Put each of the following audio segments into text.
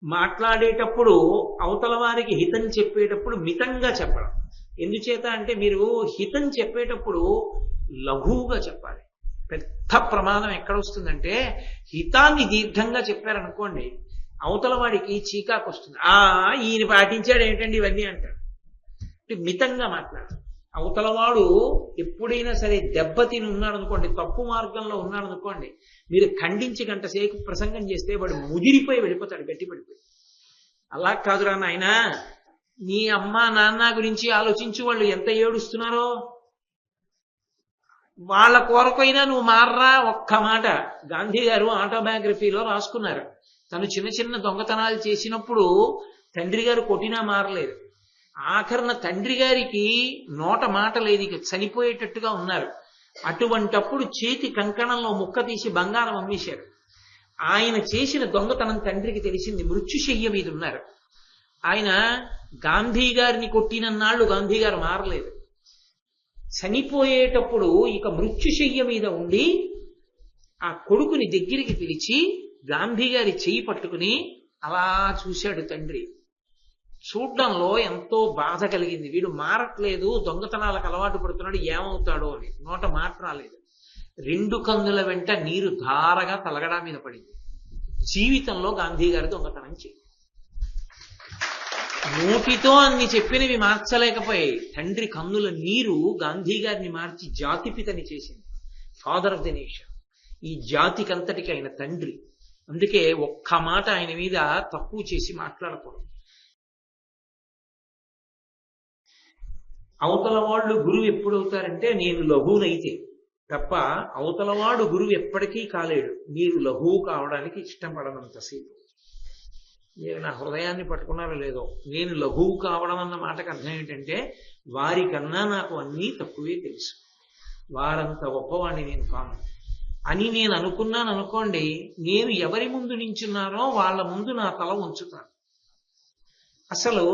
మాట్లాడేటప్పుడు అవతల వారికి హితం చెప్పేటప్పుడు మితంగా చెప్పడం. ఎందుచేత అంటే మీరు హితం చెప్పేటప్పుడు లఘువుగా చెప్పాలి. పెద్ద ప్రమాదం ఎక్కడొస్తుందంటే హితాన్ని దీర్ఘంగా చెప్పారనుకోండి, అవతల వాడికి చీకాకు వస్తుంది. ఈయన పాటించాడు ఏంటండి ఇవన్నీ అంటాడు. అంటే మితంగా మాట్లాడాలి. అవతలవాడు ఎప్పుడైనా సరే దెబ్బతిని ఉన్నాడు అనుకోండి, తప్పు మార్గంలో ఉన్నాడు అనుకోండి, మీరు ఖండించి గంట సేపు ప్రసంగం చేస్తే వాడు ముదిరిపోయి వెళ్ళిపోతాడు, గట్టిపడిపోయి. అలా కాదురా నాయన, నీ అమ్మ నాన్న గురించి ఆలోచించు, వాళ్ళు ఎంత ఏడుస్తున్నారో, వాళ్ళ కోరకైనా నువ్వు మారరా. ఒక్క మాట గాంధీ గారు ఆటోబయోగ్రఫీలో రాసుకున్నారు. తను చిన్న చిన్న దొంగతనాలు చేసినప్పుడు తండ్రి గారు కొట్టినా మారలేదు. ఆఖరణ తండ్రి గారికి నోట మాట లేదు, ఇక చనిపోయేటట్టుగా ఉన్నారు. అటువంటప్పుడు చేతి కంకణంలో ముక్క తీసి బంగారం అమ్మేశారు. ఆయన చేసిన దొంగతనం తండ్రికి తెలిసింది. మృత్యుశయ్య మీద ఉన్నారు ఆయన. గాంధీ గారిని కొట్టినన్నాళ్ళు గాంధీ గారు మారలేదు. చనిపోయేటప్పుడు ఇక మృత్యుశయ్య మీద ఉండి ఆ కొడుకుని దగ్గరికి పిలిచి గాంధీ గారి చెయ్యి పట్టుకుని అలా చూశాడు తండ్రి. చూడ్డంలో ఎంతో బాధ కలిగింది. వీడు మారట్లేదు, దొంగతనాలకు అలవాటు పడుతున్నాడు, ఏమవుతాడో అని. నోట మాట రాలేదు. 2 కన్నుల వెంట నీరు ధారగా తలగడా మీద పడింది. జీవితంలో గాంధీ గారి దొంగతనం చేయి. నోటితో అన్ని చెప్పినవి మార్చలేకపోయాయి. తండ్రి కన్నుల నీరు గాంధీ గారిని మార్చి జాతిపితని చేసింది. ఫాదర్ ఆఫ్ ది నేషన్, ఈ జాతికంతటికి ఆయన తండ్రి. అందుకే ఒక్క మాట ఆయన మీద తక్కువ చేసి మాట్లాడకూడదు. అవతల వాళ్ళు గురువు ఎప్పుడవుతారంటే నేను లఘువునైతే తప్ప, అవతలవాడు గురువు ఎప్పటికీ కాలేడు. మీరు లఘువు కావడానికి ఇష్టపడనంతసేపు. మీరు నా హృదయాన్ని పట్టుకున్నారో లేదో, నేను లఘువు కావడం అన్న మాటకు అర్థం ఏంటంటే వారికన్నా నాకు అన్నీ తక్కువే తెలుసు, వారంత గొప్పవాడిని నేను కాను అని నేను అనుకున్నాను అనుకోండి. నేను ఎవరి ముందు నించున్నానో వాళ్ళ ముందు నా తల ఉంచుతాను. అసలు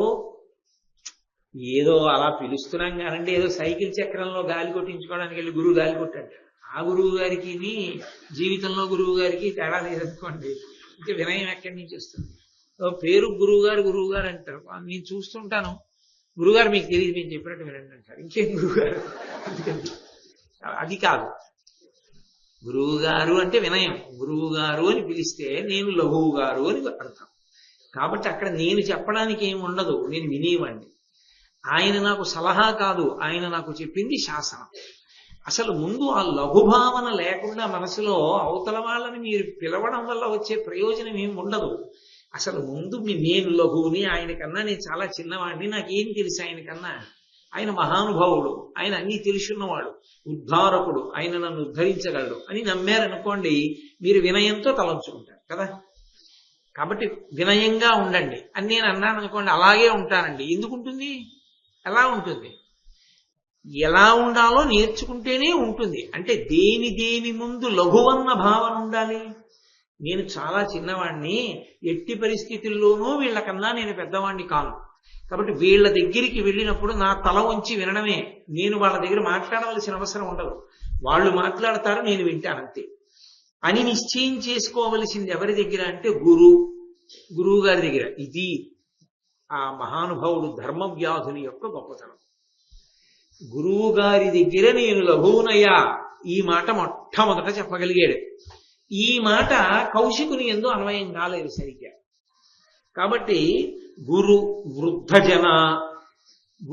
ఏదో అలా పిలుస్తున్నాం కానండి, ఏదో సైకిల్ చక్రంలో గాలి కొట్టించుకోవడానికి వెళ్ళి గురువు గాలి కొట్టాడు. ఆ గురువు గారికి జీవితంలో గురువు గారికి తేడా లేదనుకోండి. ఇంకా వినయం ఎక్కడి నుంచి వస్తుంది? పేరు గురువు గారు అంటారు. నేను చూస్తుంటాను, గురువుగారు మీకు తెలియదు, నేను చెప్పినట్టు వినండి అంటారు. ఇంకేం గురువుగారు? అది కాదు. గురువు గారు అంటే వినయం. గురువు గారు అని పిలిస్తే నేను లఘువు గారు అని అర్థం. కాబట్టి అక్కడ నేను చెప్పడానికి ఏమి ఉండదు, నేను వినేవాడిని. ఆయన నాకు సలహా కాదు, ఆయన నాకు చెప్పింది శాసనం. అసలు ముందు ఆ లఘుభావన లేకుండా మనసులో అవతల వాళ్ళని మీరు పిలవడం వల్ల వచ్చే ప్రయోజనం ఏమి ఉండదు. అసలు ముందు నేను లఘువుని, ఆయన కన్నా నేను చాలా చిన్నవాడిని, నాకేం తెలుసు ఆయన కన్నా. ఆయన మహానుభావుడు, ఆయన అన్నీ తెలుసున్నవాడు, ఉద్ధారకుడు, ఆయన నన్ను ఉద్ధరించగలడు అని నమ్మారనుకోండి, మీరు వినయంతో తలంచుకుంటారు కదా. కాబట్టి వినయంగా ఉండండి అని నేను అన్నాను అనుకోండి, అలాగే ఉంటానండి. ఎందుకుంటుంది? ఎలా ఉంటుంది? ఎలా ఉండాలో నేర్చుకుంటేనే ఉంటుంది. అంటే దేని ముందు లఘువన్న భావన ఉండాలి. నేను చాలా చిన్నవాడిని, ఎట్టి పరిస్థితుల్లోనూ వీళ్ళకన్నా నేను పెద్దవాడిని కాను. కాబట్టి వీళ్ళ దగ్గరికి వెళ్ళినప్పుడు నా తల వంచి వినడమే. నేను వాళ్ళ దగ్గర మాట్లాడవలసిన అవసరం ఉండదు, వాళ్ళు మాట్లాడతారు, నేను వింటానంతే అని నిశ్చయం చేసుకోవలసింది ఎవరి దగ్గర అంటే గురువు గారి దగ్గర. ఇది ఆ మహానుభావుడు ధర్మవ్యాధుని యొక్క గొప్పతనం. గురువు గారి దగ్గర నేను లఘువునయ్యా, ఈ మాట మొట్టమొదట చెప్పగలిగాడు. ఈ మాట కౌశికుని యందు అన్వయం కాలేదు సరిగ్గా. కాబట్టి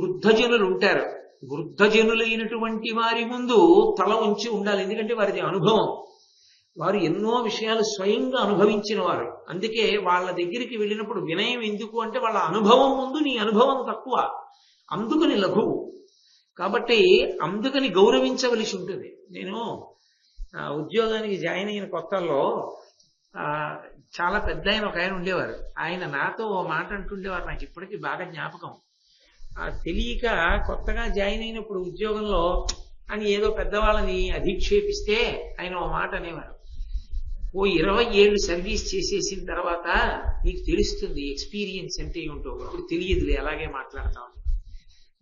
వృద్ధజనులు ఉంటారు. వృద్ధజనులైనటువంటి వారి ముందు తల ఉంచి ఉండాలి. ఎందుకంటే వారిది అనుభవం, వారు ఎన్నో విషయాలు స్వయంగా అనుభవించిన వారు. అందుకే వాళ్ళ దగ్గరికి వెళ్ళినప్పుడు వినయం ఎందుకు అంటే వాళ్ళ అనుభవం ముందు నీ అనుభవం తక్కువ, అందుకని లఘువు. కాబట్టి అందుకని గౌరవించవలసి ఉంటుంది. నేను ఉద్యోగానికి జాయిన్ అయిన కొత్తల్లో చాలా పెద్ద ఒక ఆయన ఉండేవారు. ఆయన నాతో ఓ మాట అంటుండేవారు, నాకు ఇప్పటికీ బాగా జ్ఞాపకం. తెలియక కొత్తగా జాయిన్ అయినప్పుడు ఉద్యోగంలో అని ఏదో పెద్దవాళ్ళని అధిక్షేపిస్తే ఆయన ఓ మాట అనేవారు, ఓ 20 ఏళ్ళు సర్వీస్ చేసేసిన తర్వాత నీకు తెలుస్తుంది ఎక్స్పీరియన్స్ అంటే ఏమిటో, ఇప్పుడు తెలియదులే అలాగే మాట్లాడతాం.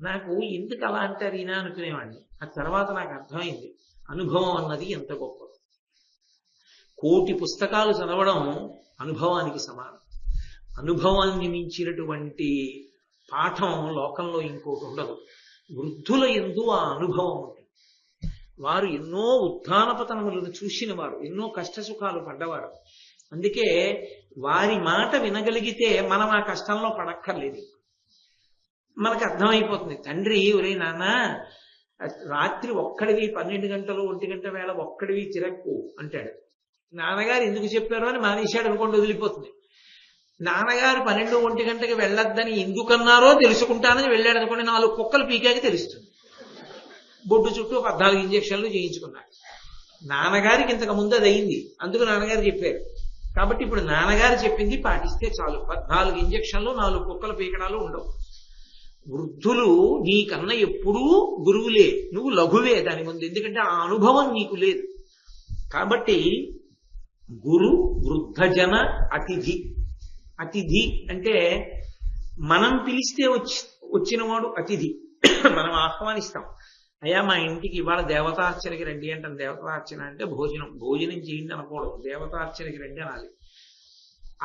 నాకు ఎందుకు అలా అంటారు ఈయన అనుకునేవాడిని. ఆ తర్వాత నాకు అర్థమైంది అనుభవం అన్నది ఎంత గొప్పది. 1,000 పుస్తకాలు చదవడం అనుభవానికి సమానం. అనుభవాన్ని మించినటువంటి పాఠం లోకంలో ఇంకోటి ఉండదు. వృద్ధుల యందు ఆ అనుభవం ఉంటుంది. వారు ఎన్నో ఉత్థాన పతనములను చూసిన వారు, ఎన్నో కష్ట సుఖాలు పడ్డవారు. అందుకే వారి మాట వినగలిగితే మనం ఆ కష్టంలో పడక్కర్లేదు. మనకు అర్థమైపోతుంది. తండ్రి, ఒరే నాన్న, రాత్రి ఒక్కడివి 12 గంటలు 1 గంట వేళ ఒక్కడివి తిరక్కు అంటాడు. నాన్నగారు ఎందుకు చెప్పారో అని మానేశాడు అనుకోండి, వదిలిపోతుంది. నాన్నగారు 12, 1 గంటకి వెళ్ళొద్దని ఎందుకన్నారో తెలుసుకుంటానని వెళ్ళాడు అనుకోండి, 4 కుక్కలు పీకాకి తెలుస్తుంది. బొడ్డు చుట్టూ 14 ఇంజక్షన్లు చేయించుకున్నాడు. నాన్నగారికి ఇంతకు ముందు అది అయింది, అందుకు నాన్నగారు చెప్పారు. కాబట్టి ఇప్పుడు నాన్నగారు చెప్పింది పాటిస్తే చాలు. 14 ఇంజక్షన్లు, 4 కుక్కల పీకడాలు ఉండవు. వృద్ధులు నీకన్నా ఎప్పుడూ గురువులే, నువ్వు లఘువే దాని ముందు, ఎందుకంటే ఆ అనుభవం నీకు లేదు. కాబట్టి గురు వృద్ధజన అతిథి. అతిథి అంటే మనం పిలిస్తే వచ్చినవాడు అతిథి. మనం ఆహ్వానిస్తాం. అయ్యా మా ఇంటికి ఇవాళ దేవతార్చనకి రండి అంటాం. దేవతార్చన అంటే భోజనం చేయండి అనకూడదు, దేవతార్చనకి రండి అనాలి.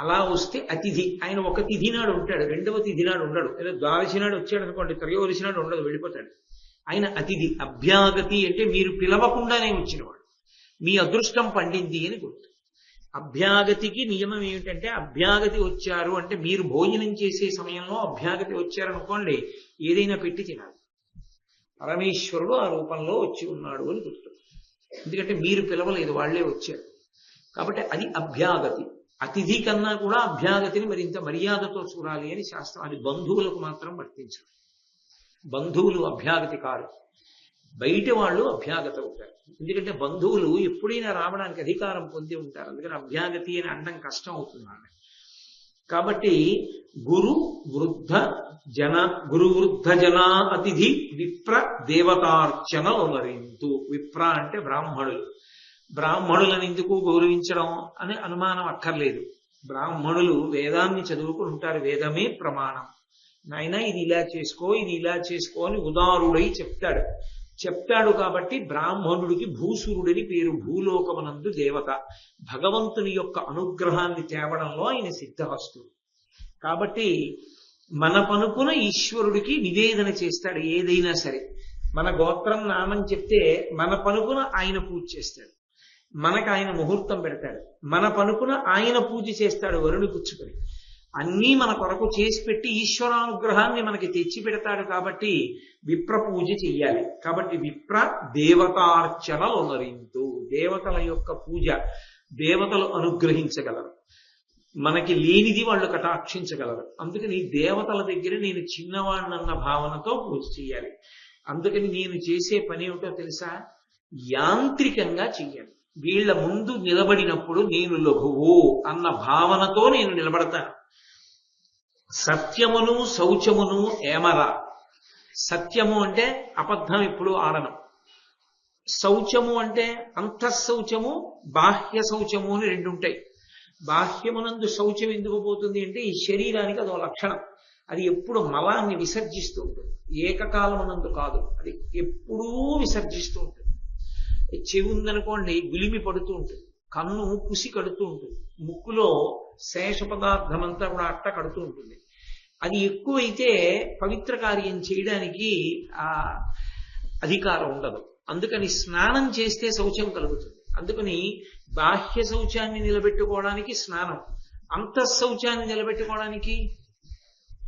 అలా వస్తే అతిథి. ఆయన ఒక తిథి నాడు ఉంటాడు, రెండవ తిథి నాడు ఉండడు. లేదా ద్వాదశి నాడు వచ్చాడు అనుకోండి, త్రయోదశి నాడు ఉండదు, వెళ్ళిపోతాడు. ఆయన అతిథి. అభ్యాగతి అంటే మీరు పిలవకుండానే వచ్చినవాడు, మీ అదృష్టం పండింది అని గుర్తు. అభ్యాగతికి నియమం ఏమిటంటే, అభ్యాగతి వచ్చారు అంటే మీరు భోజనం చేసే సమయంలో అభ్యాగతి వచ్చారనుకోండి, ఏదైనా పెట్టి తినాలి. పరమేశ్వరుడు ఆ రూపంలో వచ్చి ఉన్నాడు అని గుర్తు. ఎందుకంటే మీరు పిలవలేదు, వాళ్లే వచ్చారు. కాబట్టి అది అభ్యాగతి. అతిథి కన్నా కూడా అభ్యాగతిని మరింత మర్యాదతో చూడాలి అని శాస్త్రం. అది బంధువులకు మాత్రం వర్తించదు. బంధువులు అభ్యాగతి కాదు, బయట వాళ్ళు అభ్యాగత అవుతారు. ఎందుకంటే బంధువులు ఎప్పుడైనా రావడానికి అధికారం పొంది ఉంటారు. అందుకని అభ్యాగతి అని అనడం కష్టం అవుతుంది. కాబట్టి గురు వృద్ధ జన అతిథి విప్ర దేవతార్చన వరింతు. విప్ర అంటే బ్రాహ్మణులు. బ్రాహ్మణులను ఎందుకు గౌరవించడం అని అనుమానం అక్కర్లేదు. బ్రాహ్మణులు వేదాన్ని చదువుకుని ఉంటారు, వేదమే ప్రమాణం. నాయన ఇది ఇలా చేసుకో, ఇది ఇలా చేసుకో అని ఉదారుడై చెప్తాడు కాబట్టి బ్రాహ్మణుడికి భూసురుడని పేరు. భూలోకమనందు దేవత. భగవంతుని యొక్క అనుగ్రహాన్ని తేవడంలో ఆయన సిద్ధహస్తుడు. కాబట్టి మన పనుపున ఈశ్వరుడికి నివేదన చేస్తాడు ఏదైనా సరే. మన గోత్రం నామం చెప్తే మన పనుపున ఆయన పూజ చేస్తాడు, మనకు ఆయన ముహూర్తం పెడతాడు, మన పనుపున ఆయన పూజ చేస్తాడు వరుణి పుచ్చుకొని. అన్నీ మన కొరకు చేసి పెట్టి ఈశ్వరానుగ్రహాన్ని మనకి తెచ్చి పెడతాడు. కాబట్టి విప్ర పూజ చెయ్యాలి. కాబట్టి విప్ర దేవతార్చనలు నరింతు. దేవతల యొక్క పూజ, దేవతలు అనుగ్రహించగలరు, మనకి లేనిది వాళ్ళు కటాక్షించగలరు. అందుకని దేవతల దగ్గర నేను చిన్నవాడినన్న భావనతో పూజ చేయాలి. అందుకని నేను చేసే పని ఏమిటో తెలుసా? యాంత్రికంగా చెయ్యాలి. వీళ్ల ముందు నిలబడినప్పుడు నేను లఘువు అన్న భావనతో నేను నిలబడతాను. సత్యమును శౌచమును ఏమరా. సత్యము అంటే అబద్ధం ఎప్పుడు ఆడను. శౌచము అంటే అంతఃశౌచము, బాహ్య శౌచము అని 2 ఉంటాయి. బాహ్యమునందు శౌచం ఎందుకు పోతుంది అంటే ఈ శరీరానికి అదో లక్షణం. అది ఎప్పుడు మలాన్ని విసర్జిస్తూ ఉంటుంది, ఏకకాలమునందు కాదు, అది ఎప్పుడూ విసర్జిస్తూ ఉంటుంది. చెవి ఉందనుకోండి, గులిమి పడుతూ ఉంటుంది, కన్ను కుసి కడుతూ ఉంటుంది, ముక్కులో శేష పదార్థం అంతా కూడా అట్ట కడుతూ ఉంటుంది. అది ఎక్కువైతే పవిత్ర కార్యం చేయడానికి ఆ అధికారం ఉండదు. అందుకని స్నానం చేస్తే శౌచం కలుగుతుంది. అందుకని బాహ్య శౌచాన్ని నిలబెట్టుకోవడానికి స్నానం, అంతఃశౌచాన్ని నిలబెట్టుకోవడానికి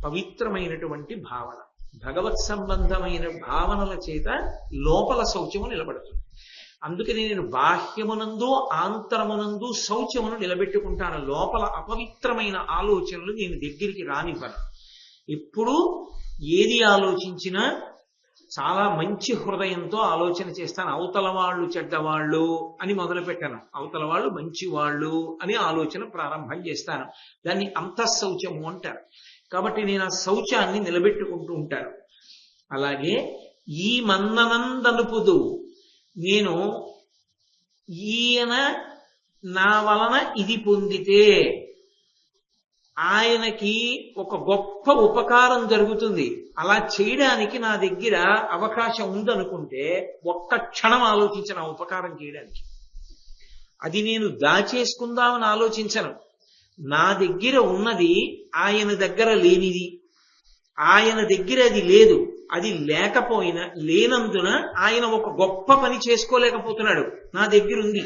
పవిత్రమైనటువంటి భావన, భగవత్ సంబంధమైన భావనల చేత లోపల శౌచము నిలబడుతుంది. అందుకని నేను బాహ్యమునందు ఆంతరమునందు శౌచమును నిలబెట్టుకుంటాను. లోపల అపవిత్రమైన ఆలోచనలు నేను దగ్గరికి రానివ్వను. ఎప్పుడు ఏది ఆలోచించినా చాలా మంచి హృదయంతో ఆలోచన చేస్తాను. అవతల వాళ్ళు చెడ్డవాళ్ళు అని మొదలు పెట్టాను, అవతల వాళ్ళు మంచి వాళ్ళు అని ఆలోచన ప్రారంభం చేస్తాను. దాన్ని అంతఃశౌచము అంటారు. కాబట్టి నేను ఆ శౌచాన్ని నిలబెట్టుకుంటూ ఉంటాను. అలాగే ఈ మన్ననందనుపుదు, నేను ఈయన నా వలన ఇది పొందితే ఆయనకి ఒక గొప్ప ఉపకారం జరుగుతుంది, అలా చేయడానికి నా దగ్గర అవకాశం ఉందనుకుంటే ఒక్క క్షణం ఆలోచించను ఆ ఉపకారం చేయడానికి. అది నేను దాచేసుకుందామని ఆలోచించను. నా దగ్గర ఉన్నది ఆయన దగ్గర లేనిది, ఆయన దగ్గర అది లేదు, అది లేకపోయినా లేనందున ఆయన ఒక గొప్ప పని చేసుకోలేకపోతున్నాడు. నా దగ్గర ఉంది,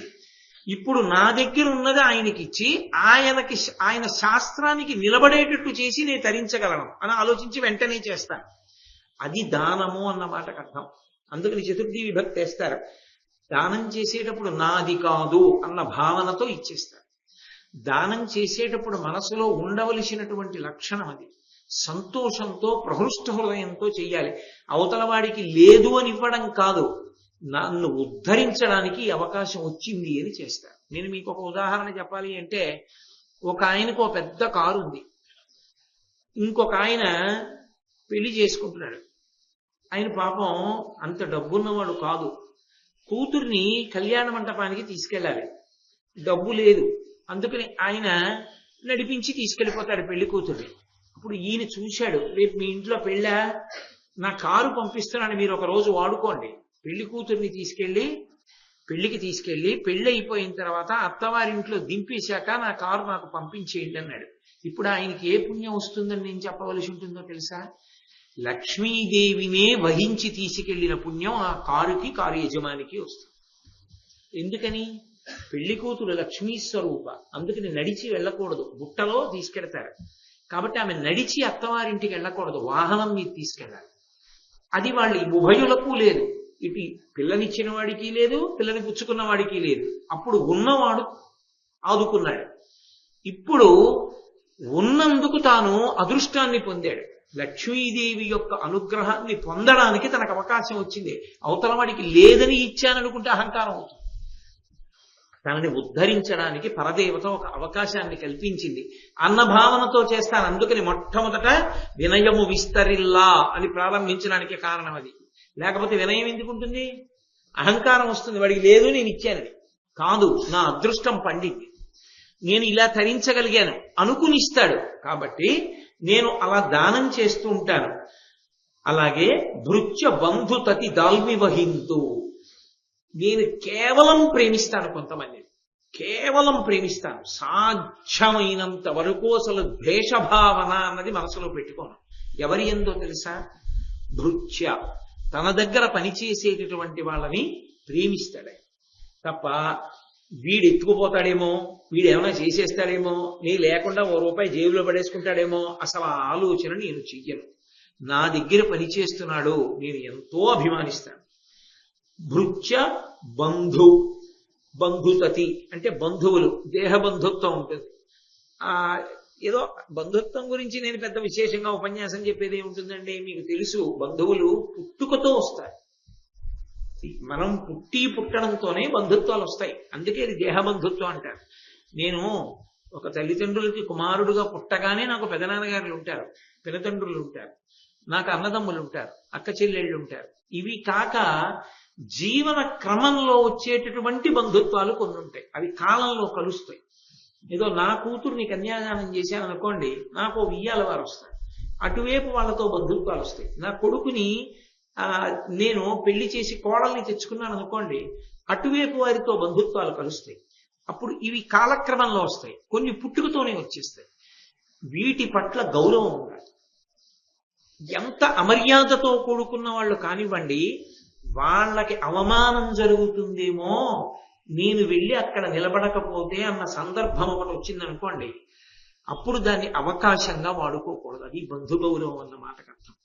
ఇప్పుడు నా దగ్గర ఉన్నది ఆయనకిచ్చి ఆయన శాస్త్రానికి నిలబడేటట్టు చేసి నేను తరించగలను అని ఆలోచించి వెంటనే చేస్తాను. అది దానము అన్న మాటకు అర్థం. అందుకని చతుర్థి విభక్తి వేస్తారు. దానం చేసేటప్పుడు నాది కాదు అన్న భావనతో ఇచ్చేస్తారు. దానం చేసేటప్పుడు మనసులో ఉండవలసినటువంటి లక్షణం అది. సంతోషంతో ప్రహృష్ట హృదయంతో చెయ్యాలి. అవతల వాడికి లేదు అని ఇవ్వడం కాదు, నన్ను ఉద్ధరించడానికి అవకాశం వచ్చింది అని చేస్తారు. నేను మీకు ఒక ఉదాహరణ చెప్పాలి అంటే, ఒక ఆయనకు ఒక పెద్ద కారు ఉంది, ఇంకొక ఆయన పెళ్లి చేసుకుంటున్నాడు. ఆయన పాపం అంత డబ్బున్నవాడు కాదు. కూతుర్ని కళ్యాణ మంటపానికి తీసుకెళ్ళాలి, డబ్బు లేదు. అందుకని ఆయన నడిపించి తీసుకెళ్ళిపోతాడు పెళ్లి కూతుర్ని. అప్పుడు ఈయన చూశాడు, రేపు మీ ఇంట్లో పెళ్ళా, నా కారు పంపిస్తున్నాను, మీరు ఒక రోజు వాడుకోండి. పెళ్లి కూతుర్ని పెళ్లికి తీసుకెళ్లి పెళ్లి అయిపోయిన తర్వాత అత్తవారింట్లో దింపేశాక నా కారు నాకు పంపించేయండి అన్నాడు. ఇప్పుడు ఆయనకి ఏ పుణ్యం వస్తుందని నేను చెప్పవలసి ఉంటుందో తెలుసా? లక్ష్మీదేవినే వహించి తీసుకెళ్లిన పుణ్యం ఆ కారు యజమానికి వస్తుంది. ఎందుకని? పెళ్లి కూతురు లక్ష్మీ స్వరూప, అందుకని నడిచి వెళ్ళకూడదు, బుట్టలో తీసుకెడతారు. కాబట్టి ఆమె నడిచి అత్తవారింటికి వెళ్ళకూడదు, వాహనం మీద తీసుకెళ్ళాలి. అది వాళ్ళ ఉభయులకు లేదు, ఇటు పిల్లనిచ్చిన వాడికి లేదు, పిల్లని పుచ్చుకున్న వాడికి లేదు. అప్పుడు ఉన్నవాడు ఆదుకున్నాడు. ఇప్పుడు ఉన్నందుకు తాను అదృష్టాన్ని పొందాడు. లక్ష్మీదేవి యొక్క అనుగ్రహాన్ని పొందడానికి తనకు అవకాశం వచ్చింది. అవతల వాడికి లేదని ఇచ్చాననుకుంటే అహంకారం అవుతుంది. తనని ఉద్ధరించడానికి పరదేవత ఒక అవకాశాన్ని కల్పించింది. అన్న భావనతో చేస్తాను. అందుకని మొట్టమొదట వినయము విస్తరిల్లా అని ప్రారంభించడానికి కారణం అది. లేకపోతే వినయం ఎందుకుంటుంది? అహంకారం వస్తుంది, వాడికి లేదు నేను ఇచ్చానని. కాదు, నా అదృష్టం పండింది, నేను ఇలా తరించగలిగాను అనుకునిస్తాడు. కాబట్టి నేను అలా దానం చేస్తూ ఉంటాను. అలాగే భృత్య బంధుతతి దాల్మి వహింతు, నేను కేవలం ప్రేమిస్తాను కొంతమందిని, కేవలం ప్రేమిస్తాను. సాధ్యమైనంత వరకు అసలు ద్వేషభావన అన్నది మనసులో పెట్టుకోను. ఎవరి ఎందో తెలుసా? భృత్య, తన దగ్గర పనిచేసేటటువంటి వాళ్ళని ప్రేమిస్తాడే తప్ప వీడు ఎత్తుకుపోతాడేమో, వీడు ఏమైనా చేసేస్తాడేమో, నీ లేకుండా ₹1 జేబులో పడేసుకుంటాడేమో, అసలు ఆ ఆలోచన నేను చెయ్యను. నా దగ్గర పనిచేస్తున్నాడు, నేను ఎంతో అభిమానిస్తాను. భృత్య బంధుతతి అంటే బంధువులు, దేహ బంధుత్వం ఉంటుంది. ఏదో బంధుత్వం గురించి నేను పెద్ద విశేషంగా ఉపన్యాసం చెప్పేది ఏముంటుందండి? మీకు తెలుసు, బంధువులు పుట్టుకతో వస్తాయి. మనం పుట్టడంతోనే బంధుత్వాలు వస్తాయి. అందుకే ఇది దేహ బంధుత్వం అంటారు. నేను ఒక తల్లిదండ్రులకి కుమారుడుగా పుట్టగానే నాకు పెదనాన్నగారులు ఉంటారు, పినతండ్రులు ఉంటారు, నాకు అన్నదమ్ములు ఉంటారు, అక్క చెల్లెళ్ళు ఉంటారు. ఇవి కాక జీవన క్రమంలో వచ్చేటటువంటి బంధుత్వాలు కొన్ని ఉంటాయి. అవి కాలంలో కలుస్తాయి. ఏదో నా కూతుర్ని కన్యాదానం చేశాను అనుకోండి, నాకు ఉయ్యాల వారు వస్తారు, అటువైపు వాళ్ళతో బంధుత్వాలు వస్తాయి. నా కొడుకుని నేను పెళ్లి చేసి కోడల్ని తెచ్చుకున్నాను అనుకోండి, అటువైపు వారితో బంధుత్వాలు కలుస్తాయి. అప్పుడు ఇవి కాలక్రమంలో వస్తాయి, కొన్ని పుట్టుకతోనే వచ్చేస్తాయి. వీటి పట్ల గౌరవం ఉండాలి. ఎంత అమర్యాదతో కూడుకున్న వాళ్ళు కానివ్వండి, వాళ్ళకి అవమానం జరుగుతుందేమో, నేను వెళ్ళి అక్కడ నిలబడకపోతే అన్న సందర్భం ఒకటి వచ్చిందనుకోండి, అప్పుడు దాన్ని అవకాశంగా వాడుకోకూడదు. అది బంధు గౌరవం అన్న మాటకు అర్థం.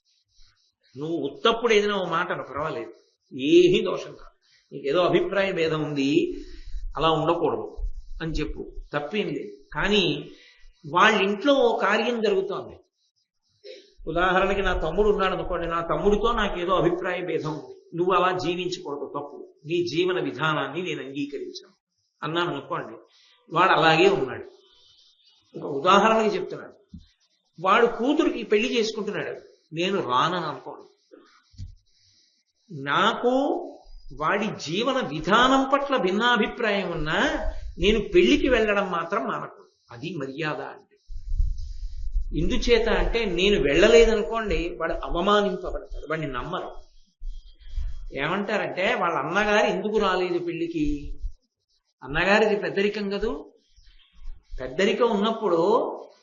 నువ్వు ఉత్తప్పుడు ఏదైనా ఓ మాట పర్వాలేదు, ఏమీ దోషం కాదు, నీకేదో అభిప్రాయ భేదం ఉంది, అలా ఉండకూడదు అని చెప్పు, తప్పేం లేదు. కానీ వాళ్ళ ఇంట్లో ఓ కార్యం జరుగుతోంది, ఉదాహరణకి నా తమ్ముడు ఉన్నాడు అనుకోండి, నా తమ్ముడితో నాకేదో అభిప్రాయ భేదం ఉంది, నువ్వు అలా జీవించకూడదు, తప్పు, నీ జీవన విధానాన్ని నేను అంగీకరించాను అన్నాను అనుకోండి, వాడు అలాగే ఉన్నాడు. ఒక ఉదాహరణకి చెప్తున్నాడు, వాడు కూతురికి పెళ్లి చేసుకుంటున్నాడు, నేను రానని అనుకోను. నాకు వాడి జీవన విధానం పట్ల భిన్నాభిప్రాయం ఉన్నా నేను పెళ్లికి వెళ్ళడం మాత్రం మానకూడదు. అది మర్యాద అంటే. ఎందుచేత అంటే నేను వెళ్ళలేదనుకోండి, వాడు అవమానింపబడతాడు, వాడిని నమ్మరు. ఏమంటారంటే వాళ్ళ అన్నగారు ఎందుకు రాలేదు పెళ్లికి? అన్నగారిది పెద్దరికం కదూ, పెద్దరికం ఉన్నప్పుడు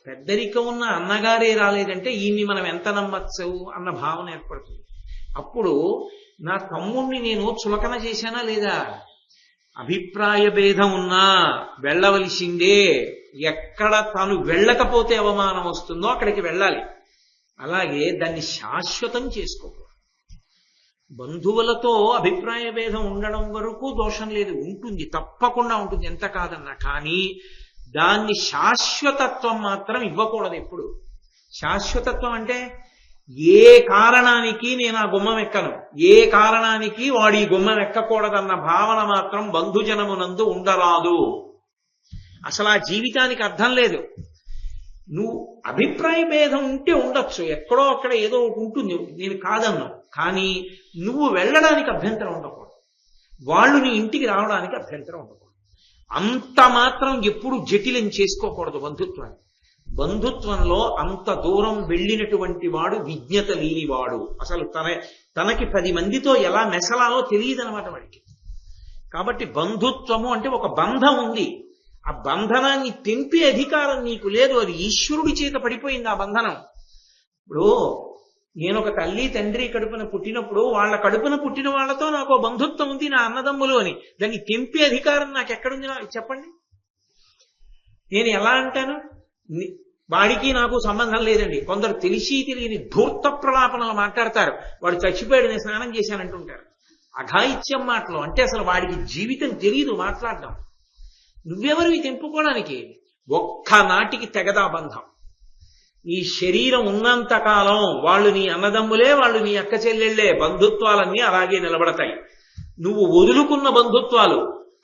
పెద్దరికం ఉన్న అన్నగారే రాలేదంటే ఈయన్ని మనం ఎంత నమ్మచ్చు అన్న భావన ఏర్పడుతుంది. అప్పుడు నా తమ్ముణ్ణి నేను చులకన చేశానా లేదా? అభిప్రాయ భేదం ఉన్నా వెళ్ళవలసిందే. ఎక్కడ తాను వెళ్ళకపోతే అవమానం వస్తుందో అక్కడికి వెళ్ళాలి. అలాగే దాన్ని శాశ్వతం చేసుకోకూడదు. బంధువులతో అభిప్రాయ భేదం ఉండడం వరకు దోషం లేదు, ఉంటుంది, తప్పకుండా ఉంటుంది, ఎంత కాదన్నా. కానీ దాన్ని శాశ్వతత్వం మాత్రం ఇవ్వకూడదు ఎప్పుడు. శాశ్వతత్వం అంటే ఏ కారణానికి నేను ఆ గుమ్మం ఎక్కను, ఏ కారణానికి వాడు ఈ గుమ్మం ఎక్కకూడదన్న భావన మాత్రం బంధుజనమునందు ఉండరాదు. అసలు ఆ జీవితానికి అర్థం లేదు. నువ్వు అభిప్రాయ భేదం ఉంటే ఉండొచ్చు, ఎక్కడో అక్కడ ఏదో ఒకటి ఉంటుంది, నేను కాదన్నావు. కానీ నువ్వు వెళ్ళడానికి అభ్యంతరం ఉండకూడదు, వాళ్ళు నీ ఇంటికి రావడానికి అభ్యంతరం ఉండకూడదు. అంత మాత్రం ఎప్పుడు జటిలం చేసుకోకూడదు బంధుత్వాన్ని. బంధుత్వంలో అంత దూరం వెళ్ళినటువంటి వాడు విజ్ఞత లేనివాడు. అసలు తనకి 10 మందితో ఎలా మెసలాలో తెలియదనమాట వాడికి. కాబట్టి బంధుత్వము అంటే ఒక బంధం ఉంది, ఆ బంధనాన్ని తెంపే అధికారం నీకు లేదు, అది ఈశ్వరుడి చేత పడిపోయింది ఆ బంధనం. ఇప్పుడు నేను ఒక తల్లి తండ్రి కడుపున పుట్టినప్పుడు వాళ్ళ కడుపున పుట్టిన వాళ్ళతో నాకు బంధుత్వం ఉంది, నా అన్నదమ్ములు అని. దాన్ని తెంపే అధికారం నాకు ఎక్కడుంది చెప్పండి. నేను ఎలా అంటాను? వాడికి నాకు సంబంధం లేదండి. కొందరు తెలిసి తెలియని ధూర్త ప్రలాపనలు మాట్లాడతారు. వాడు చచ్చిపోయాడు, నేను స్నానం చేశానంటుంటారు. అఘాయిత్యం మాటలు. అంటే అసలు వాడికి జీవితం తెలియదు మాట్లాడడం. నువ్వెవరివి తెంపుకోవడానికి? ఒక్కనాటికి తెగదా బంధం. ఈ శరీరం ఉన్నంత కాలం వాళ్ళు నీ అన్నదమ్ములే, వాళ్ళు నీ అక్క చెల్లెళ్లే. బంధుత్వాలన్నీ అలాగే నిలబడతాయి. నువ్వు వదులుకున్న బంధుత్వాలు,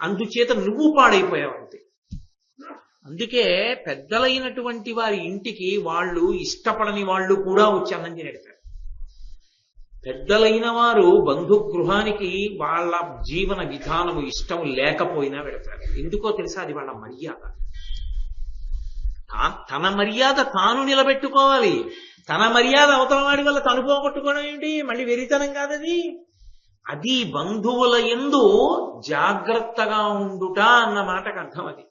అందుచేత నువ్వు పాడైపోయావు అంతే. అందుకే పెద్దలైనటువంటి వారి ఇంటికి వాళ్ళు ఇష్టపడని వాళ్ళు కూడా వచ్చి అన్నం తినేడతారు. పెద్దలైన వారు బంధుగృహానికి వాళ్ళ జీవన విధానము ఇష్టం లేకపోయినా పెడతారు. ఎందుకో తెలుసా? అది వాళ్ళ మర్యాద. తన మర్యాద తాను నిలబెట్టుకోవాలి. తన మర్యాద అవతల వాడి వల్ల తను పోగొట్టుకోవడం ఏంటి? మళ్ళీ వెరితనం కాదది. అది బంధువుల యందు జాగ్రత్తగా ఉండుట అన్న మాటకు అర్థం. అది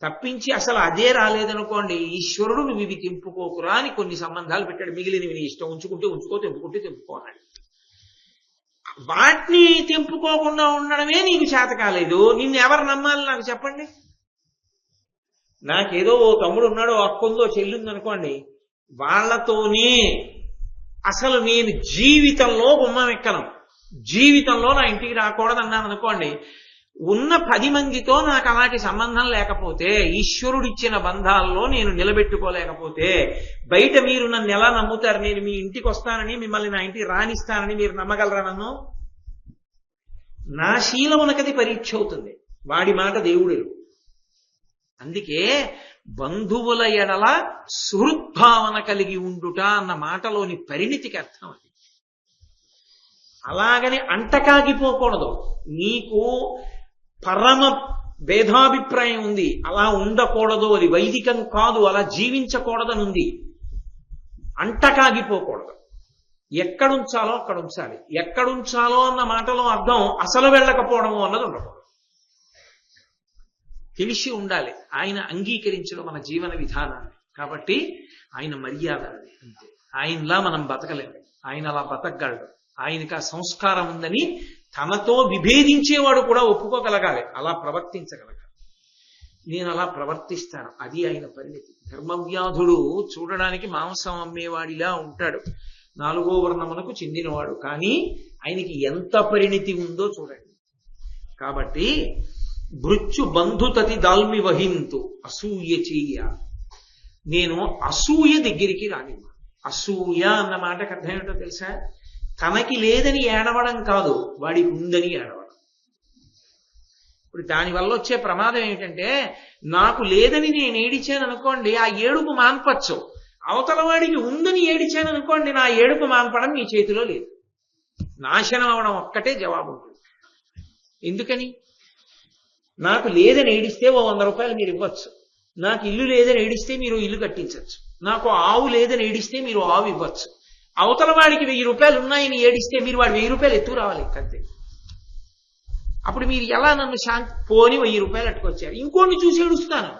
తప్పించి అసలు అదే రాలేదనుకోండి, ఈశ్వరుడు నువ్వు ఇవి తెంపుకోకురా అని కొన్ని సంబంధాలు పెట్టాడు. మిగిలినవి నీ ఇష్టం, ఉంచుకుంటే ఉంచుకో, తెంపుకుంటే తెంపుకో అన్నాడు. వాటిని తెంపుకోకుండా ఉండడమే నీకు చేత కాలేదు. నిన్ను ఎవరు నమ్మాలి నాకు చెప్పండి? నాకేదో ఓ తమ్ముడు ఉన్నాడు, అక్కుందో చెల్లుంది అనుకోండి, వాళ్లతోనే అసలు నేను జీవితంలో గుమ్మం ఎక్కను, జీవితంలో నా ఇంటికి రాకూడదన్నాను అనుకోండి. ఉన్న 10 మందితో నాకు అలాంటి సంబంధం లేకపోతే, ఈశ్వరుడిచ్చిన బంధాల్లో నేను నిలబెట్టుకోలేకపోతే, బయట మీరు నన్ను ఎలా నమ్ముతారు? నేను మీ ఇంటికి వస్తానని, మిమ్మల్ని నా ఇంటికి రాణిస్తానని మీరు నమ్మగలరా నన్ను? నా శీలమునకది పరీక్ష అవుతుంది. వాడి మాట దేవుడు. అందుకే బంధువుల ఎడల సుహృద్భావన కలిగి ఉండుట అన్న మాటలోని పరిణితికి అర్థం అది. అలాగని అంటకాగిపోకూడదు. నీకు పరమ భేదాభిప్రాయం ఉంది, అలా ఉండకూడదు, అది వైదికం కాదు, అలా జీవించకూడదనుంది. అంటకాగిపోకూడదు. ఎక్కడుంచాలో అక్కడ ఉంచాలి. ఎక్కడుంచాలో అన్న మాటలో అర్థం అసలు వెళ్ళకపోవడము అన్నది ఉండకూడదు. తెలిసి ఉండాలి. ఆయన అంగీకరించడం మన జీవన విధానాన్ని. కాబట్టి ఆయన మర్యాద అంతే. ఆయనలా మనం బతకలేము. ఆయన అలా బతకగలడు. ఆయనకి ఆ సంస్కారం ఉందని తనతో విభేదించేవాడు కూడా ఒప్పుకోగలగాలి, అలా ప్రవర్తించగలగాలి. నేను అలా ప్రవర్తిస్తాను, అది ఆయన పరిణితి. ధర్మవ్యాధుడు చూడడానికి మాంసం అమ్మేవాడిలా ఉంటాడు, 4వ వర్ణమునకు చెందినవాడు, కానీ ఆయనకి ఎంత పరిణితి ఉందో చూడండి. కాబట్టి భృత్యు బంధుతతి దాల్మి వహింతు అసూయ చెయ్య. నేను అసూయ దగ్గరికి రానివ్వ. అసూయ అన్న మాటకు అర్థం ఏంటో తెలుసా? తనకి లేదని ఏడవడం కాదు, వాడికి ఉందని ఏడవడం. ఇప్పుడు దానివల్ల వచ్చే ప్రమాదం ఏంటంటే, నాకు లేదని నేను ఏడిచాను అనుకోండి, ఆ ఏడుపు మాన్పచ్చు. అవతల వాడికి ఉందని ఏడిచాను అనుకోండి, నా ఏడుపు మాన్పడం మీ చేతిలో లేదు. నాశనం అవడం ఒక్కటే జవాబు ఉంటుంది. ఎందుకని? నాకు లేదని ఏడిస్తే ఓ 100 రూపాయలు మీరు ఇవ్వచ్చు, నాకు ఇల్లు లేదని ఏడిస్తే మీరు ఇల్లు కట్టించవచ్చు, నాకు ఆవు లేదని ఏడిస్తే మీరు ఆవు ఇవ్వచ్చు. అవతల వాడికి 1000 రూపాయలు ఉన్నాయని ఏడిస్తే మీరు వాడు 1000 రూపాయలు ఎత్తు రావాలి అంతే. అప్పుడు మీరు ఎలా నన్ను పోని 1000 రూపాయలు అట్టుకొచ్చారు, ఇంకోటి చూసి ఏడుస్తాను.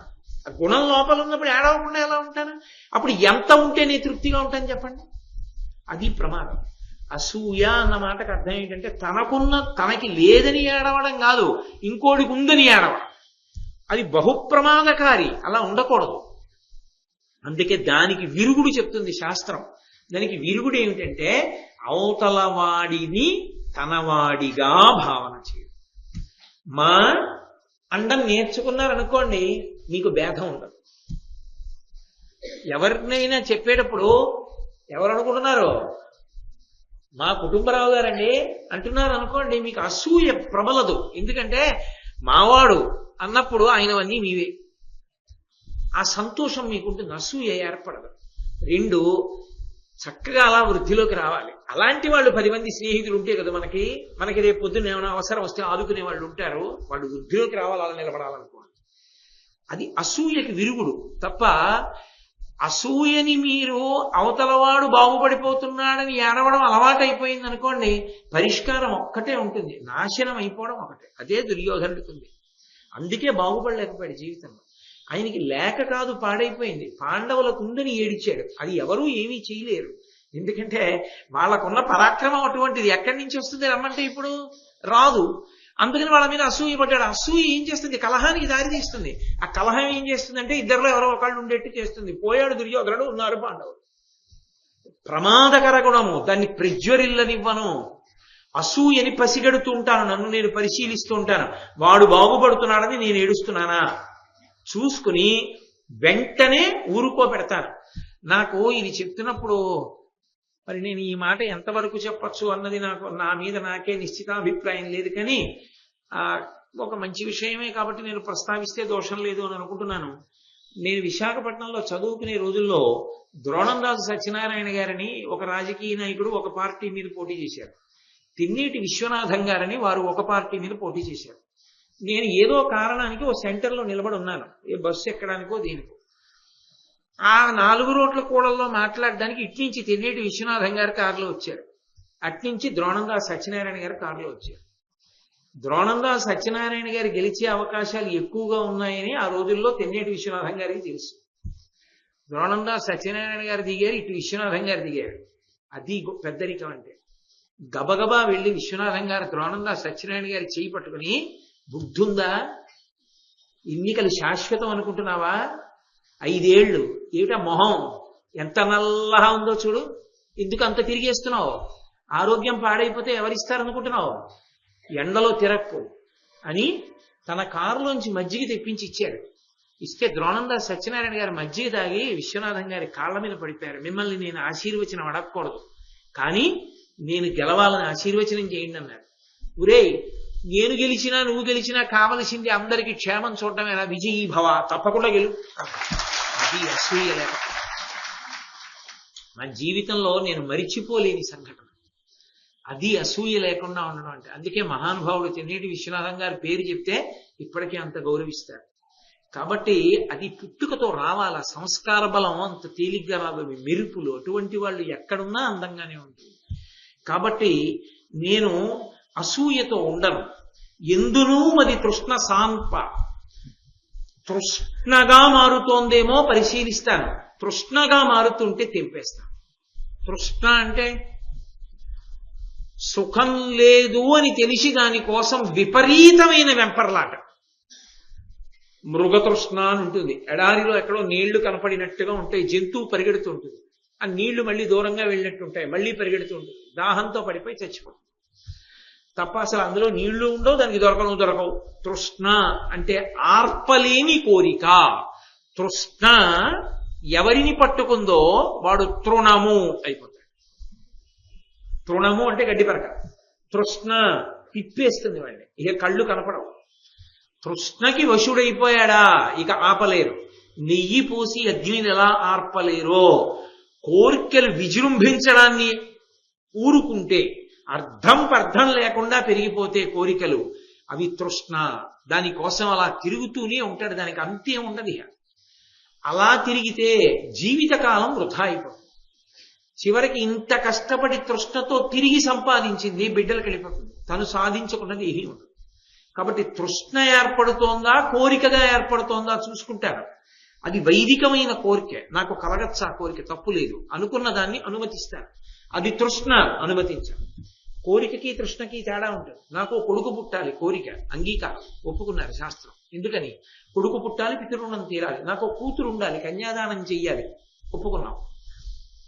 ఆ గుణం లోపల ఉన్నప్పుడు ఏడవకుండా ఎలా ఉంటాను? అప్పుడు ఎంత ఉంటే నేను తృప్తిగా ఉంటాను చెప్పండి? అది ప్రమాదం. అసూయ అన్న మాటకు అర్థం ఏంటంటే తనకి లేదని ఏడవడం కాదు, ఇంకోటికి ఉందని ఏడవడం. అది బహుప్రమాదకారి. అలా ఉండకూడదు. అందుకే దానికి విరుగుడు చెప్తుంది శాస్త్రం. దానికి విరుగుడు ఏమిటంటే అవతలవాడిని తనవాడిగా భావన చేయడం. మా అండం నేర్చుకున్నారనుకోండి, మీకు భేదం ఉండదు. ఎవరినైనా చెప్పేటప్పుడు ఎవరు అనుకుంటున్నారు? మా కుటుంబరావు గారండి అంటున్నారు అనుకోండి, మీకు అసూయ ప్రబలదు. ఎందుకంటే మావాడు అన్నప్పుడు ఆయనవన్నీ మీవే. ఆ సంతోషం మీకుంటుంది, అసూయ ఏర్పడదు. రెండు, చక్కగా అలా వృద్ధిలోకి రావాలి. అలాంటి వాళ్ళు 10 మంది స్నేహితులు ఉంటే కదా మనకి రేపు పొద్దున్న ఏమైనా అవసరం వస్తే ఆదుకునే వాళ్ళు ఉంటారు. వాళ్ళు వృద్ధిలోకి రావాలి, అలా నిలబడాలనుకోండి. అది అసూయకి విరుగుడు తప్ప, అసూయని మీరు అవతలవాడు బాగుపడిపోతున్నాడని ఏడవడం అలవాటైపోయింది అనుకోండి, పరిష్కారం ఒక్కటే ఉంటుంది, నాశనం అయిపోవడం ఒకటే. అదే దుర్యోధనుడికి ఉంది. అందుకే బాగుపడలేకపోయాడు జీవితంలో. ఆయనకి లేక కాదు, పాడైపోయింది. పాండవులకు ఉందని ఏడిచాడు. అది ఎవరూ ఏమీ చేయలేరు. ఎందుకంటే వాళ్ళకున్న పరాక్రమం అటువంటిది. ఎక్కడి నుంచి వస్తుంది రమ్మంటే ఇప్పుడు రాదు. అందుకని వాళ్ళ మీద అసూయ పడ్డాడు. అసూయ ఏం చేస్తుంది? కలహానికి దారి తీస్తుంది. ఆ కలహం ఏం చేస్తుందంటే ఇద్దరిలో ఎవరో ఒకళ్ళు ఉండేట్టు చేస్తుంది. పోయాడు దుర్యోధనుడు, ఉన్నారు పాండవులు. ప్రమాదకర గుణము. దాన్ని ప్రజ్వరిల్లనివ్వను. అసూయని పసిగడుతూ ఉంటాను, నన్ను నేను పరిశీలిస్తూ ఉంటాను. వాడు బాగుపడుతున్నాడని నేను ఏడుస్తున్నానా చూసుకుని వెంటనే ఊరుకోబెడతాను. నాకు ఇది చెప్తున్నప్పుడు మరి నేను ఈ మాట ఎంతవరకు చెప్పచ్చు అన్నది నా మీద నాకే నిశ్చితాభిప్రాయం లేదు. కానీ ఒక మంచి విషయమే కాబట్టి నేను ప్రస్తావిస్తే దోషం లేదు అని అనుకుంటున్నాను. నేను విశాఖపట్నంలో చదువుకునే రోజుల్లో ద్రోణంరాజు సత్యనారాయణ గారని ఒక రాజకీయ నాయకుడు ఒక పార్టీ మీద పోటీ చేశారు. తిన్నేటి విశ్వనాథం గారని వారు ఒక పార్టీ మీద పోటీ చేశారు. నేను ఏదో కారణానికి ఓ సెంటర్లో నిలబడి ఉన్నాను, ఏ బస్సు ఎక్కడానికో దేనికో. ఆ 4 రోడ్ల కూడల్లో మాట్లాడడానికి ఇట్నుంచి తిన్నేటి విశ్వనాథం గారు కారులో వచ్చారు, అట్నుంచి ద్రోణంరాజు సత్యనారాయణ గారు కారులో వచ్చారు. ద్రోణంరాజు సత్యనారాయణ గారు గెలిచే అవకాశాలు ఎక్కువగా ఉన్నాయని ఆ రోజుల్లో తిన్నేటి విశ్వనాథం గారికి తెలుసు. ద్రోణంరాజు సత్యనారాయణ గారు దిగారు, ఇటు విశ్వనాథం గారు దిగారు. అది పెద్దరికం అంటే. గబగబా వెళ్లి విశ్వనాథం గారు ద్రోణంరాజు సత్యనారాయణ గారి చేయి పట్టుకుని, బుద్ధుందా? ఎన్నికలు శాశ్వతం అనుకుంటున్నావా? 5 ఏళ్ళు ఏమిటా మొహం ఎంత నల్లగా ఉందో చూడు, ఎందుకు అంత తిరిగేస్తున్నావు? ఆరోగ్యం పాడైపోతే ఎవరిస్తారనుకుంటున్నావు? ఎండలో తిరక్కు అని తన కారులోంచి మజ్జిగ తెప్పించి ఇచ్చాడు. ఇస్తే ద్రోణంరాజు సత్యనారాయణ గారు మజ్జిగ తాగి విశ్వనాథం గారి కాళ్ళ మీద పడిపోయారు. మిమ్మల్ని నేను ఆశీర్వచనం అడగకూడదు, కానీ నేను గెలవాలని ఆశీర్వచనం చేయండి అన్నారు. ఒరేయ్, నేను గెలిచినా నువ్వు గెలిచినా కావలసింది అందరికీ క్షేమం చూడటమేనా? విజయీ భవ, తప్పకుండా గెలు. అది అసూయ లేక నా జీవితంలో నేను మరిచిపోలేని సంఘటన. అది అసూయ లేకుండా ఉండడం అంటే. అందుకే మహానుభావుడు తిన్నేటి విశ్వనాథం గారి పేరు చెప్తే ఇప్పటికీ అంత గౌరవిస్తారు. కాబట్టి అది పుట్టుకతో రావాల. సంస్కార బలం అంత తేలిగ్గా రాదు. మెరుపులు అటువంటి వాళ్ళు ఎక్కడున్నా అందంగానే ఉంటుంది. కాబట్టి నేను అసూయతో ఉండను. ఎందునూ అది తృష్ణ సాంప. తృష్ణగా మారుతోందేమో పరిశీలిస్తాను, తృష్ణగా మారుతుంటే తెంపేస్తాను. తృష్ణ అంటే సుఖం లేదు అని తెలిసి దానికోసం విపరీతమైన వెంపర్లాట. మృగతృష్ణ అని ఉంటుంది. ఎడారిలో ఎక్కడో నీళ్లు కనపడినట్టుగా ఉంటాయి, జంతువు పరిగెడుతూ ఉంటుంది. ఆ నీళ్లు మళ్ళీ దూరంగా వెళ్ళినట్టు ఉంటాయి, మళ్ళీ పరిగెడుతూ ఉంటుంది. దాహంతో పడిపోయి చచ్చిపోతుంది తప్ప అసలు అందులో నీళ్లు ఉండవు, దానికి దొరకవు. తృష్ణ అంటే ఆర్పలేని కోరిక. తృష్ణ ఎవరిని పట్టుకుందో వాడు తృణము అయిపోతాడు. తృణము అంటే గడ్డి పరక. తృష్ణ తిప్పేస్తుంది వాడిని, ఇక కళ్ళు కనపడవు. తృష్ణకి వశుడైపోయాడా ఇక ఆపలేరు. నెయ్యి పోసి అగ్నిని ఎలా ఆర్పలేరో, కోరికలు విజృంభించడాన్ని ఊరుకుంటే, అర్థం లేకుండా పెరిగిపోతే కోరికలు, అవి తృష్ణ. దానికోసం అలా తిరుగుతూనే ఉంటాడు, దానికి అంతే ఉండదు. అలా తిరిగితే జీవితకాలం వృధా అయిపోతుంది. చివరికి ఇంత కష్టపడి తృష్ణతో తిరిగి సంపాదించింది బిడ్డలకు వెళ్ళిపోతుంది, తను సాధించకున్నది ఏమీ ఉండదు. కాబట్టి తృష్ణ ఏర్పడుతోందా కోరికగా ఏర్పడుతోందా చూసుకుంటారు. అది వైదికమైన కోరిక, నాకు కలగచ్చా కోరిక, తప్పు లేదు, అనుకున్న దాన్ని అనుమతిస్తాను. అది తృష్ణ, అనుమతించాను. కోరికకి తృష్ణకి తేడా ఉంటుంది. నాకు కొడుకు పుట్టాలి, కోరిక, అంగీకారం, ఒప్పుకున్నారు శాస్త్రం. ఎందుకని? కొడుకు పుట్టాలి, పితృరుణం తీరాలి. నాకు కూతురు ఉండాలి, కన్యాదానం చెయ్యాలి, ఒప్పుకున్నాం.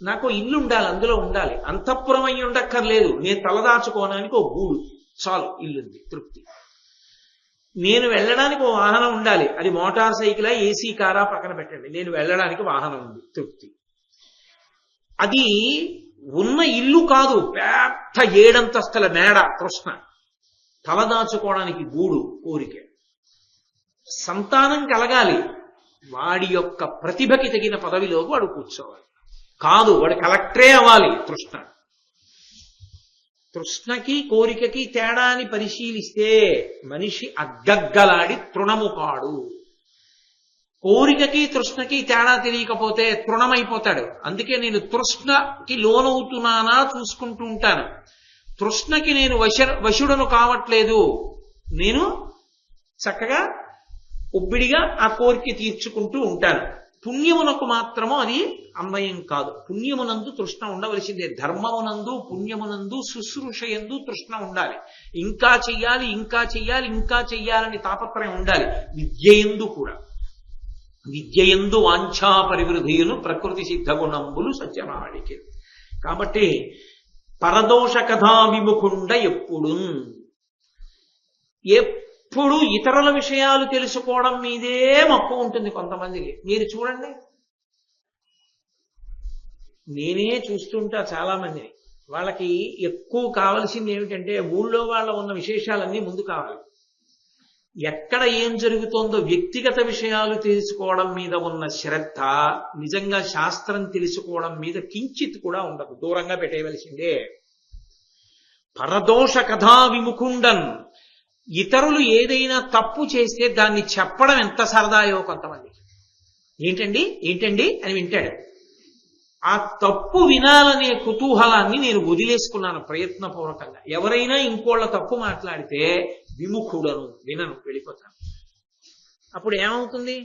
నాకు ఇల్లు ఉండాలి, అందులో ఉండాలి, అంతఃపురం అయి ఉండక్కర్లేదు, నేను తలదాచుకోవడానికి ఒక గూడు చాలు, ఇల్లుంది, తృప్తి. నేను వెళ్ళడానికి ఒక వాహనం ఉండాలి, అది మోటార్ సైకిలా, ఏసీ కారా పక్కన పెట్టండి, నేను వెళ్ళడానికి వాహనం ఉంది, తృప్తి. అది ఉన్న ఇల్లు కాదు, పెద్ద 7 అంతస్తుల మేడ, తృష్ణ. తలదాచుకోవడానికి గూడు, కోరిక. సంతానం కలగాలి, వాడి యొక్క ప్రతిభకి తగిన పదవిలో వాడు కూర్చోవాలి, కాదు వాడు కలెక్టరే అవ్వాలి, తృష్ణ. తృష్ణకి కోరికకి తేడాని పరిశీలిస్తే మనిషి అగ్గగ్గలాడి తృణము కాడు. కోరికకి తృష్ణకి తేడా తెలియకపోతే తృణమైపోతాడు. అందుకే నేను తృష్ణకి లోనవుతున్నానా చూసుకుంటూ ఉంటాను. తృష్ణకి నేను వశుడను కావట్లేదు, నేను చక్కగా ఒబ్బిడిగా ఆ కోరిక తీర్చుకుంటూ ఉంటాను. పుణ్యమునకు మాత్రము అది అన్వయం కాదు. పుణ్యమునందు తృష్ణ ఉండవలసిందే. ధర్మమునందు, పుణ్యమునందు, శుశ్రూషయందు తృష్ణ ఉండాలి. ఇంకా చెయ్యాలి, ఇంకా చెయ్యాలి, ఇంకా చెయ్యాలని తాపత్రయం ఉండాలి. విద్యయందు కూడా. విద్యయందు వాంఛా పరివృధియును ప్రకృతి సిద్ధ గుణంబులు సజ్జనాడికి. కాబట్టి పరదోష కథా విముఖుండ ఎప్పుడు ఇతరుల విషయాలు తెలుసుకోవడం మీదే మక్కువ ఉంటుంది కొంతమందికి. మీరు చూడండి, నేనే చూస్తుంటా చాలా మందిని. వాళ్ళకి ఎక్కువ కావలసింది ఏమిటంటే ఊళ్ళో వాళ్ళ ఉన్న విశేషాలన్నీ ముందు కావాలి. ఎక్కడ ఏం జరుగుతోందో వ్యక్తిగత విషయాలు తెలుసుకోవడం మీద ఉన్న శ్రద్ధ నిజంగా శాస్త్రం తెలుసుకోవడం మీద కించిత్ కూడా ఉండదు, దూరంగా పెట్టేయవలసిందే. పరదోష కథా విముఖుండన్. ఇతరులు ఏదైనా తప్పు చేస్తే దాన్ని చెప్పడం ఎంత సరదాయో కొంతమందికి. ఏంటండి ఏంటండి అని వింటాడు. ఆ తప్పు వినాలనే కుతూహలాన్ని నేను వదిలేసుకున్నాను ప్రయత్నపూర్వకంగా. ఎవరైనా ఇంకోళ్ళ తప్పు మాట్లాడితే విముఖుడను, వినను, వెళ్ళిపోతాను. అప్పుడు ఏమవుతుంది?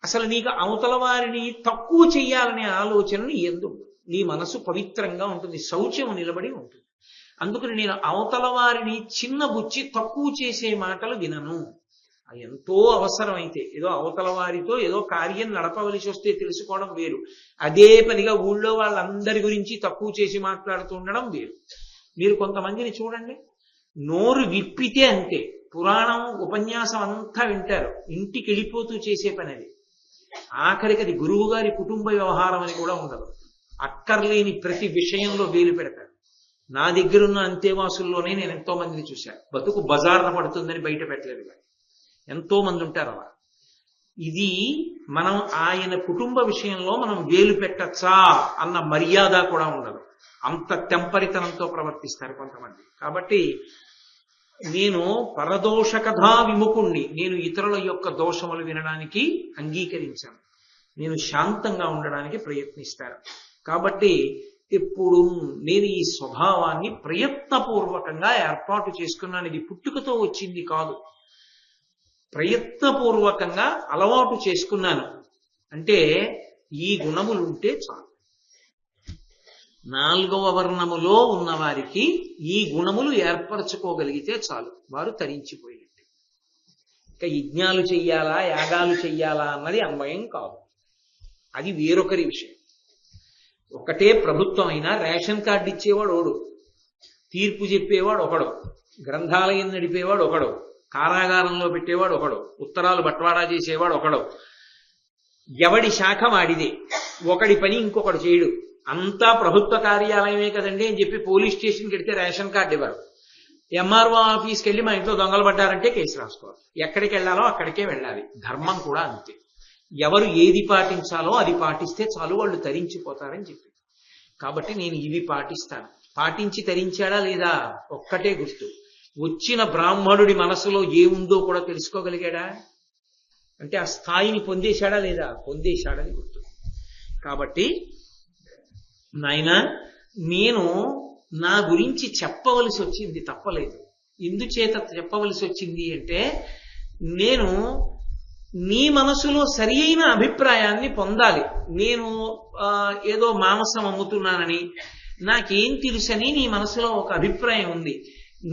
అసలు నీకు అవతల వారిని తక్కువ చెయ్యాలనే ఆలోచనని ఎందుకు? నీ మనసు పవిత్రంగా ఉంటుంది, శౌచ్యం నిలబడి ఉంటుంది. అందుకని నేను అవతల వారిని చిన్నబుచ్చి తక్కువ చేసే మాటలు వినను. అది ఎంతో అవసరమైతే, ఏదో అవతల వారితో ఏదో కార్యం నడపవలసి వస్తే తెలుసుకోవడం వేరు. అదే పనిగా ఊళ్ళో వాళ్ళందరి గురించి తక్కువ చేసి మాట్లాడుతూ ఉండడం వేరు. మీరు కొంతమందిని చూడండి, నోరు విప్పితే అంతే, పురాణం ఉపన్యాసం అంతా వింటారు, ఇంటికి వెళ్ళిపోతూ చేసే పని అది. ఆఖరికి అది గురువు గారి కుటుంబ వ్యవహారం అని కూడా ఉండదు. అక్కర్లేని ప్రతి విషయంలో వేలు పెడతారు. నా దగ్గరున్న అంతేవాసుల్లోనే నేను ఎంతో మందిని చూశాను. బతుకు బజార్న పడుతుందని బయట పెట్టలేదు, ఎంతో మంది ఉంటారు అలా. ఇది మనం ఆయన కుటుంబ విషయంలో మనం వేలు పెట్టచ్చా అన్న మర్యాద కూడా ఉండదు. అంత తెంపరితనంతో ప్రవర్తిస్తారు కొంతమంది. కాబట్టి నేను పరదోష కథా విముఖుణ్ణి. నేను ఇతరుల యొక్క దోషములు వినడానికి అంగీకరించాను. నేను శాంతంగా ఉండడానికి ప్రయత్నిస్తాను. కాబట్టి ఎప్పుడు నేను ఈ స్వభావాన్ని ప్రయత్నపూర్వకంగా ఏర్పాటు చేసుకున్నాను. ఇది పుట్టుకతో వచ్చింది కాదు, ప్రయత్నపూర్వకంగా అలవాటు చేసుకున్నాను. అంటే ఈ గుణములుంటే చాలు. 4వ వర్ణములో ఉన్న వారికి ఈ గుణములు ఏర్పరచుకోగలిగితే చాలు, వారు తరించిపోయినట్టు. ఇంకా యజ్ఞాలు చెయ్యాలా, యాగాలు చెయ్యాలా అన్నది అన్వయం కాదు, అది వేరొకరి విషయం. ఒకటే ప్రభుత్వం అయినా రేషన్ కార్డు ఇచ్చేవాడు ఒకడు, తీర్పు చెప్పేవాడు ఒకడు, గ్రంథాలయం నడిపేవాడు ఒకడు, కారాగారంలో పెట్టేవాడు ఒకడు, ఉత్తరాలు బట్వాడా చేసేవాడు ఒకడు. ఎవడి శాఖ వాడిదే, ఒకడి పని ఇంకొకడు చేయడు. అంతా ప్రభుత్వ కార్యాలయమే కదండి అని చెప్పి పోలీస్ స్టేషన్కి వెడితే రేషన్ కార్డు ఇవ్వరు. ఎంఆర్ఓ ఆఫీస్కి వెళ్ళి మా ఇంట్లో దొంగలు పడ్డారంటే కేసు రాసుకోవాలి. ఎక్కడికి వెళ్ళాలో అక్కడికే వెళ్ళాలి. ధర్మం కూడా అంతే. ఎవరు ఏది పాటించాలో అది పాటిస్తే చాలు, వాళ్ళు తరించిపోతారని చెప్పి. కాబట్టి నేను ఇవి పాటిస్తాను. పాటించి తరించాడా లేదా ఒక్కటే గుర్తు. వచ్చిన బ్రాహ్మణుడి మనసులో ఏముందో కూడా తెలుసుకోగలిగాడా అంటే ఆ స్థాయిని పొందేశాడా లేదా, పొందేశాడని గుర్తు. కాబట్టి నాయనా, నేను నా గురించి చెప్పవలసి వచ్చింది, తప్పలేదు. ఎందుచేత చెప్పవలసి వచ్చింది అంటే, నేను నీ మనసులో సరి అయిన అభిప్రాయాన్ని పొందాలి. నేను ఏదో మాంసం అమ్ముతున్నానని, నాకేం తెలుసని నీ మనసులో ఒక అభిప్రాయం ఉంది.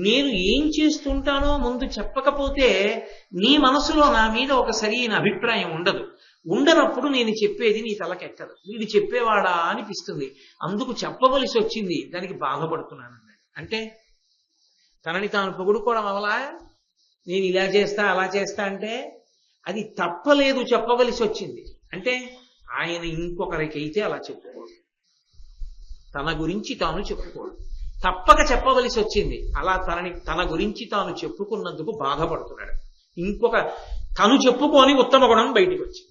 నేను ఏం చేస్తుంటానో ముందు చెప్పకపోతే నీ మనసులో నా మీద ఒక సరైన అభిప్రాయం ఉండదు. ఉండనప్పుడు నేను చెప్పేది నీ తలకెక్కదు. వీడు చెప్పేవాడా అనిపిస్తుంది. అందుకు చెప్పవలసి వచ్చింది, దానికి బాధపడుతున్నాను అన్నాడు. అంటే తనని తాను పొగుడుకోవడం అవలా, నేను ఇలా చేస్తా అలా చేస్తా అంటే అది తప్పలేదు, చెప్పవలసి వచ్చింది. అంటే ఆయన ఇంకొకరికైతే అలా చెప్పుకోడు, తన గురించి తాను చెప్పుకోడు, తప్పక చెప్పవలసి వచ్చింది. అలా తన గురించి తాను చెప్పుకున్నందుకు బాధపడుతున్నాడు. ఇంకొక తను చెప్పుకొని ఉత్తమ గుణం బయటికి వచ్చింది.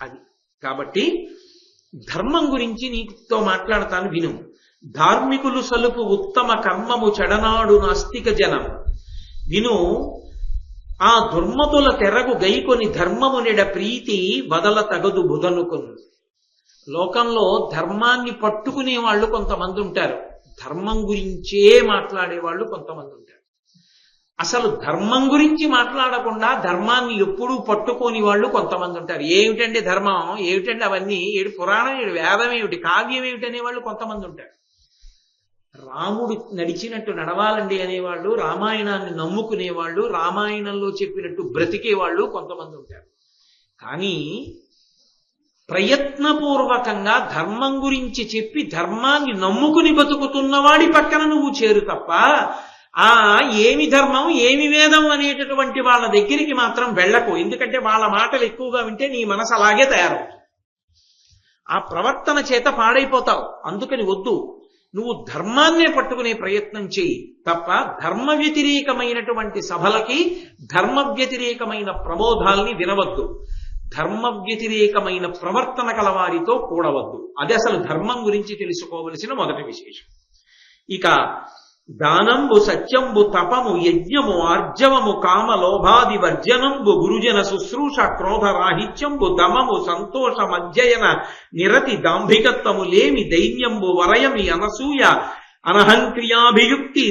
అది కాబట్టి ధర్మం గురించి నీతో మాట్లాడతాను విను. ధార్మికులు సలుపు ఉత్తమ కర్మము చెడనాడు నాస్తిక జనం విను. ఆ దుర్మతుల తెరగు గైకొని ధర్మము నెడ ప్రీతి వదల తగదు బుధనుకును. లోకంలో ధర్మాన్ని పట్టుకునే వాళ్ళు కొంతమంది ఉంటారు, ధర్మం గురించే మాట్లాడే వాళ్ళు కొంతమంది ఉంటారు. అసలు ధర్మం గురించి మాట్లాడకుండా ధర్మాన్ని ఎప్పుడూ పట్టుకోని వాళ్ళు కొంతమంది ఉంటారు. ఏమిటండి ధర్మం, ఏమిటండి అవన్నీ, ఏడు పురాణం, ఏడు వేదం ఏమిటి, కావ్యం ఏమిటి అనేవాళ్ళు కొంతమంది ఉంటారు. రాముడు నడిచినట్టు నడవాలండి అనేవాళ్ళు, రామాయణాన్ని నమ్ముకునేవాళ్ళు, రామాయణంలో చెప్పినట్టు బ్రతికేవాళ్ళు కొంతమంది ఉంటారు. కానీ ప్రయత్నపూర్వకంగా ధర్మం గురించి చెప్పి ధర్మాన్ని నమ్ముకుని బతుకుతున్నవాడి పక్కన నువ్వు చేరు తప్ప ఏమి ధర్మం ఏమి వేదం అనేటటువంటి వాళ్ళ దగ్గరికి మాత్రం వెళ్ళకు. ఎందుకంటే వాళ్ళ మాటలు ఎక్కువగా వింటే నీ మనసు అలాగే తయారవుతుంది, ఆ ప్రవర్తన చేత పాడైపోతావు. అందుకని వద్దు, నువ్వు ధర్మాన్నే పట్టుకునే ప్రయత్నం చేయి తప్ప ధర్మ వ్యతిరేకమైనటువంటి సభలకి, ధర్మ వ్యతిరేకమైన ప్రబోధాల్ని వినవద్దు, ధర్మ వ్యతిరేకమైన ప్రవర్తన కలవారితో కూడవద్దు. అది అసలు ధర్మం గురించి తెలుసుకోవలసిన మొదటి విశేషం. ఇక దానంబు సత్యంబు తపము యజ్ఞము ఆర్జవము కామ లోభాది వర్జనంబు గురుజన శుశ్రూష క్రోధరాహిత్యంబు దమము సంతోష మధ్యయన నిరతి దాంభికత్వము లేమి దైన్యంబు వరయమి అనసూయ అనహంక్రియాభియుక్తి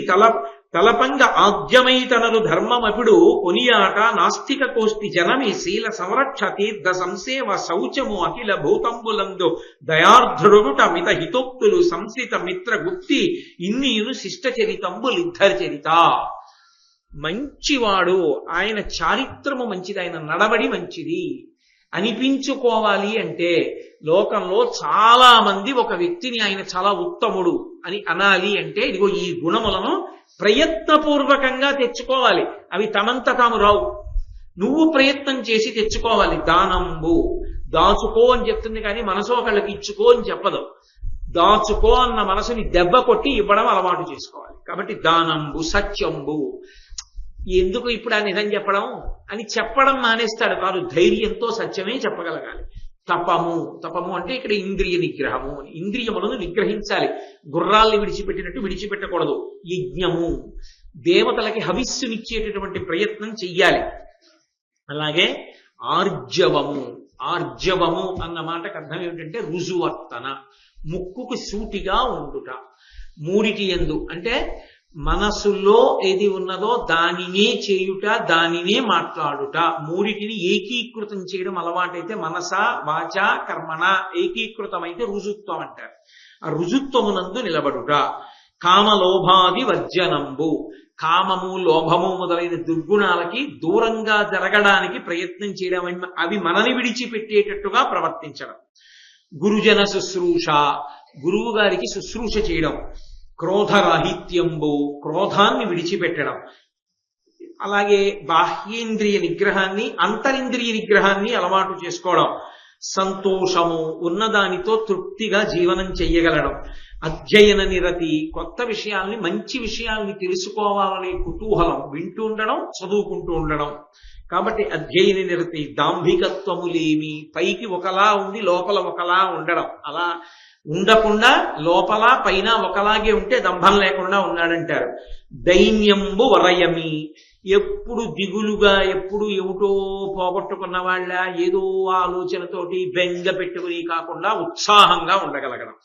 తలపంగ ఆద్యమైతనరు ధర్మమపుడు కొనియాట నాస్తిక కోష్టి జనమి శీల సంరక్ష తీర్థ సంసేవ శౌచము అఖిల భూతంబులందు దయార్ధుడుట మిత హితోక్తులు సంస్థిత మిత్ర గుప్తి ఇన్నీయును శిష్ట చరితంబులిద్ధరి చరిత. మంచివాడు, ఆయన చారిత్రము మంచిది, ఆయన నడవడి మంచిది అనిపించుకోవాలి అంటే లోకంలో చాలా మంది ఒక వ్యక్తిని ఆయన చాలా ఉత్తముడు అని అనాలి అంటే ఇదిగో ఈ గుణములను ప్రయత్నపూర్వకంగా తెచ్చుకోవాలి. అవి తమంత తాము రావు, నువ్వు ప్రయత్నం చేసి తెచ్చుకోవాలి. దానంబు, దాచుకో అని చెప్తుంది కానీ మనసు ఒకళ్ళకి ఇచ్చుకో అని చెప్పదు. దాచుకో అన్న మనసుని దెబ్బ కొట్టి ఇవ్వడం అలవాటు చేసుకోవాలి. కాబట్టి దానంబు సత్యంబు, ఎందుకు ఇప్పుడు ఆ నిజం చెప్పడం అని చెప్పడం మానేస్తాడు కాదు, ధైర్యంతో సత్యమే చెప్పగలగాలి. తపము అంటే ఇక్కడ ఇంద్రియ నిగ్రహము, ఇంద్రియములను నిగ్రహించాలి. గుర్రాల్ని విడిచిపెట్టినట్టు విడిచిపెట్టకూడదు. యజ్ఞము, దేవతలకి హవిస్సునిచ్చేటటువంటి ప్రయత్నం చెయ్యాలి. అలాగే ఆర్జవము అన్న మాటకు అర్థం ఏమిటంటే రుజువర్తన, ముక్కుకు సూటిగా ఉండుట. మూడిటి యందు అంటే మనసులో ఏది ఉన్నదో దానినే చేయుట, దానినే మాట్లాడుట. మూడిటిని ఏకీకృతం చేయడం అలవాటైతే మనస వాచ కర్మణ ఏకీకృతమైతే రుజుత్వం అంటారు. ఆ రుజుత్వమునందు నిలబడుట. కామలోభాది వర్జనంబు, కామము లోభము మొదలైన దుర్గుణాలకి దూరంగా జరగడానికి ప్రయత్నం చేయడం, అవి మనని విడిచిపెట్టేటట్టుగా ప్రవర్తించడం. గురుజన శుశ్రూష, గురువు గారికి శుశ్రూష చేయడం. క్రోధరాహిత్యంబు, క్రోధాన్ని విడిచిపెట్టడం. అలాగే బాహ్యేంద్రియ నిగ్రహాన్ని అంతరింద్రియ నిగ్రహాన్ని అలవాటు చేసుకోవడం. సంతోషము, ఉన్నదానితో తృప్తిగా జీవనం చెయ్యగలడం. అధ్యయన నిరతి, కొత్త విషయాల్ని మంచి విషయాల్ని తెలుసుకోవాలనే కుతూహలం, వింటూ ఉండడం చదువుకుంటూ ఉండడం. కాబట్టి అధ్యయన నిరతి. దాంభికత్వములేమి, పైకి ఒకలా ఉండి లోపల ఒకలా ఉండడం, అలా ఉండకుండా లోపల పైన ఒకలాగే ఉంటే దంభం లేకుండా ఉన్నాడంటారు. దైన్యంబు వరయమి, ఎప్పుడు దిగులుగా, ఎప్పుడు ఏమిటో పోగొట్టుకున్న వాళ్ళ ఏదో ఆలోచనతోటి బెంగ పెట్టుకుని కాకుండా ఉత్సాహంగా ఉండగలగడం.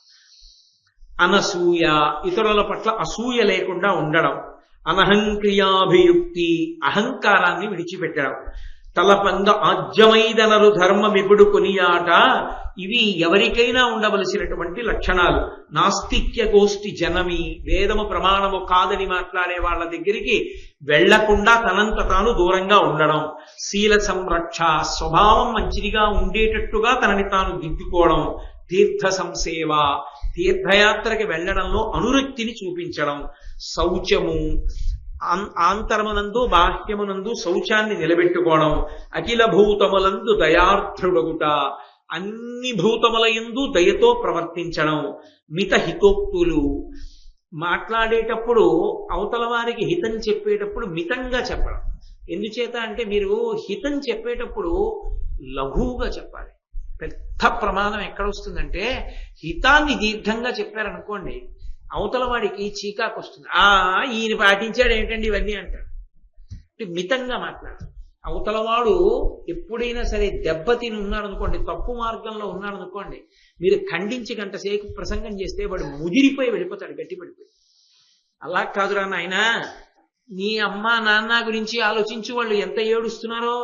అనసూయ, ఇతరుల పట్ల అసూయ లేకుండా ఉండడం. అనహంక్రియాభియుక్తి, అహంకారాన్ని విడిచిపెట్టడం. తలపంగ ఆజ్యమైదనరు ధర్మమిపుడు కొనియాట. ఇవి ఎవరికైనా ఉండవలసినటువంటి లక్షణాలు. నాస్తిక్య గోష్ఠి జనమి, వేదము ప్రమాణము కాదని మాట్లాడే వాళ్ళ దగ్గరికి వెళ్లకుండా తనంత తాను దూరంగా ఉండడం. శీల సంరక్ష, స్వభావం మంచిదిగా ఉండేటట్టుగా తనని తాను దిద్దుకోవడం. తీర్థ సంసేవ, తీర్థయాత్రకి వెళ్లడంలో అనురక్తిని చూపించడం. శౌచము, ఆంతరమునందు బాహ్యమునందు శౌచాన్ని నిలబెట్టుకోవడం. అఖిల భూతములందు దయార్థుడగుట, అన్ని భూతముల యందు దయతో ప్రవర్తించడం. మిత హితోక్తులు, మాట్లాడేటప్పుడు అవతల వారికి హితం చెప్పేటప్పుడు మితంగా చెప్పడం. ఎందుచేత అంటే మీరు హితం చెప్పేటప్పుడు లఘువుగా చెప్పాలి. పెద్ద ప్రమాదం ఎక్కడొస్తుందంటే హితాన్ని దీర్ఘంగా చెప్పారనుకోండి, అవతల వాడికి చీకాకు వస్తుంది. ఈయన పాటించాడు ఏంటండి ఇవన్నీ అంటాడు. మితంగా మాట్లాడాలి. అవతలవాడు ఎప్పుడైనా సరే దెబ్బతిని ఉన్నాడు అనుకోండి, తప్పు మార్గంలో ఉన్నాడు అనుకోండి, మీరు ఖండించి గంట సేపు ప్రసంగం చేస్తే వాడు ముదిరిపోయి వెళ్ళిపోతాడు, గట్టిపడిపోయి. అలా కాదురా నాయన, నీ అమ్మ నాన్న గురించి ఆలోచించు, వాళ్ళు ఎంత ఏడుస్తున్నారో,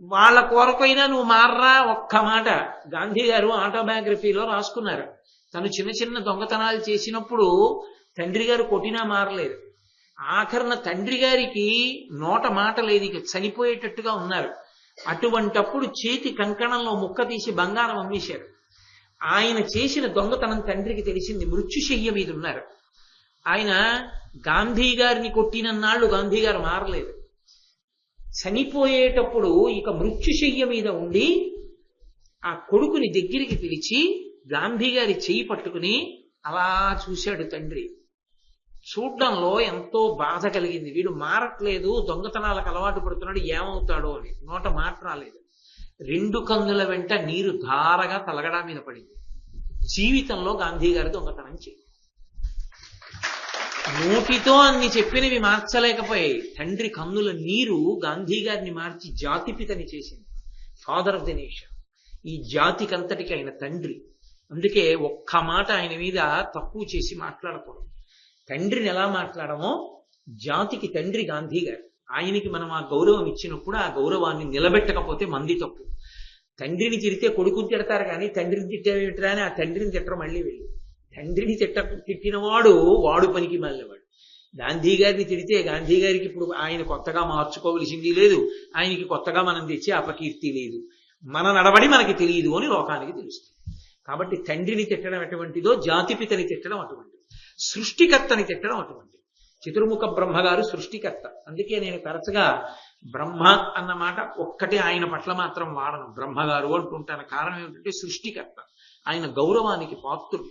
వాళ్ళ కోరకైనా నువ్వు మారరా. ఒక్క మాట గాంధీ గారు ఆటోబయోగ్రఫీలో రాసుకున్నారు. తను చిన్న చిన్న దొంగతనాలు చేసినప్పుడు తండ్రి గారు కొట్టినా మారలేదు. ఆఖరణ తండ్రి గారికి నోట మాట లేదు, ఇక చనిపోయేటట్టుగా ఉన్నారు. అటువంటప్పుడు చేతి కంకణంలో ముక్క తీసి బంగారం అమ్మేశారు. ఆయన చేసిన దొంగతనం తండ్రికి తెలిసింది. మృత్యుశయ్య మీద ఉన్నారు ఆయన. గాంధీ గారిని కొట్టినన్నాళ్ళు గాంధీ గారు మారలేదు. చనిపోయేటప్పుడు ఇక మృత్యుశయ్య మీద ఉండి ఆ కొడుకుని దగ్గరికి పిలిచి గాంధీ గారి చెయ్యి పట్టుకుని అలా చూశాడు తండ్రి. చూడ్డంలో ఎంతో బాధ కలిగింది. వీడు మారట్లేదు, దొంగతనాలకు అలవాటు పడుతున్నాడు, ఏమవుతాడో అని. నోట మాట రాలేదు. 2 కన్నుల వెంట నీరు ధారగా తలగడా మీద పడింది. జీవితంలో గాంధీ గారి దొంగతనం చేయి. నోటితో అన్ని చెప్పినవి మార్చలేకపోయాయి. తండ్రి కన్నుల నీరు గాంధీ గారిని మార్చి జాతిపితని చేసింది. ఫాదర్ ఆఫ్ ది నేషన్, ఈ జాతికంతటికి ఆయన తండ్రి. అందుకే ఒక్క మాట ఆయన మీద తక్కువ చేసి మాట్లాడకూడదు. తండ్రిని ఎలా మాట్లాడమో జాతికి తండ్రి గాంధీ గారు. ఆయనకి మనం ఆ గౌరవం ఇచ్చినప్పుడు ఆ గౌరవాన్ని నిలబెట్టకపోతే మంది తప్పు. తండ్రిని తిడితే కొడుకుని తిడతారు కానీ తండ్రిని తిట్టేమిట్రా అని ఆ తండ్రిని తిట్టరు. మళ్ళీ వెళ్ళి తండ్రిని తిట్టినవాడు వాడు పనికి మళ్ళీవాడు. గాంధీ గారిని తిడితే గాంధీ గారికి ఇప్పుడు ఆయన కొత్తగా మార్చుకోవలసింది లేదు, ఆయనకి కొత్తగా మనం తెచ్చే అపకీర్తి లేదు. మన నడవడి మనకి తెలియదు అని లోకానికి తెలుస్తుంది. కాబట్టి తండ్రిని తిట్టడం ఎటువంటిదో జాతిపితని తిట్టడం అటువంటిది, సృష్టికర్తని తిట్టడం అటువంటిది. చతుర్ముఖ బ్రహ్మగారు సృష్టికర్త. అందుకే నేను తరచుగా బ్రహ్మ అన్న మాట ఒక్కటే ఆయన పట్ల మాత్రం వాడను, బ్రహ్మగారు అంటుంటాను. కారణం ఏమిటంటే సృష్టికర్త, ఆయన గౌరవానికి పాత్రుడు.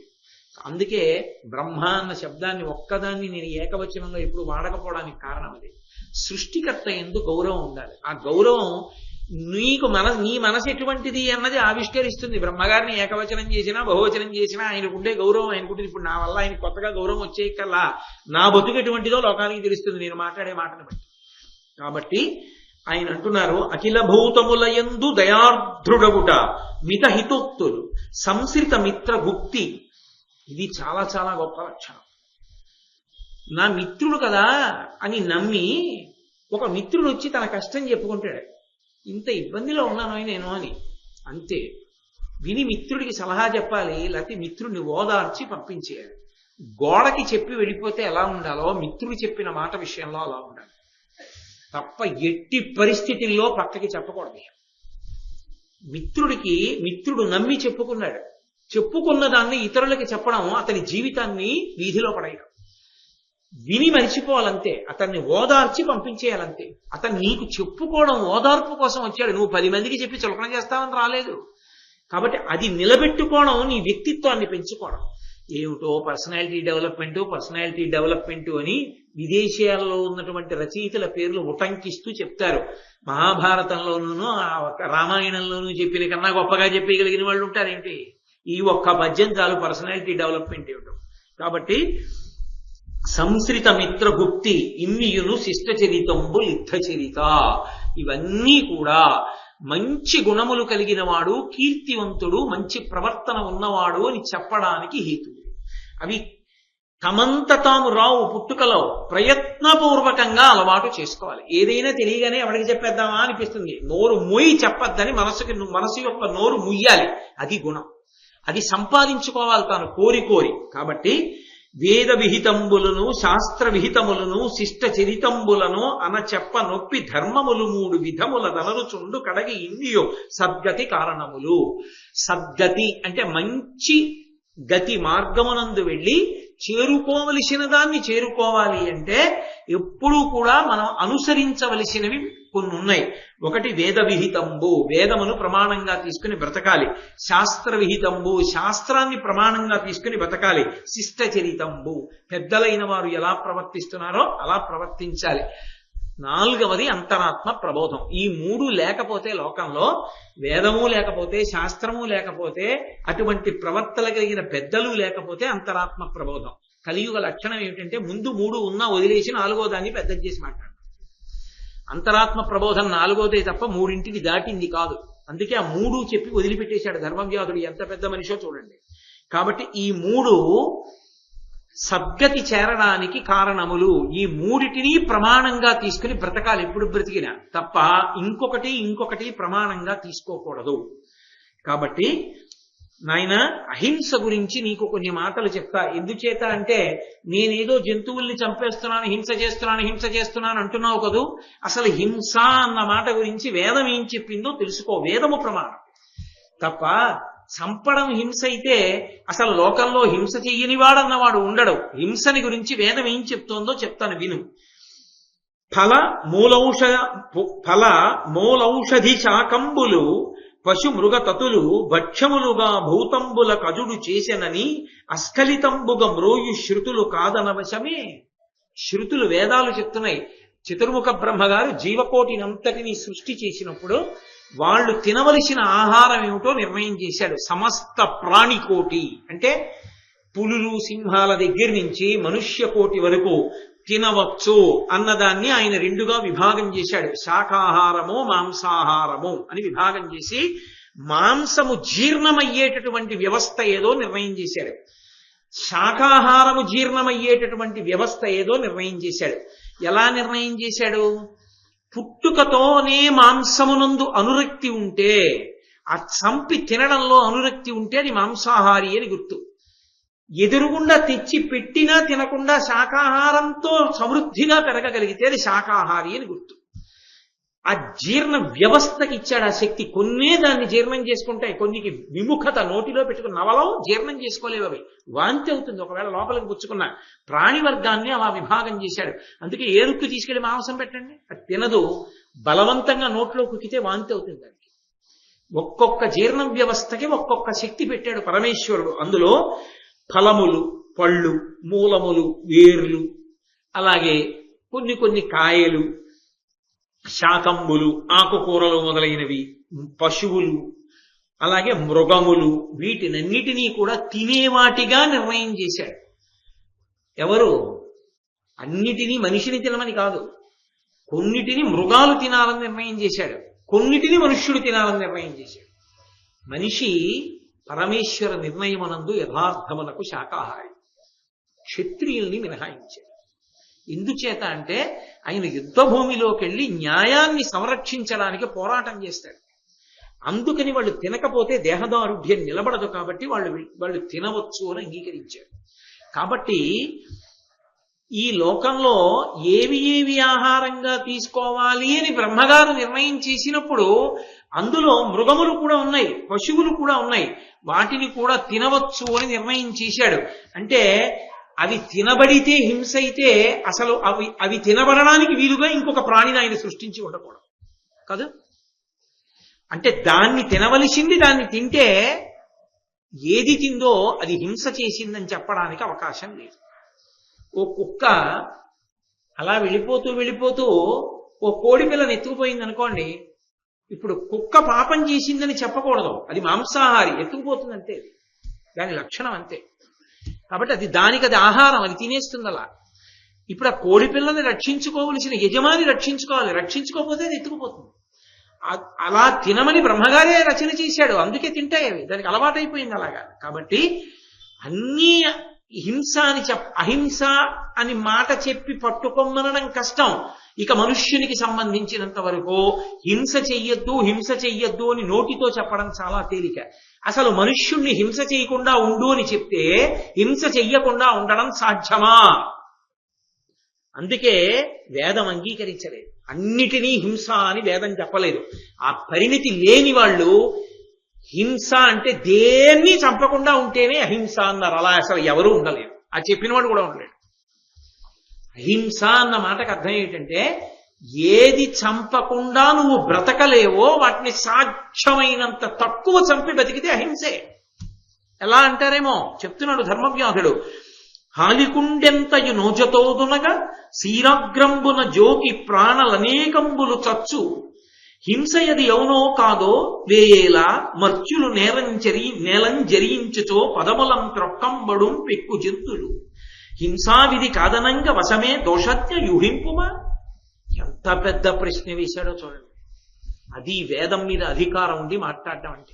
అందుకే బ్రహ్మ అన్న శబ్దాన్ని ఒక్కదాన్ని నేను ఏకవచనంలో ఎప్పుడు వాడకపోవడానికి కారణం అదే. సృష్టికర్త యందు గౌరవం ఉండాలి. ఆ గౌరవం నీ మనసు ఎటువంటిది అన్నది ఆవిష్కరిస్తుంది. బ్రహ్మగారిని ఏకవచనం చేసినా బహువచనం చేసినా ఆయనకుండే గౌరవం ఆయనకుంటుంది. ఇప్పుడు నా వల్ల ఆయన కొత్తగా గౌరవం వచ్చే కల్లా నా బతుకు ఎటువంటిదో లోకానికి తెలుస్తుంది నేను మాట్లాడే మాటను బట్టి. కాబట్టి ఆయన అంటున్నారు, అఖిల భూతముల యందు దయార్ద్రుడగుట, మిత హితోక్తులు, సంశ్రిత మిత్ర గుప్తి. ఇది చాలా చాలా గొప్ప లక్షణం. నా మిత్రుడు కదా అని నమ్మి ఒక మిత్రుడు వచ్చి తన కష్టం చెప్పుకుంటాడు. ఇంత ఇబ్బందిలో ఉన్నాను నేను అని అంతే. విని మిత్రుడికి సలహా చెప్పాలి, లేకపోతే మిత్రుడిని ఓదార్చి పంపించేయాలి. గోడకి చెప్పి వెళ్ళిపోతే ఎలా ఉండాలో మిత్రుడు చెప్పిన మాట విషయంలో అలా ఉండాలి తప్ప ఎట్టి పరిస్థితుల్లో పక్కకి చెప్పకూడదు. మిత్రుడు నమ్మి చెప్పుకున్న దాన్ని ఇతరులకి చెప్పడం అతని జీవితాన్ని వీధిలో పడేయడం. విని మరిచిపోవాలంతే, అతన్ని ఓదార్చి పంపించేయాలంతే. అతను నీకు చెప్పుకోవడం ఓదార్పు కోసం వచ్చాడు, నువ్వు 10 మందికి చెప్పి చులకన చేస్తావని రాలేదు. కాబట్టి అది నిలబెట్టుకోవడం, నీ వ్యక్తిత్వాన్ని పెంచుకోవడం. ఏమిటో పర్సనాలిటీ డెవలప్మెంట్ అని విదేశీయాలలో ఉన్నటువంటి రచయితల పేర్లు ఉటంకిస్తూ చెప్తారు. మహాభారతంలోనూ రామాయణంలోనూ చెప్పిన కన్నా గొప్పగా చెప్పగలిగిన వాళ్ళు ఉంటారేంటి? ఈ ఒక్క పద్యం చాలు పర్సనాలిటీ డెవలప్మెంట్ ఏమిటో. కాబట్టి సంశ్రిత మిత్ర గుప్తి ఇన్నియును శిష్ట చరితంబు లిద్ధ చరిత, ఇవన్నీ కూడా మంచి గుణములు కలిగిన వాడు, కీర్తివంతుడు, మంచి ప్రవర్తన ఉన్నవాడు అని చెప్పడానికి హేతువు. అవి తమంత తాము రావు పుట్టుకలో, ప్రయత్నపూర్వకంగా అలవాటు చేసుకోవాలి. ఏదైనా తెలియగానే ఎవరికి చెప్పేద్దామా అనిపిస్తుంది. నోరు మొయ్యి చెప్పొద్దని మనసు యొక్క నోరు ముయ్యాలి. అది గుణం. అది సంపాదించుకోవాలి తాను కోరి కోరి. కాబట్టి వేద విహితంబులను శాస్త్ర విహితములను శిష్ట చరితంబులను అనచెప్ప నొప్పి ధర్మములు 3 విధముల దనరుచుండు కడగి ఇండియో సద్గతి కారణములు. సద్గతి అంటే మంచి గతి, మార్గమునందు వెళ్ళి చేరుకోవలసిన దాన్ని చేరుకోవాలి అంటే ఎప్పుడూ కూడా మనం అనుసరించవలసినవి కొన్ని ఉన్నాయి. ఒకటి వేద విహితంబు, వేదమును ప్రమాణంగా తీసుకుని బ్రతకాలి. శాస్త్ర విహితంబు, శాస్త్రాన్ని ప్రమాణంగా తీసుకుని బ్రతకాలి. శిష్ట చరితంబు, పెద్దలైన వారు ఎలా ప్రవర్తిస్తున్నారో అలా ప్రవర్తించాలి. 4వది అంతరాత్మ ప్రబోధం. ఈ 3 లేకపోతే లోకంలో, వేదము లేకపోతే, శాస్త్రము లేకపోతే, అటువంటి ప్రవర్తన కలిగిన పెద్దలు లేకపోతే అంతరాత్మ ప్రబోధం. కలియుగ లక్షణం ఏమిటంటే ముందు 3 ఉన్నా వదిలేసి 4వ దాన్ని పెద్దది చేసి మాట్లాడు. అంతరాత్మ ప్రబోధం 4వదే తప్ప 3ంటిని దాటింది కాదు. అందుకే ఆ 3 చెప్పి వదిలిపెట్టేశాడు ధర్మవ్యాధుడు. ఎంత పెద్ద మనిషో చూడండి. కాబట్టి ఈ 3 సద్గతి చేరడానికి కారణములు. ఈ 3టిని ప్రమాణంగా తీసుకుని బ్రతకాలి ఎప్పుడు బ్రతికినా, తప్ప ఇంకొకటి ప్రమాణంగా తీసుకోకూడదు. కాబట్టి నాయన అహింస గురించి నీకు కొన్ని మాటలు చెప్తా. ఎందుచేత అంటే నేనేదో జంతువుల్ని చంపేస్తున్నాను, హింస చేస్తున్నాను అంటున్నావు కదూ. అసలు హింస అన్న మాట గురించి వేదం ఏం చెప్పిందో తెలుసుకో. వేదము ప్రమాణం తప్ప చంపడం హింస అయితే అసలు లోకంలో హింస చెయ్యనివాడన్నవాడు ఉండడు. హింసని గురించి వేదం ఏం చెప్తోందో చెప్తాను విను. ఫల మూలౌషధి శాకంబులు పశు మృగ తతులు భక్ష్యములుగా భూతంబుల కజుడు చేసెనని అస్ఖలితంబుగ మ్రోయు శృతులు కాదనవశమే. శృతులు, వేదాలు చెప్తున్నాయి. చతుర్ముఖ బ్రహ్మగారు జీవకోటినంతటినీ సృష్టి చేసినప్పుడు వాళ్ళు తినవలసిన ఆహారం ఏమిటో నిర్ణయం చేశాడు. సమస్త ప్రాణికోటి అంటే పులులు, సింహాల దగ్గర నుంచి మనుష్య కోటి వరకు తినవచ్చు అన్నదాన్ని ఆయన 2గా విభాగం చేశాడు. శాకాహారము, మాంసాహారము అని విభాగం చేసి మాంసము జీర్ణమయ్యేటటువంటి వ్యవస్థ ఏదో నిర్ణయం చేశాడు. శాకాహారము జీర్ణమయ్యేటటువంటి వ్యవస్థ ఏదో నిర్ణయం చేశాడు. ఎలా నిర్ణయం చేశాడు? పుట్టుకతోనే మాంసమునందు అనురక్తి ఉంటే, ఆ చంపి తినడంలో అనురక్తి ఉంటే అది మాంసాహారి అని గుర్తు. ఎదురుగుండా తెచ్చి పెట్టినా తినకుండా శాకాహారంతో సమృద్ధిగా పెరగగలిగితే అది శాకాహారి అని గుర్తు. ఆ జీర్ణ వ్యవస్థకి ఇచ్చాడు ఆ శక్తి. కొన్నే దాన్ని జీర్ణం చేసుకుంటాయి, కొన్నికి విముఖత, నోటిలో పెట్టుకున్న నవలం జీర్ణం చేసుకోలేవు, అవి వాంతి అవుతుంది ఒకవేళ లోపలికి పుచ్చుకున్న. ప్రాణి వర్గాన్ని అలా విభాగం చేశాడు. అందుకే ఏరుక్కు తీసుకెళ్లి మాంసం పెట్టండి, అది తినదు. బలవంతంగా నోట్లో కుక్కితే వాంతి అవుతుంది దానికి. ఒక్కొక్క జీర్ణ వ్యవస్థకి ఒక్కొక్క శక్తి పెట్టాడు పరమేశ్వరుడు. అందులో ఫలములు, పళ్ళు, మూలములు, వేర్లు, అలాగే కొన్ని కాయలు, శాకంబులు, ఆకుకూరలు మొదలైనవి, పశువులు, అలాగే మృగములు, వీటినన్నిటినీ కూడా తినేవాటిగా నిర్ణయం చేశాడు. ఎవరు? అన్నిటినీ మనిషిని తినమని కాదు, కొన్నిటిని మృగాలు తినాలని నిర్ణయం చేశాడు, కొన్నిటిని మనుష్యుడు తినాలని నిర్ణయం చేశాడు. మనిషి పరమేశ్వర నిర్ణయమునందు యథార్థమునకు శాకాహారి. క్షత్రియుల్ని మినహాయించాడు. ఎందుచేత అంటే ఆయన యుద్ధ భూమిలోకి వెళ్ళి న్యాయాన్ని సంరక్షించడానికి పోరాటం చేస్తాడు. అందుకని వాళ్ళు తినకపోతే దేహదారుఢ్యం నిలబడదు, కాబట్టి వాళ్ళు తినవచ్చు అని అంగీకరించారు. కాబట్టి ఈ లోకంలో ఏవి ఆహారంగా తీసుకోవాలి అని బ్రహ్మగారు నిర్ణయం చేసినప్పుడు అందులో మృగములు కూడా ఉన్నాయి, పశువులు కూడా ఉన్నాయి, వాటిని కూడా తినవచ్చు అని నిర్ణయం చేశాడు. అంటే అవి తినబడితే హింస అయితే అసలు అవి తినబడడానికి వీలుగా ఇంకొక ప్రాణిని ఆయన సృష్టించి ఉండకూడదు కాదు. అంటే దాన్ని తినవలసింది దాన్ని తింటే ఏది తిందో అది హింస చేసిందని చెప్పడానికి అవకాశం లేదు. ఓ కుక్క అలా వెళ్ళిపోతూ ఓ కోడి పిల్లని ఎత్తుకుపోయింది అనుకోండి, ఇప్పుడు కుక్క పాపం చేసిందని చెప్పకూడదు, అది మాంసాహారి, ఎత్తుకుపోతుంది అంతే, దాని లక్షణం అంతే. కాబట్టి అది దానికి అది ఆహారం, అది తినేస్తుంది అలా. ఇప్పుడు ఆ కోడి పిల్లని రక్షించుకోవలసిన యజమాని రక్షించుకోవాలి, రక్షించుకోకపోతే అది ఎత్తుకుపోతుంది. అలా తినమని బ్రహ్మగారే రచన చేశాడు, అందుకే తింటాయి అవి, దానికి అలవాటైపోయింది అలాగా. కాబట్టి అన్నీ హింస అని అహింస అని మాట చెప్పి పట్టుకొమ్మనడం కష్టం. ఇక మనుష్యునికి సంబంధించినంత వరకు హింస చెయ్యొద్దు అని నోటితో చెప్పడం చాలా తేలిక. అసలు మనుష్యుణ్ణి హింస చేయకుండా ఉండు అని చెప్తే హింస చెయ్యకుండా ఉండడం సాధ్యమా? అందుకే వేదం అంగీకరించలేదు. అన్నిటినీ హింస అని వేదం చెప్పలేదు. ఆ పరిణితి లేని వాళ్ళు హింస అంటే దేన్ని చంపకుండా ఉంటేనే అహింస అన్నారు. అలా అసలు ఎవరూ ఉండలేరు. ఆ చెప్పినవాడు కూడా ఉండలేడు. అహింస అన్న మాటకు అర్థం ఏంటంటే ఏది చంపకుండా నువ్వు బ్రతకలేవో వాటిని సాధ్యమైనంత తక్కువ చంపి బతికితే అహింసే. ఎలా అంటారేమో చెప్తున్నాడు ధర్మవ్యాధుడు. హాలికుండెంతయు నోజతోదునగా శీరాగ్రంబున జోకి ప్రాణలనేకంబులు చచ్చు హింసయది అవునో కాదో వేయేలా మర్చులు నేలం జరించుచో పదములం త్రొక్కంబడుం పెక్కు జంతులు హింసావిధి కాదనంగ వశమే దోషత్య యుహింపుమా. ఎంత పెద్ద ప్రశ్న వేశాడో చూడండి. అది వేదం మీద అధికారం ఉండి మాట్లాడడం అంటే.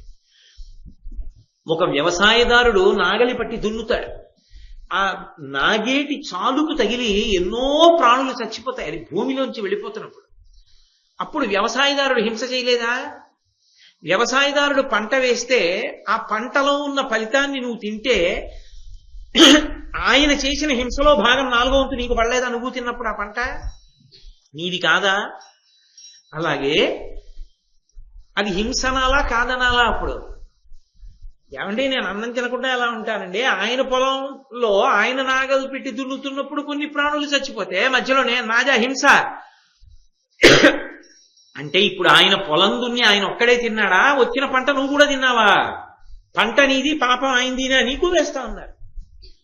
ఒక వ్యవసాయదారుడు నాగలి పట్టి దున్నుతాడు. ఆ నాగేటి చాలుకు తగిలి ఎన్నో ప్రాణులు చచ్చిపోతాయి. అది భూమిలోంచి వెళ్ళిపోతున్నప్పుడు. అప్పుడు వ్యవసాయదారుడు హింస చేయలేదా? వ్యవసాయదారుడు పంట వేస్తే ఆ పంటలో ఉన్న ఫలితాన్ని నువ్వు తింటే ఆయన చేసిన హింసలో భాగం 4వ వంతు నీకు పడలేదా? నువ్వు తిన్నప్పుడు ఆ పంట నీది కాదా? అలాగే అది హింసనాలా కాదనాలా? అప్పుడు ఏమండి నేను అన్నం తినకుండా ఎలా ఉంటానండి? ఆయన పొలంలో ఆయన నాగలు పెట్టి దున్నుతున్నప్పుడు కొన్ని ప్రాణులు చచ్చిపోతే మధ్యలోనే నాదా హింస అంటే ఇప్పుడు ఆయన పొలం దున్ని ఆయన ఒక్కడే తిన్నాడా? వచ్చిన పంట నువ్వు కూడా తిన్నావా? పంట నీది, పాపం ఆయనదినా నీకు వేస్తా ఉన్నారు.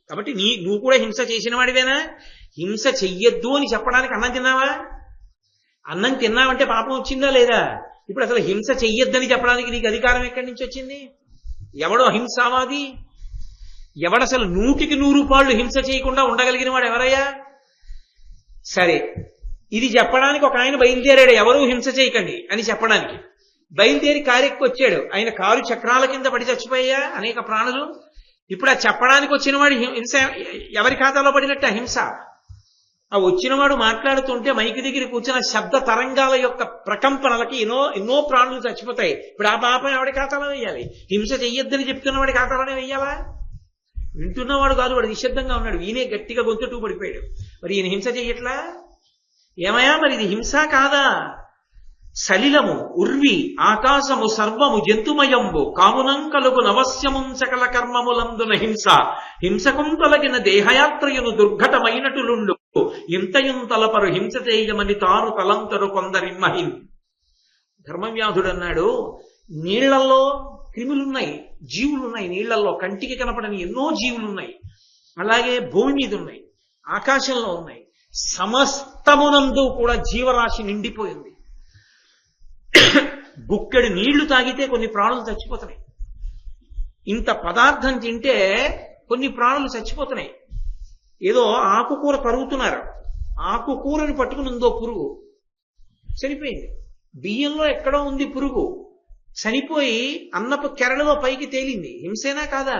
కాబట్టి నువ్వు కూడా హింస చేసిన వాడివేనా? హింస చెయ్యొద్దు అని చెప్పడానికి అన్నం తిన్నావా? అన్నం తిన్నావంటే పాపం వచ్చిందా లేదా? ఇప్పుడు అసలు హింస చెయ్యొద్దని చెప్పడానికి నీకు అధికారం ఎక్కడి నుంచి వచ్చింది? ఎవడో అహింసావాది? ఎవడసలు 100కి 100 పాళ్ళు హింస చేయకుండా ఉండగలిగిన వాడు ఎవరయ్యా? సరే, ఇది చెప్పడానికి ఒక ఆయన బయలుదేరాడు, ఎవరూ హింస చేయకండి అని చెప్పడానికి. బయలుదేరి కారెక్కి వచ్చాడు. ఆయన కారు చక్రాల కింద పడి చచ్చిపోయా అనేక ప్రాణులు. ఇప్పుడు ఆ చెప్పడానికి వచ్చిన వాడు హింస ఎవరి ఖాతాలో పడినట్టు హింస. ఆ వచ్చినవాడు మాట్లాడుతుంటే మైకి దగ్గర కూర్చున్న శబ్ద తరంగాల యొక్క ప్రకంపనలకి ఎన్నో ప్రాణులు చచ్చిపోతాయి. ఇప్పుడు ఆ పాపం ఎవడి ఖాతాలో వేయాలి? హింస చెయ్యొద్దని చెప్తున్నవాడి ఖాతాలోనే వెయ్యాలా? వింటున్నవాడు కాదు, వాడు నిశ్శబ్దంగా ఉన్నాడు. ఈయనే గట్టిగా గొంతుటూ పడిపోయాడు. మరి ఈయన హింస చెయ్యట్లా? ఏమయ్యా మరి ఇది హింస కాదా? సలిలము ఉర్వి ఆకాశము సర్వము జంతుమయంబు కామునం కలుగు నవస్యముం సకల కర్మములందున హింస హింసకుం తొలగిన దేహయాత్రయును దుర్ఘటమైనటులుండు ఇంతయుంతలపరు హింస చేయమని తాను తలంతరు కొందరిమ్మహిం. ధర్మవ్యాధుడన్నాడు, నీళ్లలో క్రిములున్నాయి, జీవులున్నాయి. నీళ్లలో కంటికి కనపడని ఎన్నో జీవులున్నాయి. అలాగే భూమి మీద ఉన్నాయి, ఆకాశంలో ఉన్నాయి. సమస్తమునందు కూడా జీవరాశి నిండిపోయింది. గుక్కెడు నీళ్లు తాగితే కొన్ని ప్రాణులు చచ్చిపోతున్నాయి. ఇంత పదార్థం తింటే కొన్ని ప్రాణులు చచ్చిపోతున్నాయి. ఏదో ఆకుకూర తరుగుతున్నారు, ఆకుకూరని పట్టుకుని ఉందో పురుగు చనిపోయింది. బియ్యంలో ఎక్కడో ఉంది పురుగు, చనిపోయి అన్నపు కెరళలో పైకి తేలింది. హింసేనా కాదా?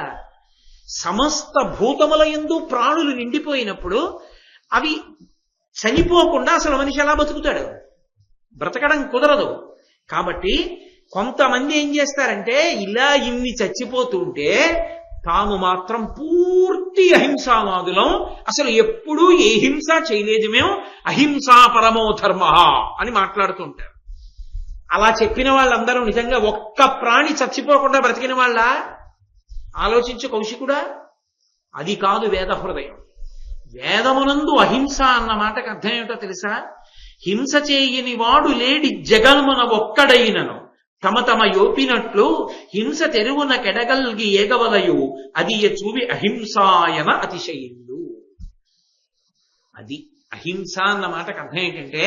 సమస్త భూతముల యందు ప్రాణులు నిండిపోయినప్పుడు అవి చనిపోకుండా అసలు మనిషి ఎలా బతుకుతాడు? బ్రతకడం కుదరదు. కాబట్టి కొంతమంది ఏం చేస్తారంటే ఇలా ఇన్ని చచ్చిపోతుంటే తాము మాత్రం పూర్తి అహింసావాదులం, అసలు ఎప్పుడూ ఏ హింస చేయలేదు, మేము అహింసా పరమో ధర్మ అని మాట్లాడుతుంటారు. అలా చెప్పిన వాళ్ళందరూ నిజంగా ఒక్క ప్రాణి చచ్చిపోకుండా బ్రతికిన వాళ్ళ? ఆలోచించు కౌశికుడా. అది కాదు వేద హృదయం. వేదమునందు అహింస అన్న మాటకు అర్థం ఏమిటో తెలుసా? హింస చేయని వాడు లేడి జగన్మున ఒక్కడైనను తమ తమ యోపినట్లు హింస తెరువున కెడగల్గి ఏగవలయు అది చూవి అహింసాయన అతిశయిందు. అది అహింస అన్న మాటకు అర్థం ఏంటంటే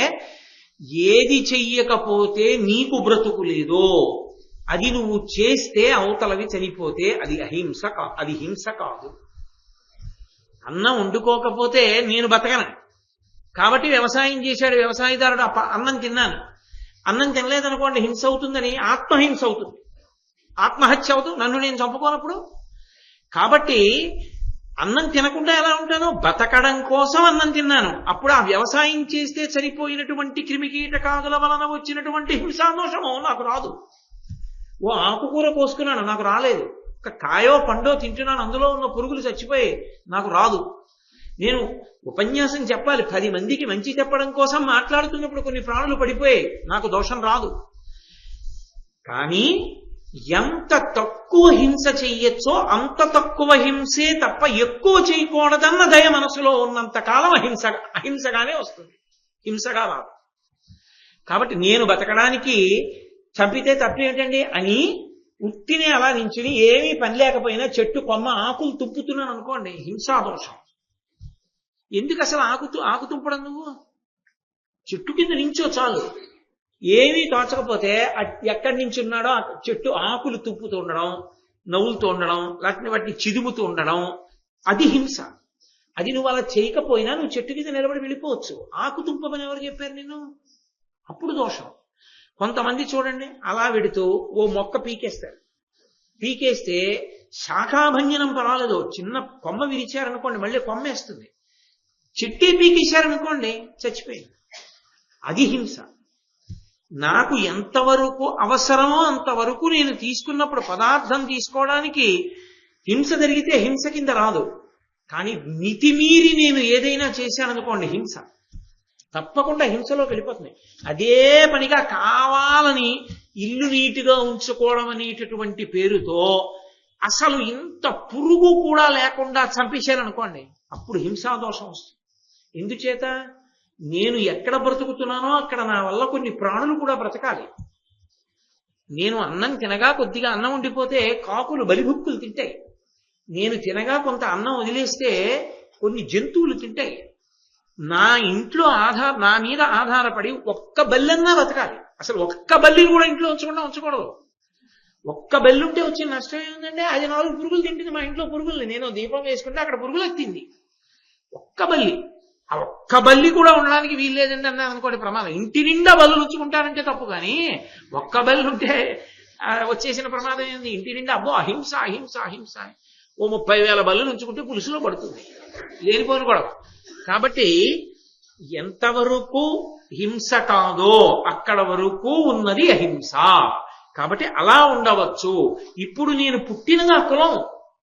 ఏది చెయ్యకపోతే నీకు బ్రతుకు లేదో అది నువ్వు చేస్తే అవతలవి చనిపోతే అది అహింస అది హింస కాదు. అన్నం వండుకోకపోతే నేను బతకను కాబట్టి వ్యవసాయం చేశాడు వ్యవసాయదారుడు, అన్నం తిన్నాను, అన్నం తినలేదనుకోండి హింస అవుతుందని ఆత్మహింస అవుతుంది, ఆత్మహత్య అవుతుంది. నన్ను నేను చంపుకోనప్పుడు కాబట్టి అన్నం తినకుండా ఎలా ఉంటాను? బతకడం కోసం అన్నం తిన్నాను. అప్పుడు ఆ వ్యవసాయం చేస్తే చనిపోయినటువంటి క్రిమికీటకాదుల వలన వచ్చినటువంటి హింసాదోషము నాకు రాదు. ఓ ఆకుకూర కోసుకున్నాను, నాకు రాలేదు. ఒక కాయో పండో తింటున్నాను, అందులో ఉన్న పురుగులు చచ్చిపోయి, నాకు రాదు. నేను ఉపన్యాసం చెప్పాలి, 10 మందికి మంచి చెప్పడం కోసం మాట్లాడుతున్నప్పుడు కొన్ని ప్రాణులు పడిపోయాయి, నాకు దోషం రాదు. కానీ ఎంత తక్కువ హింస చెయ్యొచ్చో అంత తక్కువ హింసే తప్ప ఎక్కువ చేయకూడదన్న దయ మనసులో ఉన్నంత కాలం అహింసగానే వస్తుంది, హింసగా రాదు. కాబట్టి నేను బతకడానికి చంపితే తప్పేమిటండి అని ఉత్తినే అలా నించుని ఏమీ పని లేకపోయినా చెట్టు కొమ్మ ఆకులు తుప్పుతున్నాను అనుకోండి, హింసాదోషం. ఎందుకు అసలు ఆకు తుంపడం? నువ్వు చెట్టు కింద నించో చాలు. ఏమీ తోచకపోతే ఎక్కడి నుంచి ఉన్నాడో ఆ చెట్టు ఆకులు తుప్పుతూ ఉండడం, నవ్వులుతూ ఉండడం, వాటిని వాటిని చిదుముతూ ఉండడం, అది హింస. అది నువ్వు అలా చేయకపోయినా నువ్వు చెట్టు కింద నిలబడి వెళ్ళిపోవచ్చు. ఆకు తుంపమని ఎవరు చెప్పారు నిన్ను? అప్పుడు దోషం. కొంతమంది చూడండి, అలా వెడుతూ ఓ మొక్క పీకేస్తారు. పీకేస్తే శాఖాభంజనం పర్వాలేదు, చిన్న కొమ్మ విరిచారనుకోండి మళ్ళీ కొమ్మేస్తుంది. చెట్టే పీకేశారనుకోండి చచ్చిపోయింది. అది హింస. నాకు ఎంతవరకు అవసరమో అంతవరకు నేను తీసుకున్నప్పుడు పదార్థం తీసుకోవడానికి హింస జరిగితే హింస కింద రాదు. కానీ మితిమీరి నేను ఏదైనా చేశాననుకోండి హింస, తప్పకుండా హింసలోకి వెళ్ళిపోతుంది. అదే పనిగా కావాలని ఇల్లు నీటిగా ఉంచుకోవడం అనేటటువంటి పేరుతో అసలు ఇంత పురుగు కూడా లేకుండా చంపేశారనుకోండి, అప్పుడు హింసాదోషం వస్తుంది. ఎందుచేత? నేను ఎక్కడ బ్రతుకుతున్నానో అక్కడ నా వల్ల కొన్ని ప్రాణులు కూడా బ్రతకాలి. నేను అన్నం తినగా కొద్దిగా అన్నం ఉండిపోతే కాకులు బలిభుక్కులు తింటాయి. నేను తినగా కొంత అన్నం వదిలేస్తే కొన్ని జంతువులు తింటాయి. నా ఇంట్లో నా మీద ఆధారపడి ఒక్క బల్లన్నా బతకాలి. అసలు ఒక్క బల్లిని కూడా ఇంట్లో ఉంచకూడదు. ఒక్క బల్లి ఉంటే వచ్చిన నష్టం ఏముందంటే, అది 4 పురుగులు తింటుంది. మా ఇంట్లో పురుగుల్ని నేను దీపం వేసుకుంటే అక్కడ పురుగులు ఎత్తింది. ఒక్క బల్లి. ఆ ఒక్క బల్లి కూడా ఉండడానికి వీల్లేదండి అన్నా అనుకోండి, ప్రమాదం. ఇంటి నిండా బల్లులు ఉంచుకుంటారంటే తప్పు, కానీ ఒక్క బల్లి ఉంటే వచ్చేసిన ప్రమాదం ఏంది? ఇంటి నిండా అబ్బో అహింస అహింస అహింస. ఓ 30,000 బల్లులు ఉంచుకుంటే పులుసులో పడుతుంది, లేనిపోను గొడవ. కాబట్టి ఎంతవరకు హింస కాదో అక్కడ వరకు ఉన్నది అహింస. కాబట్టి అలా ఉండవచ్చు. ఇప్పుడు నేను పుట్టిన కులం,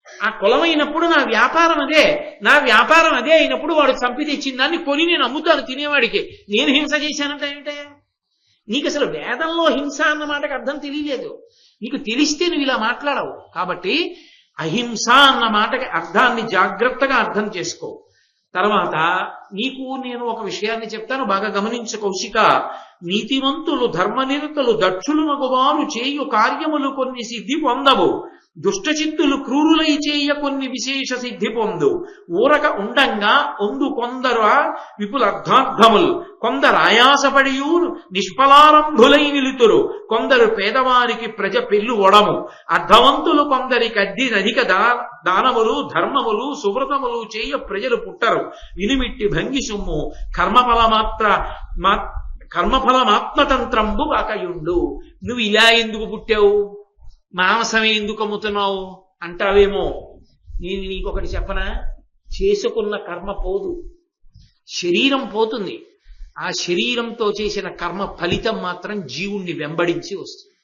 ఆ కులం అయినప్పుడు నా వ్యాపారం అదే. నా వ్యాపారం అదే అయినప్పుడు వాడు చంపి తెచ్చిన దాన్ని కొని నేను అమ్ముతాను తినేవాడికి. నేను హింస చేశానంటే ఏమిటే? నీకు అసలు వేదంలో హింస అన్న మాటకు అర్థం తెలియలేదు. నీకు తెలిస్తే నువ్వు ఇలా మాట్లాడవు. కాబట్టి అహింస అన్న మాటకి అర్థాన్ని జాగ్రత్తగా అర్థం చేసుకో. తర్వాత నీకు నేను ఒక విషయాన్ని చెప్తాను, బాగా గమనించు కౌశిక. నీతివంతులు ధర్మనిరతులు దక్షులు మగవారు చేయు కార్యములు కొన్ని సిద్ధి పొందవు. దుష్టచిత్తులు క్రూరులై చేయ కొన్ని విశేష సిద్ధి పొందు. ఊరక ఉండంగా ఒందు కొందరు విపులర్థార్థములు, కొందరు ఆయాసపడియు నిష్ఫలారంభులై నిలుతురు. కొందరు పేదవారికి ప్రజ పెళ్ళు ఒడము. అర్థవంతులు కొందరికి అధిక దానములు ధర్మములు సువ్రతములు చేయ ప్రజలు పుట్టరు. వినుమిట్టి భంగి సొమ్ము కర్మఫలమాత్మతంత్రంబు కాకయుండు. నువ్వు ఇలా ఎందుకు పుట్టావు, మాంసమే ఎందుకు అమ్ముతున్నావు అంటావేమో. నేను నీకొకటి చెప్పనా? చేసుకున్న కర్మ పోదు, శరీరం పోతుంది. ఆ శరీరంతో చేసిన కర్మ ఫలితం మాత్రం జీవుణ్ణి వెంబడించి వస్తుంది.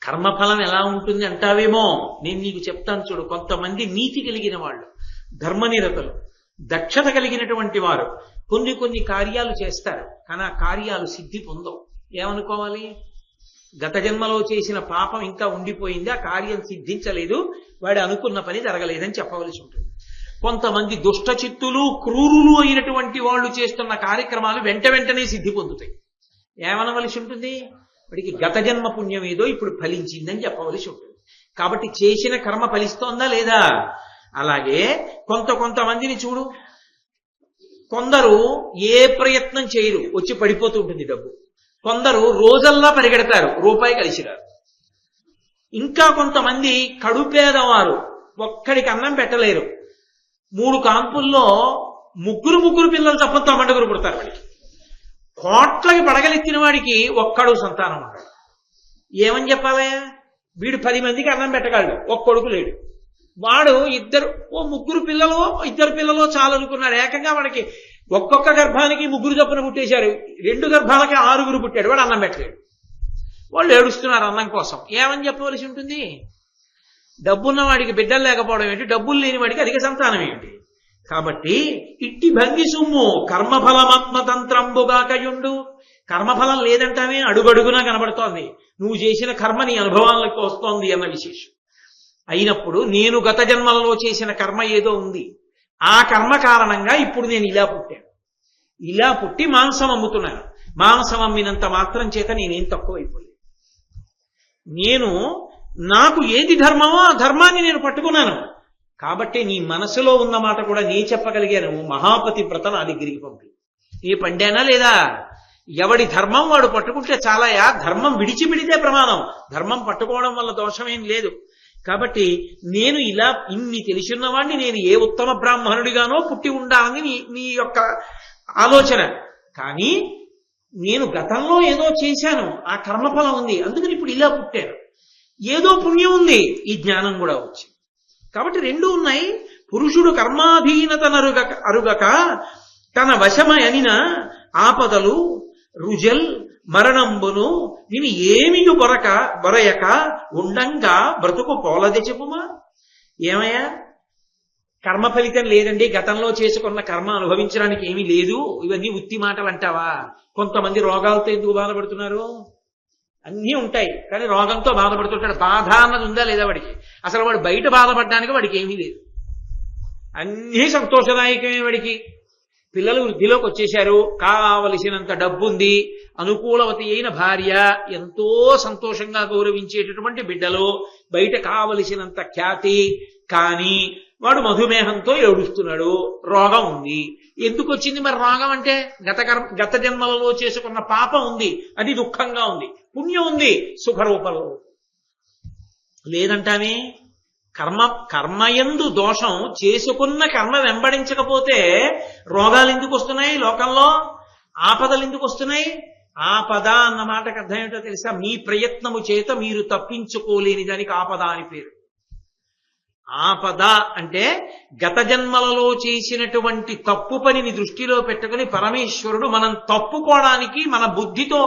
కర్మఫలం ఎలా ఉంటుంది అంటావేమో. నేను నీకు చెప్తాను చూడు. కొంతమంది నీతి కలిగిన వాళ్ళు, ధర్మనిరతలు, దక్షత కలిగినటువంటి వారు కొన్ని కార్యాలు చేస్తారు, కానీ ఆ కార్యాలు సిద్ధి పొందవు. ఏమనుకోవాలి? గత జన్మలో చేసిన పాపం ఇంకా ఉండిపోయింది, ఆ కార్యం సిద్ధించలేదు, వాడు అనుకున్న పని జరగలేదని చెప్పవలసి ఉంటుంది. కొంతమంది దుష్టచిత్తులు క్రూరులు అయినటువంటి వాళ్ళు చేస్తున్న కార్యక్రమాలు వెంటనే సిద్ధి పొందుతాయి. ఏమనవలసి ఉంటుంది? వాడికి గత జన్మ పుణ్యం ఏదో ఇప్పుడు ఫలించిందని చెప్పవలసి ఉంటుంది. కాబట్టి చేసిన కర్మ ఫలిస్తోందా లేదా? అలాగే కొంతమందిని చూడు, కొందరు ఏ ప్రయత్నం చేయరు, వచ్చి పడిపోతూ ఉంటుంది డబ్బు. కొందరు రోజల్లా పరిగెడతారు, రూపాయి కలిసిరారు. ఇంకా కొంతమంది కడుపేదవారు, ఒక్కడికి అన్నం పెట్టలేరు. 3 కాన్పుల్లో ముగ్గురు పిల్లలు తప్ప తమండగురు పుడతారు. వాడికి కోట్లకి పడగలెత్తిన వాడికి ఒక్కడు సంతానం ఉంటాడు. ఏమని చెప్పాలి? వీడు 10 మందికి అన్నం పెట్టగలడు, ఒక్క కొడుకు లేడు. వాడు ముగ్గురు పిల్లలు, ఇద్దరు పిల్లలు చాలు అనుకున్నాడు. ఏకంగా వాడికి ఒక్కొక్క గర్భానికి ముగ్గురు చొప్పున పుట్టేశారు. 2 గర్భాలకి 6 పుట్టాడు. వాడు అన్నం పెట్టలేడు. వాళ్ళు ఏడుస్తున్నారు అన్నం కోసం. ఏమని చెప్పవలసి ఉంటుంది? డబ్బున్న వాడికి బిడ్డలు లేకపోవడం ఏంటి, డబ్బులు లేని వాడికి అధిక సంతానం ఏంటి? కాబట్టి ఇట్టి భంగి సుమ్ము కర్మఫలమాత్మతంత్రంబుగాకయుండు. కర్మఫలం లేదంటామే అడుగడుగునా కనబడుతోంది. నువ్వు చేసిన కర్మ నీ అనుభవాలకు వస్తోంది అన్న విశేషం. అయినప్పుడు నేను గత జన్మలలో చేసిన కర్మ ఏదో ఉంది. ఆ కర్మ కారణంగా ఇప్పుడు నేను ఇలా పుట్టాను. ఇలా పుట్టి మాంసం అమ్ముతున్నాను. మాంసం అమ్మినంత మాత్రం చేత నేనేం తక్కువైపోలేదు. నాకు ఏది ధర్మమో ఆ ధర్మాన్ని నేను పట్టుకున్నాను. కాబట్టి నీ మనసులో ఉన్న మాట కూడా నీ చెప్పగలిగాను. మహాపతి వ్రత నా దగ్గరికి పంపి నీ పండానా లేదా? ఎవడి ధర్మం వాడు పట్టుకుంటే చాలాయా. ధర్మం విడిచిపెడితే ప్రమాదం. ధర్మం పట్టుకోవడం వల్ల దోషమేం లేదు. కాబట్టి నేను ఇలా ఇన్ని తెలిసిన్నవాడిని, నేను ఏ ఉత్తమ బ్రాహ్మణుడిగానో పుట్టి ఉండాలని నీ యొక్క ఆలోచన. కానీ నేను గతంలో ఏదో చేశాను, ఆ కర్మఫలం ఉంది, అందుకని ఇప్పుడు ఇలా పుట్టాను. ఏదో పుణ్యం ఉంది, ఈ జ్ఞానం కూడా వచ్చింది. కాబట్టి 2 ఉన్నాయి. పురుషుడు కర్మాధీనత అరుగక తన వశమయనిన ఆపదలు రుజల్ మరణంబును నిన్ను ఏమియు బొరయక ఉండంగా బ్రతుకు పోలది చెప్పుమా. ఏమయ్యా, కర్మ ఫలితం లేదండి, గతంలో చేసుకున్న కర్మ అనుభవించడానికి ఏమీ లేదు, ఇవన్నీ ఉత్తి మాటలు అంటావా? కొంతమంది రోగాలతో ఎందుకు బాధపడుతున్నారు? అన్నీ ఉంటాయి, కానీ రోగంతో బాధపడుతుంటాడు. బాధ అన్నది ఉందా లేదా వాడికి? అసలు వాడు బయట బాధపడడానికి వాడికి ఏమీ లేదు. అన్నీ సంతోషదాయకమే వాడికి. పిల్లలు వృద్ధిలోకి వచ్చేశారు, కావలసినంత డబ్బు ఉంది, అనుకూలవతి అయిన భార్య, ఎంతో సంతోషంగా గౌరవించేటటువంటి బిడ్డలు, బయట కావలసినంత ఖ్యాతి. కానీ వాడు మధుమేహంతో ఏడుస్తున్నాడు, రోగం ఉంది. ఎందుకు వచ్చింది మరి రోగం? అంటే గత జన్మలలో చేసుకున్న పాపం ఉంది, అది దుఃఖంగా ఉంది. పుణ్యం ఉంది, సుఖరూపంలో లేదంటానే. కర్మయందు దోషం, చేసుకున్న కర్మ వెంబడించకపోతే రోగాలు ఎందుకు వస్తున్నాయి లోకంలో? ఆపదలు ఎందుకు వస్తున్నాయి? ఆపద అన్న మాటకు అర్థం ఏంటో తెలుసా? మీ ప్రయత్నము చేత మీరు తప్పించుకోలేని దానికి ఆపద అని పేరు. ఆపద అంటే గత జన్మలలో చేసినటువంటి తప్పు పనిని దృష్టిలో పెట్టుకుని పరమేశ్వరుడు మనం తప్పుకోవడానికి, మన బుద్ధితో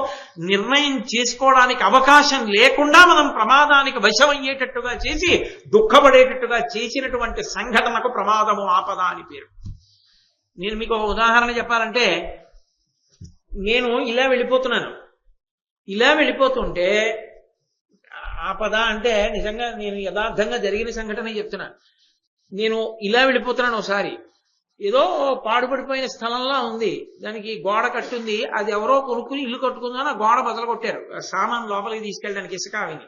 నిర్ణయం చేసుకోవడానికి అవకాశం లేకుండా మనం ప్రమాదానికి వశమయ్యేటట్టుగా చేసి దుఃఖపడేటట్టుగా చేసినటువంటి సంఘటనకు ప్రమాదము, ఆపద అని పేరు. నేను మీకు ఒక ఉదాహరణ చెప్పాలంటే, నేను ఇలా వెళ్ళిపోతుంటే ఆపద అంటే నిజంగా నేను యథార్థంగా జరిగిన సంఘటన చెప్తున్నాను. నేను ఇలా వెళ్ళిపోతున్నాను. ఒకసారి ఏదో పాడుపడిపోయిన స్థలంలా ఉంది, దానికి గోడ కట్టుంది, అది ఎవరో కొనుక్కుని ఇల్లు కట్టుకుందని ఆ గోడ బదలు కొట్టారు సామాన్ లోపలికి తీసుకెళ్ళడానికి, ఇసుక అవిని.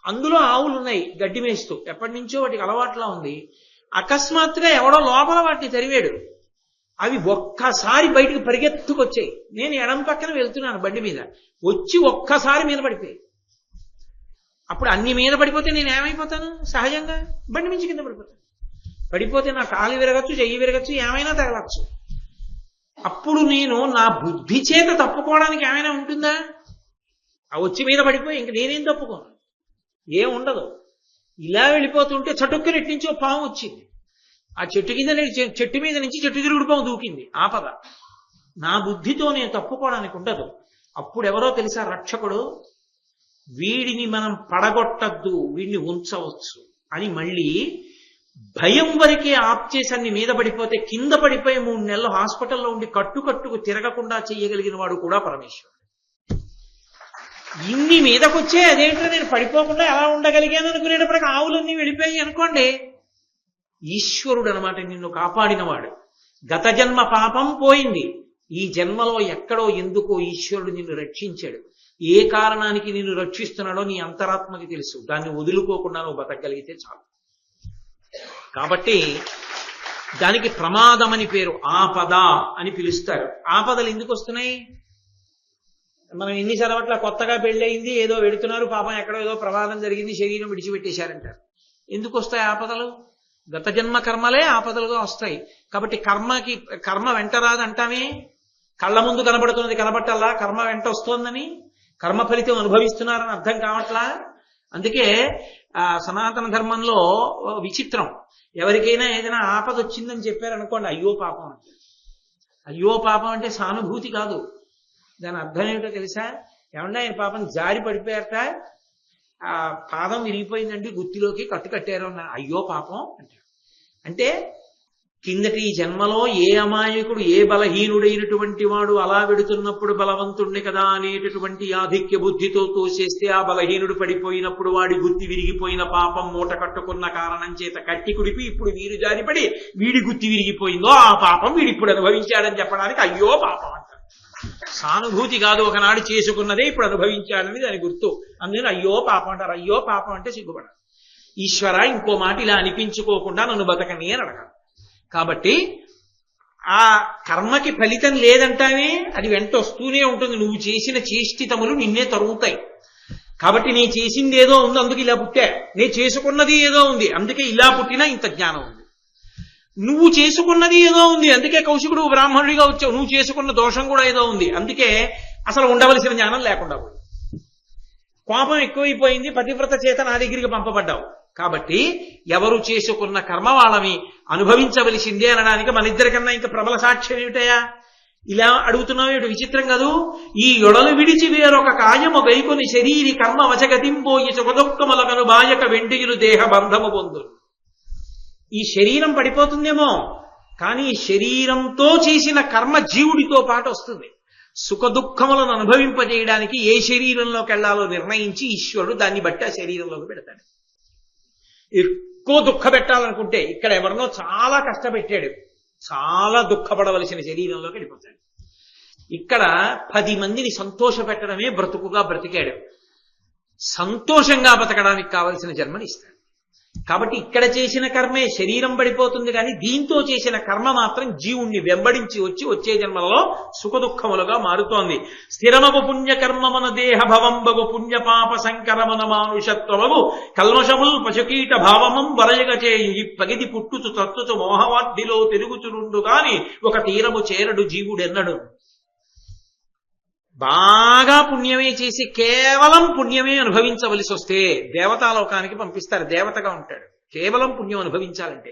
అందులో ఆవులు ఉన్నాయి గడ్డి మేస్తూ, ఎప్పటి నుంచో వాటికి అలవాట్లా ఉంది. అకస్మాత్తుగా ఎవడో లోపల వాటిని తరివాడు. అవి ఒక్కసారి బయటికి పరిగెత్తుకొచ్చాయి. నేను ఎడం పక్కన వెళ్తున్నాను బండి మీద, వచ్చి ఒక్కసారి మీద పడిపోయాయి. అప్పుడు అన్ని మీద పడిపోతే నేను ఏమైపోతాను? సహజంగా బండి మించి కింద పడిపోతే నా కాలు విరగచ్చు, చెయ్యి విరగచ్చు, ఏమైనా తగలచ్చు. అప్పుడు నేను నా బుద్ధి చేత తప్పుకోవడానికి ఏమైనా ఉంటుందా? ఆ వచ్చి మీద పడిపోయి ఇంక నేనేం తప్పుకోను, ఏం ఉండదు. ఇలా వెళ్ళిపోతుంటే చటుక్కుని ఎట్టించి ఓ పాము వచ్చింది. ఆ చెట్టు మీద నుంచి చెట్టు తిరుగుడు పాము దూకింది. ఆపద. నా బుద్ధితో నేను తప్పుకోవడానికి ఉండదు. అప్పుడు ఎవరో తెలుసా రక్షకుడు, వీడిని మనం పడగొట్టద్దు, వీడిని ఉంచవచ్చు అని మళ్ళీ భయం వరకే ఆప్ చేసి అన్ని మీద పడిపోతే కింద పడిపోయి 3 నెలలు హాస్పిటల్లో ఉండి కట్టుకు తిరగకుండా చేయగలిగిన వాడు కూడా పరమేశ్వరుడు. ఇన్ని మీదకొచ్చే అదేంటో నేను పడిపోకుండా ఎలా ఉండగలిగాను అనుకునేటప్పటికి ఆవులన్నీ వెళ్ళిపోయి అనుకోండి. ఈశ్వరుడు అనమాట నిన్ను కాపాడినవాడు. గత జన్మ పాపం పోయింది, ఈ జన్మలో ఎక్కడో ఎందుకో ఈశ్వరుడు నిన్ను రక్షించాడు. ఏ కారణానికి నిన్ను రక్షిస్తున్నాడో నీ అంతరాత్మకి తెలుసు. దాన్ని వదులుకోకుండా నువ్వు బతకగలిగితే చాలు. కాబట్టి దానికి ప్రమాదం అని పేరు, ఆపద అని పిలుస్తారు. ఆపదలు ఎందుకు వస్తున్నాయి? మనం ఎన్నిసార్లు అట్లా కొత్తగా పెళ్ళయింది, ఏదో వెడుతున్నారు, పాపం ఎక్కడో ఏదో ప్రమాదం జరిగింది, శరీరం విడిచిపెట్టేశారంటారు. ఎందుకు వస్తాయి ఆపదలు? గత జన్మ కర్మలే ఆపదలుగా వస్తాయి. కాబట్టి కర్మ వెంట రాదంటామే. కళ్ళ ముందు కనబడుతున్నది కనబట్టాలా కర్మ వెంట వస్తోందని? కర్మ ఫలితం అనుభవిస్తున్నారని అర్థం కావట్లా? అందుకే సనాతన ధర్మంలో విచిత్రం. ఎవరికైనా ఏదైనా ఆపద వచ్చిందని చెప్పారనుకోండి, అయ్యో పాపం అంటే. అయ్యో పాపం అంటే సానుభూతి కాదు. దాని అర్థం ఏమిటో తెలుసా? ఏమన్నా ఆయన పాపం జారి పడిపోయారట, ఆ పాదం విరిగిపోయిందండి, గుత్తిలోకి కట్టారు అన్న, అయ్యో పాపం అంటే కిందటి జన్మలో ఏ అమాయకుడు, ఏ బలహీనుడైనటువంటి వాడు అలా వెడుతున్నప్పుడు బలవంతుణ్ణి కదా అనేటటువంటి ఆధిక్య బుద్ధితో తోసేస్తే ఆ బలహీనుడు పడిపోయినప్పుడు వాడి గుత్తి విరిగిపోయిన పాపం మూట కట్టుకున్న కారణం చేత కట్టి కుడిపి ఇప్పుడు వీరు జారిపడి వీడి గుత్తి విరిగిపోయిందో ఆ పాపం వీడిప్పుడు అనుభవించాడని చెప్పడానికి అయ్యో పాపం అంటారు. సానుభూతి కాదు, ఒకనాడు చేసుకున్నదే ఇప్పుడు అనుభవించాడని దాని గుర్తు. అందుకని అయ్యో పాపం అంటారు. అయ్యో పాపం అంటే సిగ్గుపడాలి. ఈశ్వర ఇంకో మాట ఇలా అనిపించుకోకుండా నన్ను బతకని అని అడగాలి. కాబట్టి ఆ కర్మకి ఫలితం లేదంటానే, అది వెంట వస్తూనే ఉంటుంది. నువ్వు చేసిన చేష్టితములు నిన్నే తరుగుతాయి. కాబట్టి నేను చేసింది ఏదో ఉంది అందుకే ఇలా పుట్టా, నేను చేసుకున్నది ఏదో ఉంది అందుకే ఇలా పుట్టినా ఇంత జ్ఞానం ఉంది. నువ్వు చేసుకున్నది ఏదో ఉంది అందుకే కౌశికుడు బ్రాహ్మణుడిగా వచ్చావు, నువ్వు చేసుకున్న దోషం కూడా ఏదో ఉంది అందుకే అసలు ఉండవలసిన జ్ఞానం లేకుండా పోయింది. కోపం ఎక్కువైపోయింది, పతివ్రత చేత నా దగ్గరికి పంపబడ్డావు. కాబట్టి ఎవరు చేసుకున్న కర్మ వాళ్ళని అనుభవించవలసిందే అనడానికి మన ఇద్దరికన్నా ఇంకా ప్రబల సాక్ష్యం ఏమిటయా? ఇలా అడుగుతున్నావు ఏమిటి? విచిత్రం కాదు. ఈ యొడలు విడిచి వేరొక కాయము గైకొని శరీరి కర్మ వచగతింపోయి సుఖదుఃఖములకను బాయక వెండియులు దేహ బంధము పొందు. ఈ శరీరం పడిపోతుందేమో, కానీ శరీరంతో చేసిన కర్మ జీవుడితో పాటు వస్తుంది. సుఖ దుఃఖములను అనుభవింపజేయడానికి ఏ శరీరంలోకి వెళ్లాలో నిర్ణయించి ఈశ్వరుడు దాన్ని బట్టి ఆ శరీరంలోకి పెడతాడు. ఎక్కువ దుఃఖ పెట్టాలనుకుంటే ఇక్కడ ఎవరినో చాలా కష్టపెట్టాడు, చాలా దుఃఖపడవలసిన శరీరంలోకి వెళ్ళిపోతాడు. ఇక్కడ 10 మందిని సంతోష పెట్టడమే బ్రతుకుగా బ్రతికాడు. సంతోషంగా బతకడానికి కావలసిన జన్మని ఇస్తాడు. కాబట్టి ఇక్కడ చేసిన కర్మే శరీరం పడిపోతుంది, కానీ దీంతో చేసిన కర్మ మాత్రం జీవుణ్ణి వెంబడించి వచ్చే జన్మలలో సుఖ దుఃఖములుగా మారుతోంది. స్థిరమగు పుణ్యకర్మమున దేహ భవంబగు పుణ్యపాప సంకరమున మానుషత్వమగు కల్మషముల్ పశుకీట భావమం వరయగచేయు ఈ పగిది పుట్టుచు తత్తుచు మోహవాద్దిలో తిరుగుచురుండు గాని ఒక తీరము చేరడు జీవుడెన్నడు. బాగా పుణ్యమే చేసి కేవలం పుణ్యమే అనుభవించవలసి వస్తే దేవతాలోకానికి పంపిస్తారు. దేవతగా ఉంటాడు కేవలం పుణ్యం అనుభవించాలంటే.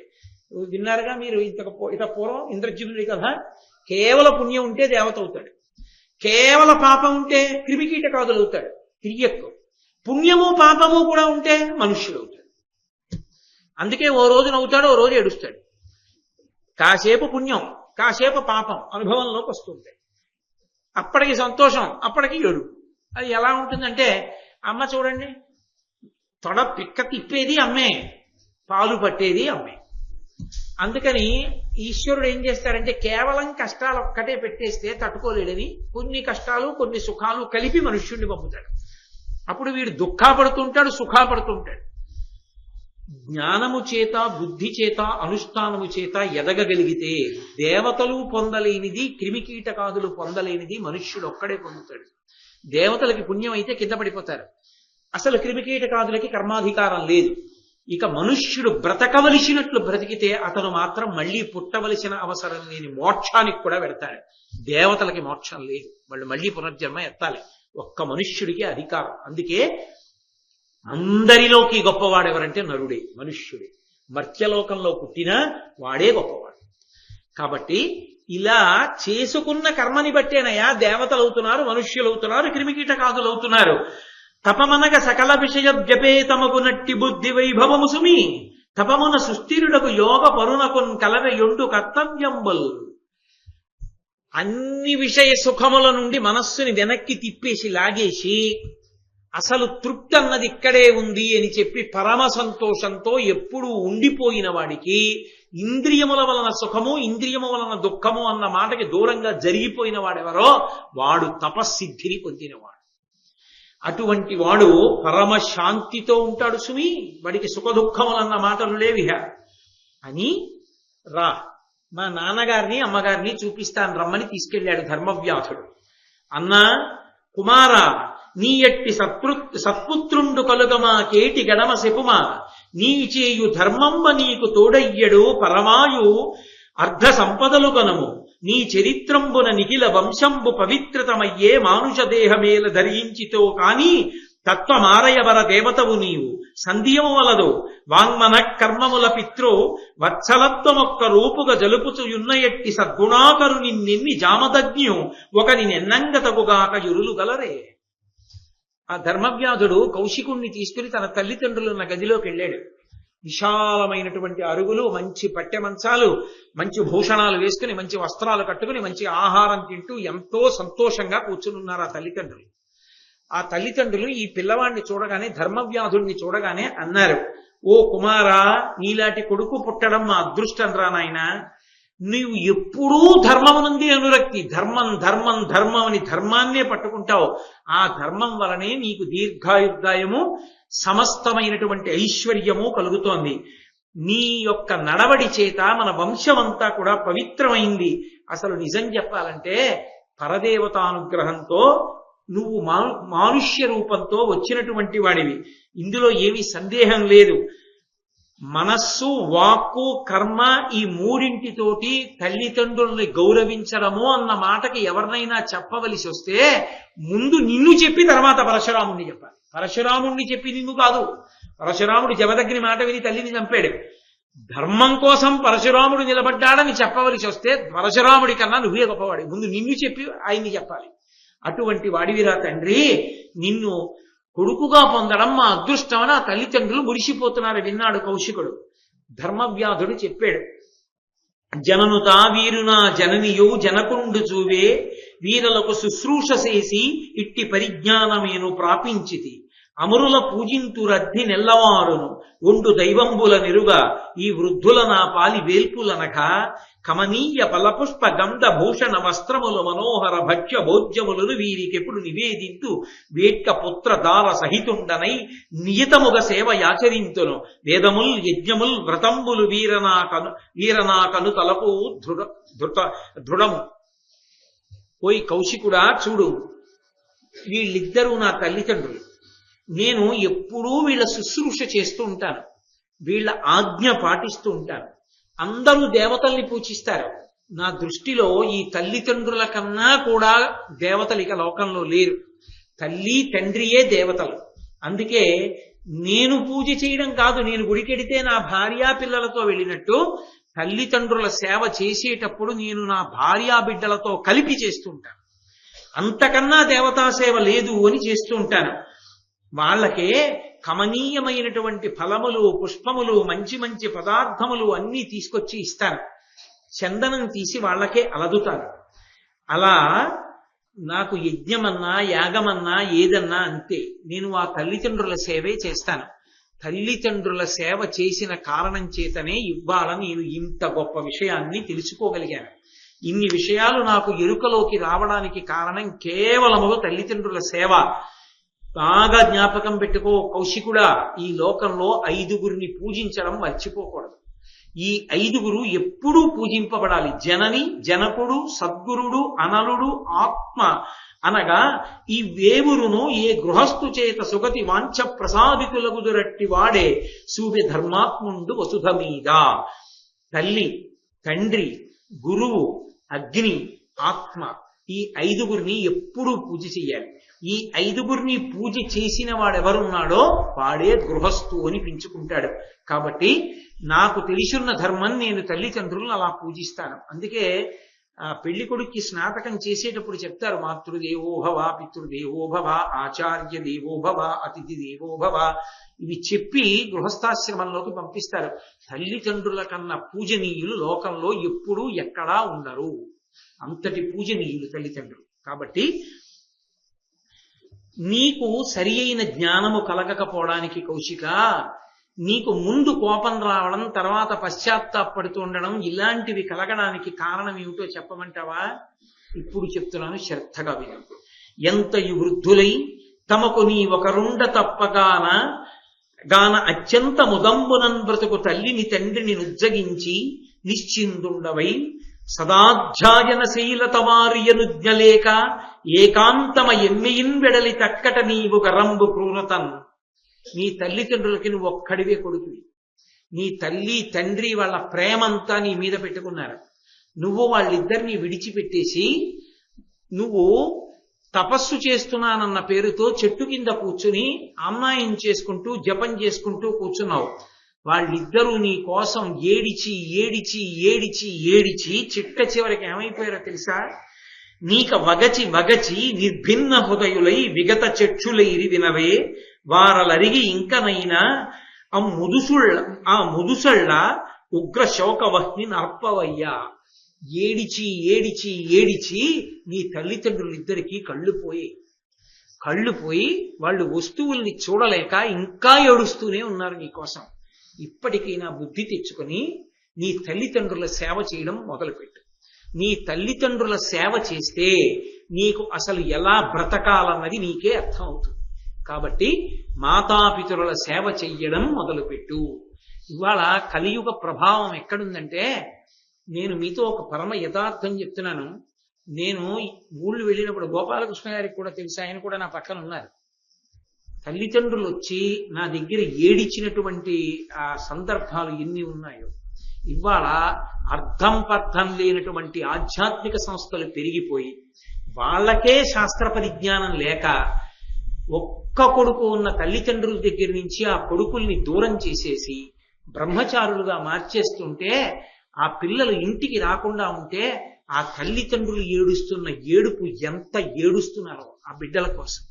విన్నారుగా మీరు ఇంత పూర్వం ఇంద్రజిత్తుడి కథ. కేవల పుణ్యం ఉంటే దేవత అవుతాడు, కేవల పాపం ఉంటే క్రిమికీటకాదులు అవుతాడు, తిరియక్కు. పుణ్యము పాపము కూడా ఉంటే మనుష్యుడు అవుతాడు. అందుకే ఓ రోజు నవ్వుతాడు, ఓ రోజు ఏడుస్తాడు. కాసేపు పుణ్యం కాసేపు పాపం అనుభవంలోకి వస్తుంటాయి. అప్పటికి సంతోషం, అప్పటికి ఏడు. అది ఎలా ఉంటుందంటే, అమ్మ చూడండి, తొడ పిక్క తిప్పేది అమ్మే, పాలు పట్టేది అమ్మే. అందుకని ఈశ్వరుడు ఏం చేస్తాడంటే కేవలం కష్టాలు ఒక్కటే పెట్టేస్తే తట్టుకోలేడని కొన్ని కష్టాలు కొన్ని సుఖాలు కలిపి మనుష్యుడిని పంపుతాడు. అప్పుడు వీడు దుఃఖపడుతుంటాడు, సుఖపడుతుంటాడు. జ్ఞానము చేత బుద్ధి చేత అనుష్ఠానము చేత ఎదగగలిగితే దేవతలు పొందలేనిది, క్రిమికీటకాదులు పొందలేనిది మనుష్యుడు ఒక్కడే పొందుతాడు. దేవతలకి పుణ్యం అయితే కింద పడిపోతారు, అసలు క్రిమికీటకాదులకి కర్మాధికారం లేదు. ఇక మనుష్యుడు బ్రతకవలసినట్లు బ్రతికితే అతను మాత్రం మళ్ళీ పుట్టవలసిన అవసరం లేని మోక్షానికి కూడా వెడతాడు. దేవతలకి మోక్షం లేదు, వాళ్ళు మళ్ళీ పునర్జన్మ ఎత్తాలి. ఒక్క మనుష్యుడికి అధికారం. అందుకే అందరిలోకి గొప్పవాడు ఎవరంటే నరుడే, మనుష్యుడే. మర్త్యలోకంలో పుట్టినా వాడే గొప్పవాడు. కాబట్టి ఇలా చేసుకున్న కర్మని బట్టేనయా దేవతలు అవుతున్నారు, మనుష్యులు అవుతున్నారు, క్రిమికీటకాదులు అవుతున్నారు. తపమనగ సకల విషయ జపేతమగునట్టి బుద్ధి వైభవము సుమి తపమున సుస్థిరుడకు యోగ పరునకున్ కలవె యొండు కర్తవ్యంబుల్. అన్ని విషయ సుఖముల నుండి మనస్సుని వెనక్కి తిప్పేసి లాగేసి అసలు తృప్తి అన్నది ఇక్కడే ఉంది అని చెప్పి పరమ సంతోషంతో ఎప్పుడూ ఉండిపోయిన వాడికి ఇంద్రియముల వలన సుఖము ఇంద్రియము వలన దుఃఖము అన్న మాటకి దూరంగా జరిగిపోయిన వాడెవరో వాడు తపస్సిద్ధిని పొందినవాడు. అటువంటి వాడు పరమ శాంతితో ఉంటాడు సుమి. వాడికి సుఖ దుఃఖములన్న మాటలు లేవిహ అని రా మా నాన్నగారిని అమ్మగారిని చూపిస్తాను రమ్మని తీసుకెళ్లాడు ధర్మవ్యాధుడు. అన్నా కుమారా, నీ ఎట్టి సత్పుత్రుండు కలుగమా కేటి గడమ సెపుమా, నీ చేయు ధర్మంబ నీకు తోడయ్యడు పరమాయు అర్ధ సంపదలు కనము, నీ చరిత్రంబున నిఖిల వంశంబు పవిత్రతమయ్యే మానుష దేహమేల ధరించితో కాని తత్వమారయవర దేవతవు నీవు, సంధ్యము వలదు వాంగ్మన కర్మముల పిత్రో వత్సలత్వమొక్క రూపుగా జలుపుచుయున్న ఎట్టి సద్గుణాకరు నిన్నెన్ని జామదజ్ఞు ఒకని నెన్నంగతగుగాక ఎరులు గలరే. ఆ ధర్మవ్యాధుడు కౌశికుణ్ణి తీసుకుని తన తల్లిదండ్రులున్న గదిలోకి వెళ్ళాడు. విశాలమైనటువంటి అరుగులు, మంచి పట్టె మంచాలు, మంచి భూషణాలు వేసుకుని, మంచి వస్త్రాలు కట్టుకుని, మంచి ఆహారం తింటూ ఎంతో సంతోషంగా కూర్చునున్నారు ఆ తల్లిదండ్రులు. ఆ తల్లిదండ్రులు ఈ పిల్లవాడిని చూడగానే, ధర్మవ్యాధుడిని చూడగానే అన్నారు, ఓ కుమారా, నీలాంటి కొడుకు పుట్టడం మా అదృష్టం రా నాయనా. నీవు ఎప్పుడూ ధర్మమునంది అనురక్తి, ధర్మం ధర్మం ధర్మం అని ధర్మాన్నే పట్టుకుంటావు. ఆ ధర్మం వలనే నీకు దీర్ఘాయుర్దాయము, సమస్తమైనటువంటి ఐశ్వర్యము కలుగుతోంది. నీ యొక్క నడవడి చేత మన వంశమంతా కూడా పవిత్రమైంది. అసలు నిజం చెప్పాలంటే పరదేవతానుగ్రహంతో నువ్వు మానుష్య రూపంతో వచ్చినటువంటి వాడివి, ఇందులో ఏమీ సందేహం లేదు. మనస్సు, వాక్కు, కర్మ ఈ మూడింటితోటి తల్లిదండ్రుల్ని గౌరవించడము అన్న మాటకి ఎవరినైనా చెప్పవలసి వస్తే ముందు నిన్ను చెప్పి తర్వాత పరశురాముణ్ణి చెప్పాలి. పరశురాముణ్ణి చెప్పి నిన్ను కాదు. పరశురాముడు జమదగ్ని మాట విని తల్లిని చంపాడు. ధర్మం కోసం పరశురాముడు నిలబడ్డాడని చెప్పవలసి వస్తే పరశురాముడి కన్నా నువ్వే గొప్పవాడి. ముందు నిన్ను చెప్పి ఆయన్ని చెప్పాలి. అటువంటి వాడివిరా తండ్రి, నిన్ను కొడుకుగా పొందడం మా అదృష్టమని ఆ తల్లిదండ్రులు మురిసిపోతున్నారు. విన్నాడు కౌశికుడు. ధర్మవ్యాధుడు చెప్పాడు, జననుతా వీరునా జననియో జనకుండు చూవే వీరలకు శుశ్రూష చేసి ఇట్టి పరిజ్ఞానమేను ప్రాపించితి. అమరుల పూజింతురద్ధి నెల్లవారును ఒండు దైవంబుల నిరుగా ఈ వృద్ధుల నా పాలి వేల్పులనక కమనీయ ఫలపుష్ప గంధ భూషణ వస్త్రములు మనోహర భక్ష్య భోజ్యములను వీరికెప్పుడు నివేదింతు వేట్క పుత్ర దార సహితుండనై నియతముగ సేవ యాచరింతును. వేదముల్ యజ్ఞముల్ వ్రతంబులు వీరనాకను తలపు దృఢము. ఓయ్ కౌశికుడా, చూడు, వీళ్ళిద్దరూ నా తల్లిదండ్రులు. నేను ఎప్పుడూ వీళ్ళ శుశ్రూష చేస్తూ ఉంటాను, వీళ్ళ ఆజ్ఞ పాటిస్తూ ఉంటాను. అందరూ దేవతల్ని పూజిస్తారు. నా దృష్టిలో ఈ తల్లిదండ్రుల కన్నా కూడా దేవతలు ఇక లోకంలో లేరు. తల్లి తండ్రియే దేవతలు. అందుకే నేను పూజ చేయడం కాదు, నేను గుడికెడితే నా భార్యా పిల్లలతో వెళ్ళినట్టు తల్లిదండ్రుల సేవ చేసేటప్పుడు నేను నా భార్యా బిడ్డలతో కలిపి చేస్తూ ఉంటాను. అంతకన్నా దేవతా సేవ లేదు అని చేస్తూ ఉంటాను. వాళ్ళకే కమనీయమైనటువంటి ఫలములు, పుష్పములు, మంచి మంచి పదార్థములు అన్నీ తీసుకొచ్చి ఇస్తాను. చందనం తీసి వాళ్ళకే అలదుతాను. అలా నాకు యజ్ఞమన్నా యాగమన్నా ఏదన్నా అంతే. నేను ఆ తల్లిదండ్రుల సేవే చేస్తాను. తల్లిదండ్రుల సేవ చేసిన కారణం చేతనే ఇవాళ నేను ఇంత గొప్ప విషయాన్ని తెలుసుకోగలిగాను. ఇన్ని విషయాలు నాకు ఎరుకలోకి రావడానికి కారణం కేవలము తల్లిదండ్రుల సేవ. బాగా జ్ఞాపకం పెట్టుకో కౌశికుడా, ఈ లోకంలో 5గురిని పూజించడం మర్చిపోకూడదు. ఈ 5గురు ఎప్పుడూ పూజింపబడాలి. జనని, జనకుడు, సద్గురుడు, అనలుడు, ఆత్మ అనగా ఈ వేవురును ఏ గృహస్థు చేత సుగతి వాంఛ ప్రసాదితులగుదురట్టి వాడే సూర్య ధర్మాత్ముండు వసుధ మీద. తల్లి, తండ్రి, గురువు, అగ్ని, ఆత్మ, ఈ 5గురిని ఎప్పుడూ పూజ చెయ్యాలి. ఈ 5గురిని పూజ చేసిన వాడెవరున్నాడో వాడే గృహస్థు అని పెంచుకుంటాడు. కాబట్టి నాకు తెలిసున్న ధర్మం నేను తల్లిదండ్రులను అలా పూజిస్తాను. అందుకే పెళ్లి కొడుక్కి స్నాతకం చేసేటప్పుడు చెప్తారు, మాతృదేవోభవ, పితృదేవోభవ, ఆచార్య దేవోభవ, అతిథి దేవోభవ. ఇవి చెప్పి గృహస్థాశ్రమంలోకి పంపిస్తారు. తల్లిదండ్రుల కన్నా పూజనీయులు లోకంలో ఎప్పుడూ ఎక్కడా ఉండరు. అంతటి పూజనీయులు తల్లిదండ్రులు. కాబట్టి నీకు సరి అయిన జ్ఞానము కలగకపోవడానికి కౌశిక, నీకు ముందు కోపం రావడం, తర్వాత పశ్చాత్తాపడుతూ ఉండడం, ఇలాంటివి కలగడానికి కారణం ఏమిటో చెప్పమంటావా? ఇప్పుడు చెప్తున్నాను, శ్రద్ధగా విను. ఎంతయు వృద్ధులై తమకు నీ ఒకరుండ తప్పగాన అత్యంత ముదంబునన్ బ్రతుకు తల్లిని తండ్రిని నుజ్జగించి నిశ్చిందుండవై సదాధ్యాయన శైలతవారియనుజ్ఞలేక ఏకాంతమ ఎమ్మెయిన్ వెడలి తక్కట నీవు గరంబు క్రూరతన్. నీ తల్లిదండ్రులకి నువ్వు ఒక్కడివే కొడుకువి. నీ తల్లి తండ్రి వాళ్ళ ప్రేమంతా నీ మీద పెట్టుకున్నారు. నువ్వు వాళ్ళిద్దరినీ విడిచిపెట్టేసి నువ్వు తపస్సు చేస్తున్నానన్న పేరుతో చెట్టు కింద కూర్చుని ఆమ్నాయం చేసుకుంటూ జపం చేసుకుంటూ కూర్చున్నావు. వాళ్ళిద్దరూ నీ కోసం ఏడిచి ఏడిచి ఏడిచి ఏడిచి చిట్ట చివరికి ఏమైపోయారో తెలుసా? నీక వగచి వగచి నిర్భిన్న హృదయులై విగత చక్షులైరి వినవే వారలరిగి ఇంకనైనా ఆ ముదుసళ్ళ ఉగ్ర శోకవహ్ని నర్పవయ్యా. ఏడిచి ఏడిచి ఏడిచి నీ తల్లిదండ్రులిద్దరికీ కళ్ళు పోయి వాళ్ళు వస్తువుల్ని చూడలేక ఇంకా ఏడుస్తూనే ఉన్నారు నీకోసం. ఇప్పటికైనా బుద్ధి తెచ్చుకొని నీ తల్లిదండ్రుల సేవ చేయడం మొదలుపెట్టు. నీ తల్లిదండ్రుల సేవ చేస్తే నీకు అసలు ఎలా బ్రతకాలన్నది నీకే అర్థం అవుతుంది. కాబట్టి మాతాపితరుల సేవ చెయ్యడం మొదలుపెట్టు. ఇవాళ కలియుగ ప్రభావం ఎక్కడుందంటే, నేను మీతో ఒక పరమ యథార్థం చెప్తున్నాను. నేను ఊళ్ళు వెళ్ళినప్పుడు గోపాలకృష్ణ గారికి కూడా తెలుసు, ఆయన కూడా నా పక్కన ఉన్నారు. తల్లిదండ్రులు వచ్చి నా దగ్గర ఏడిచినటువంటి ఆ సందర్భాలు ఎన్ని ఉన్నాయో. ఇవాళ అర్థం పర్థం లేనటువంటి ఆధ్యాత్మిక సంస్థలు పెరిగిపోయి వాళ్ళకే శాస్త్ర పరిజ్ఞానం లేక ఒక్క కొడుకు ఉన్న తల్లిదండ్రుల దగ్గర నుంచి ఆ కొడుకుల్ని దూరం చేసేసి బ్రహ్మచారులుగా మార్చేస్తుంటే, ఆ పిల్లలు ఇంటికి రాకుండా ఉంటే ఆ తల్లిదండ్రులు ఏడుస్తున్న ఏడుపు ఎంత ఏడుస్తున్నారో ఆ బిడ్డల కోసం.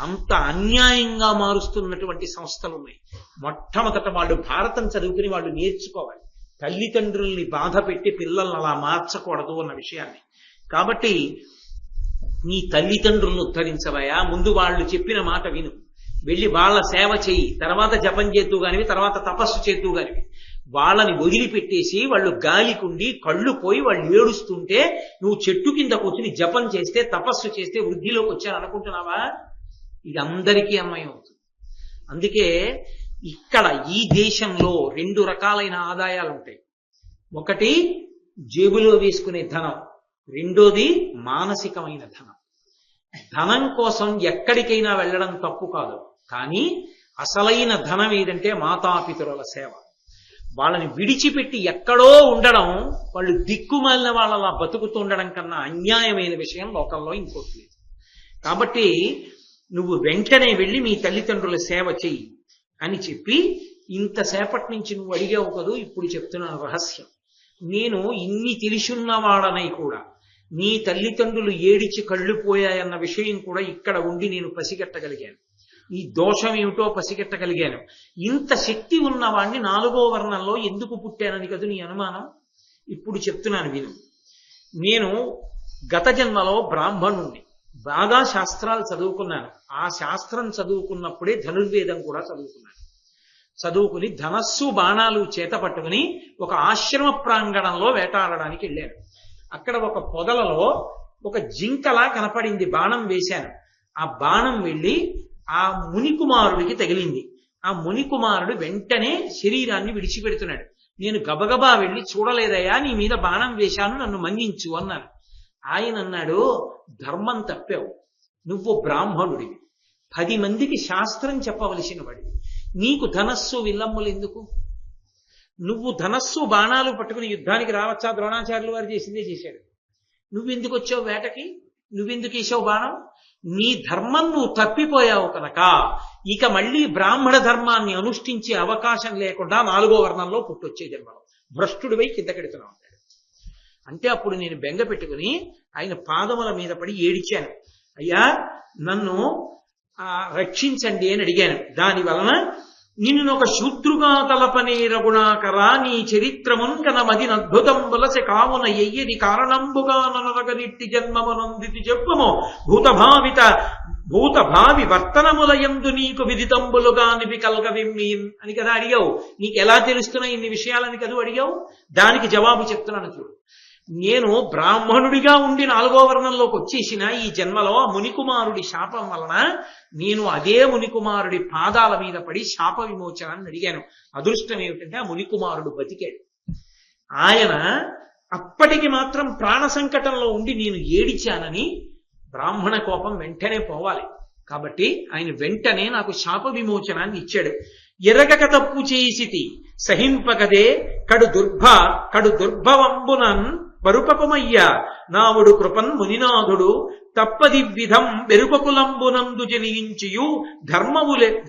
అంత అన్యాయంగా మారుస్తున్నటువంటి సంస్థలు ఉన్నాయి. మొట్టమొదట వాళ్ళు భారతం చదువుకుని వాళ్ళు నేర్చుకోవాలి. తల్లిదండ్రుల్ని బాధ పెట్టి పిల్లల్ని అలా మార్చకూడదు అన్న విషయాన్ని. కాబట్టి నీ తల్లిదండ్రులను ఉద్ధరించవయా, ముందు వాళ్ళు చెప్పిన మాట విను, వెళ్ళి వాళ్ళ సేవ చెయ్యి, తర్వాత జపం చేద్దు కానివి, తర్వాత తపస్సు చేద్దు కానివి. వాళ్ళని వదిలిపెట్టేసి వాళ్ళు గాలికుండి కళ్ళు పోయి వాళ్ళు ఏడుస్తుంటే నువ్వు చెట్టు కింద కూర్చుని జపం చేస్తే తపస్సు చేస్తే వృద్ధిలోకి వచ్చాను అనుకుంటున్నావా? ఇది అందరికీ అన్వయం అవుతుంది. అందుకే ఇక్కడ ఈ దేశంలో 2 రకాలైన ఆదాయాలు ఉంటాయి. ఒకటి జేబులో వేసుకునే ధనం, రెండోది మానసికమైన ధనం. ధనం కోసం ఎక్కడికైనా వెళ్ళడం తప్పు కాదు, కానీ అసలైన ధనం ఏదంటే మాతాపితరుల సేవ. వాళ్ళని విడిచిపెట్టి ఎక్కడో ఉండడం, వాళ్ళు దిక్కుమాలిన వాళ్ళలా బతుకుతుండడం కన్నా అన్యాయమైన విషయం లోకంలో ఇంకోటి లేదు. కాబట్టి నువ్వు వెంటనే వెళ్ళి మీ తల్లిదండ్రుల సేవ చెయ్యి అని చెప్పి, ఇంతసేపటి నుంచి నువ్వు అడిగావు కదూ, ఇప్పుడు చెప్తున్నాను రహస్యం. నేను ఇన్ని తెలిసున్నవాడనై కూడా నీ తల్లిదండ్రులు ఏడిచి కళ్ళు పోయాయన్న విషయం కూడా ఇక్కడ ఉండి నేను పసిగట్టగలిగాను. ఈ దోషం ఏమిటో పసిగట్టగలిగాను. ఇంత శక్తి ఉన్నవాణ్ణి 4వ వర్ణంలో ఎందుకు పుట్టానని కదా నీ అనుమానం. ఇప్పుడు చెప్తున్నాను విను. నేను గత జన్మలో బ్రాహ్మణుణ్ణి, బాగా శాస్త్రాలు చదువుకున్నాను. ఆ శాస్త్రం చదువుకున్నప్పుడే ధనుర్వేదం కూడా చదువుకుని ధనస్సు బాణాలు చేత పట్టుకుని ఒక ఆశ్రమ ప్రాంగణంలో వేటాడడానికి వెళ్ళాను. అక్కడ ఒక పొదలలో ఒక జింకలా కనపడింది, బాణం వేశాను. ఆ బాణం వెళ్ళి ఆ మునికుమారుడికి తగిలింది. ఆ మునికుమారుడు వెంటనే శరీరాన్ని విడిచిపెడుతున్నాడు. నేను గబగబా వెళ్ళి, చూడలేదయ్యా, నీ మీద బాణం వేశాను, నన్ను మన్నించు అన్నాను. ఆయన అన్నాడు, ధర్మం తప్పావు, నువ్వు బ్రాహ్మణుడివి, 10 మందికి శాస్త్రం చెప్పవలసిన వాడివి, నీకు ధనస్సు విల్లమ్ములు ఎందుకు? నువ్వు ధనస్సు బాణాలు పట్టుకుని యుద్ధానికి రావచ్చా? ద్రోణాచార్యులు వారు చేసిందే చేశాడు. నువ్వెందుకు వచ్చావు వేటకి? నువ్వెందుకు వేసావు బాణం? నీ ధర్మం నువ్వు తప్పిపోయావు కనుక ఇక మళ్ళీ బ్రాహ్మణ ధర్మాన్ని అనుష్ఠించే అవకాశం లేకుండా 4వ వర్ణంలో పుట్టొచ్చే జన్మలో భ్రష్టుడివై కిందకెడుతున్నావు అంటాడు. అంటే అప్పుడు నేను బెంగ పెట్టుకుని ఆయన పాదముల మీద పడి ఏడిచాను, అయ్యా నన్ను రక్షించండి అని అడిగాను. దాని వలన నిన్ను ఒక శూద్రుగా తలపనే రఘుణాకరా, నీ చరిత్రమున్ కనమది అద్భుతం వలస కావున ఎయ్యది కారణంబుగా ననరగనిట్టి జన్మమునందితి చెప్పుము భూత భావి వర్తనములయందు నీకు విదితంబులుగా నివి కలగవిమ్మీన్ అని కదా అడిగావు. నీకు ఎలా తెలుస్తున్నాయి ఇన్ని విషయాలని కదా అడిగావు. దానికి జవాబు చెప్తున్నాను చూడు. నేను బ్రాహ్మణుడిగా ఉండి 4వ వర్ణంలోకి వచ్చేసిన ఈ జన్మలో మునికుమారుడి శాపం వలన నేను అదే మునికుమారుడి పాదాల మీద పడి శాప విమోచనాన్ని అడిగాను. అదృష్టం ఏమిటంటే ఆ మునికుమారుడు బతికాడు. ఆయన అప్పటికి మాత్రం ప్రాణ సంకటంలో ఉండి నేను ఏడిచానని బ్రాహ్మణ కోపం వెంటనే పోవాలి. కాబట్టి ఆయన వెంటనే నాకు శాప విమోచనాన్ని ఇచ్చాడు. ఎరగక తప్పు చేసితి సహింపకదే కడు దుర్భవంబునన్ పరుపకమయ్య నావుడు కృపన్ మునినాథుడు తప్పది విధం బెరుపకులంబునందు జనించియు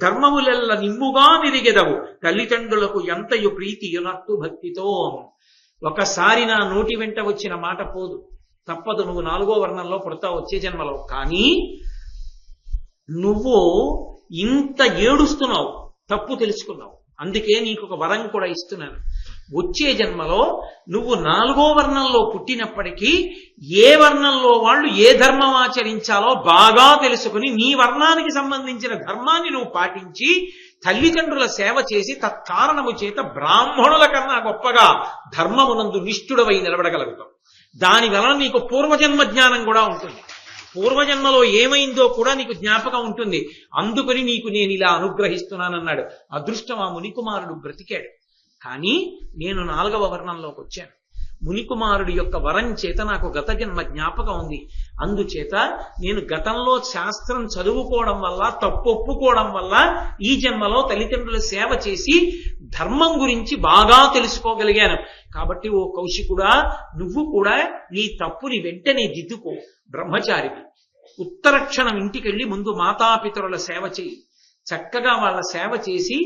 ధర్మములెల్ల నిమ్ముగా నిరిగెదవు తల్లిదండ్రులకు ఎంతయు ప్రీతియునట్టు భక్తితో. ఒకసారి నా నోటి వెంట వచ్చిన మాట పోదు, తప్పదు, నువ్వు 4వ వర్ణంలో పుడతావు వచ్చే జన్మలో. కానీ నువ్వు ఇంత ఏడుస్తున్నావు, తప్పు తెలుసుకున్నావు, అందుకే నీకు ఒక వరం కూడా ఇస్తున్నాను. వచ్చే జన్మలో నువ్వు 4వ వర్ణంలో పుట్టినప్పటికీ ఏ వర్ణంలో వాళ్ళు ఏ ధర్మం ఆచరించాలో బాగా తెలుసుకుని నీ వర్ణానికి సంబంధించిన ధర్మాన్ని నువ్వు పాటించి తల్లిదండ్రుల సేవ చేసి తత్కారణము చేత బ్రాహ్మణుల కన్నా గొప్పగా ధర్మమునందు నిష్ఠుడవై నిలబడగలుగుతావు. దాని వలన నీకు పూర్వజన్మ జ్ఞానం కూడా ఉంటుంది. పూర్వజన్మలో ఏమైందో కూడా నీకు జ్ఞాపకం ఉంటుంది. అందుకని నీకు నేను ఇలా అనుగ్రహిస్తున్నానన్నాడు. అదృష్టం ఆ మునికుమారుడు బ్రతికాడు. కానీ నేను 4వ వర్ణంలోకి వచ్చాను. మునికుమారుడి యొక్క వరం చేత నాకు గత జన్మ జ్ఞాపకం ఉంది. అందుచేత నేను గతంలో శాస్త్రం చదువుకోవడం వల్ల, తప్పు ఒప్పుకోవడం వల్ల ఈ జన్మలో తల్లిదండ్రుల సేవ చేసి ధర్మం గురించి బాగా తెలుసుకోగలిగాను. కాబట్టి ఓ కౌశికుడా, నువ్వు కూడా నీ తప్పుని వెంటనే దిద్దుకో. బ్రహ్మచారికి ఉత్తరక్షణం ఇంటికెళ్ళి ముందు మాతాపితరుల సేవ చేయి. చక్కగా వాళ్ళ సేవ చేసి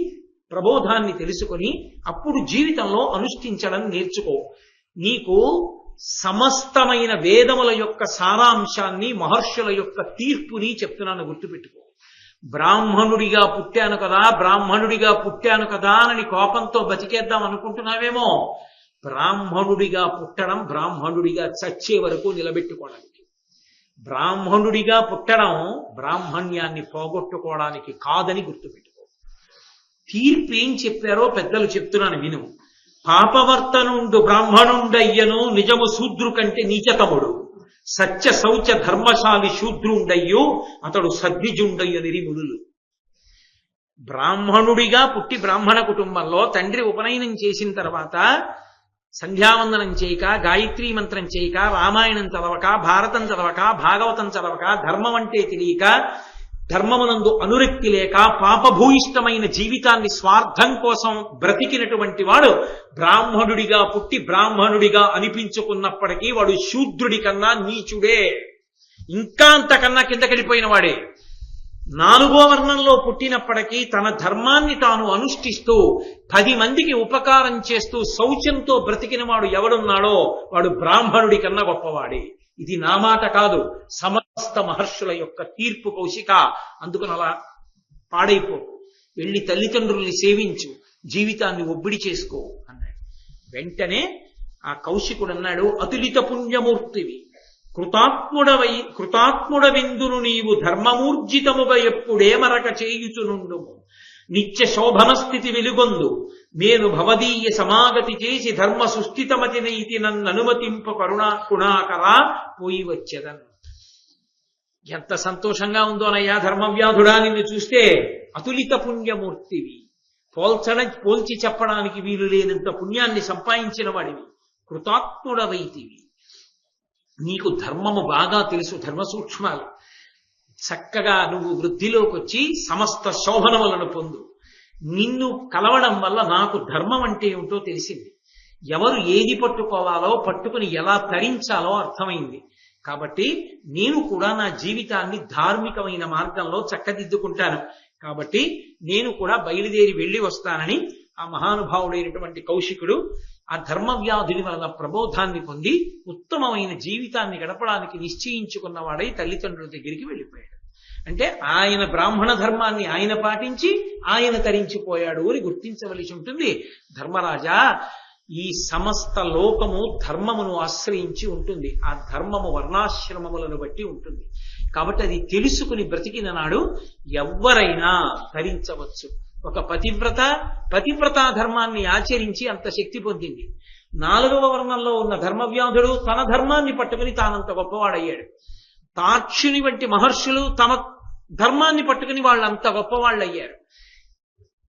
ప్రబోధాన్ని తెలుసుకొని అప్పుడు జీవితంలో అనుష్ఠించడం నేర్చుకో. నీకు సమస్తమైన వేదముల యొక్క సారాంశాన్ని, మహర్షుల యొక్క తీర్పుని చెప్తున్నాను, గుర్తుపెట్టుకో. బ్రాహ్మణుడిగా పుట్టాను కదా అని కోపంతో బతికేద్దాం అనుకుంటున్నావేమో. బ్రాహ్మణుడిగా పుట్టడం, బ్రాహ్మణుడిగా చచ్చే వరకు నిలబెట్టుకోవడానికి. బ్రాహ్మణుడిగా పుట్టడం బ్రాహ్మణ్యాన్ని పోగొట్టుకోవడానికి కాదని గుర్తుపెట్టుకో. తీర్పు ఏం చెప్పారో పెద్దలు చెప్తున్నాను విను. పాపవర్తనుండు బ్రాహ్మణుండయ్యను నిజము శూద్రు కంటే నీచతముడు. సత్య శౌచ ధర్మశాలి శూద్రుండయ్యో అతడు సద్విజుండయ్యనిరి మునులు. బ్రాహ్మణుడిగా పుట్టి బ్రాహ్మణ కుటుంబంలో తండ్రి ఉపనయనం చేసిన తర్వాత సంధ్యావందనం చేయక, గాయత్రీ మంత్రం చేయక, రామాయణం చదవక, భారతం చదవక, భాగవతం చదవక, ధర్మం అంటే తెలియక, ధర్మమునందు అనురక్తి లేక పాపభూయిష్టమైన జీవితాన్ని స్వార్థం కోసం బ్రతికినటువంటి వాడు బ్రాహ్మణుడిగా పుట్టి బ్రాహ్మణుడిగా అనిపించుకున్నప్పటికీ వాడు శూద్రుడి కన్నా నీచుడే, ఇంకా అంతకన్నా కిందకెళ్ళిపోయిన వాడే. 4వ వర్ణంలో పుట్టినప్పటికీ తన ధర్మాన్ని తాను అనుష్ఠిస్తూ 10 మందికి ఉపకారం చేస్తూ శౌచంతో బ్రతికిన వాడు ఎవడున్నాడో వాడు బ్రాహ్మణుడి కన్నా గొప్పవాడే. ఇది నా మాట కాదు, సమస్త మహర్షుల యొక్క తీర్పు కౌశిక. అందుకని అలా పాడైపో, వెళ్ళి తల్లిదండ్రుల్ని సేవించు, జీవితాన్ని ఒబ్బిడి చేసుకో అన్నాడు. వెంటనే ఆ కౌశికుడు అన్నాడు, అతులిత పుణ్యమూర్తివి, కృతాత్ముడవిందును నీవు ధర్మమూర్జితముగా ఎప్పుడే మరక చేయుచునుండుము. నిత్య శోభన స్థితి వెలుగొందు నేను భవదీయ సమాగతి చేసి ధర్మ సుస్థితమతినైతి నన్ననుమతింప గుణాకరా పోయి వచ్చేదన్. ఎంత సంతోషంగా ఉందోనయ్యా ధర్మవ్యాధుడా, నిన్ను చూస్తే. అతులిత పుణ్యమూర్తివి, పోల్చి చెప్పడానికి వీలు లేనంత పుణ్యాన్ని సంపాదించిన వాడివి. కృతాత్ముడవైతివి, నీకు ధర్మము బాగా తెలుసు, ధర్మ సూక్ష్మాలు. చక్కగా నువ్వు వృద్ధిలోకి వచ్చి సమస్త శోభనములను పొందు. నిన్ను కలవడం వల్ల నాకు ధర్మం అంటే ఏమిటో తెలిసింది. ఎవరు ఏది పట్టుకోవాలో, పట్టుకుని ఎలా తరించాలో అర్థమైంది. కాబట్టి నేను కూడా నా జీవితాన్ని ధార్మికమైన మార్గంలో చక్కదిద్దుకుంటాను. కాబట్టి నేను కూడా బయలుదేరి వెళ్ళి వస్తానని ఆ మహానుభావుడైనటువంటి కౌశికుడు ఆ ధర్మవ్యాధుని వలన ప్రబోధాన్ని పొంది ఉత్తమమైన జీవితాన్ని గడపడానికి నిశ్చయించుకున్నవాడై తల్లిదండ్రుల దగ్గరికి వెళ్ళిపోయాడు. అంటే ఆయన బ్రాహ్మణ ధర్మాన్ని ఆయన పాటించి ఆయన తరించిపోయాడు అని గుర్తించవలసి ఉంటుంది. ధర్మరాజా, ఈ సమస్త లోకము ధర్మమును ఆశ్రయించి ఉంటుంది. ఆ ధర్మము వర్ణాశ్రమములను బట్టి ఉంటుంది. కాబట్టి అది తెలుసుకుని బ్రతికిన నాడు ఎవ్వరైనా తరించవచ్చు. ఒక పతివ్రత ధర్మాన్ని ఆచరించి అంత శక్తి పొందింది. 4వ వర్ణంలో ఉన్న ధర్మవ్యాధుడు తన ధర్మాన్ని పట్టుకుని తానంత గొప్పవాడయ్యాడు. తాక్షుని వంటి మహర్షులు తమ ధర్మాన్ని పట్టుకుని వాళ్ళంత గొప్పవాళ్ళయ్యారు.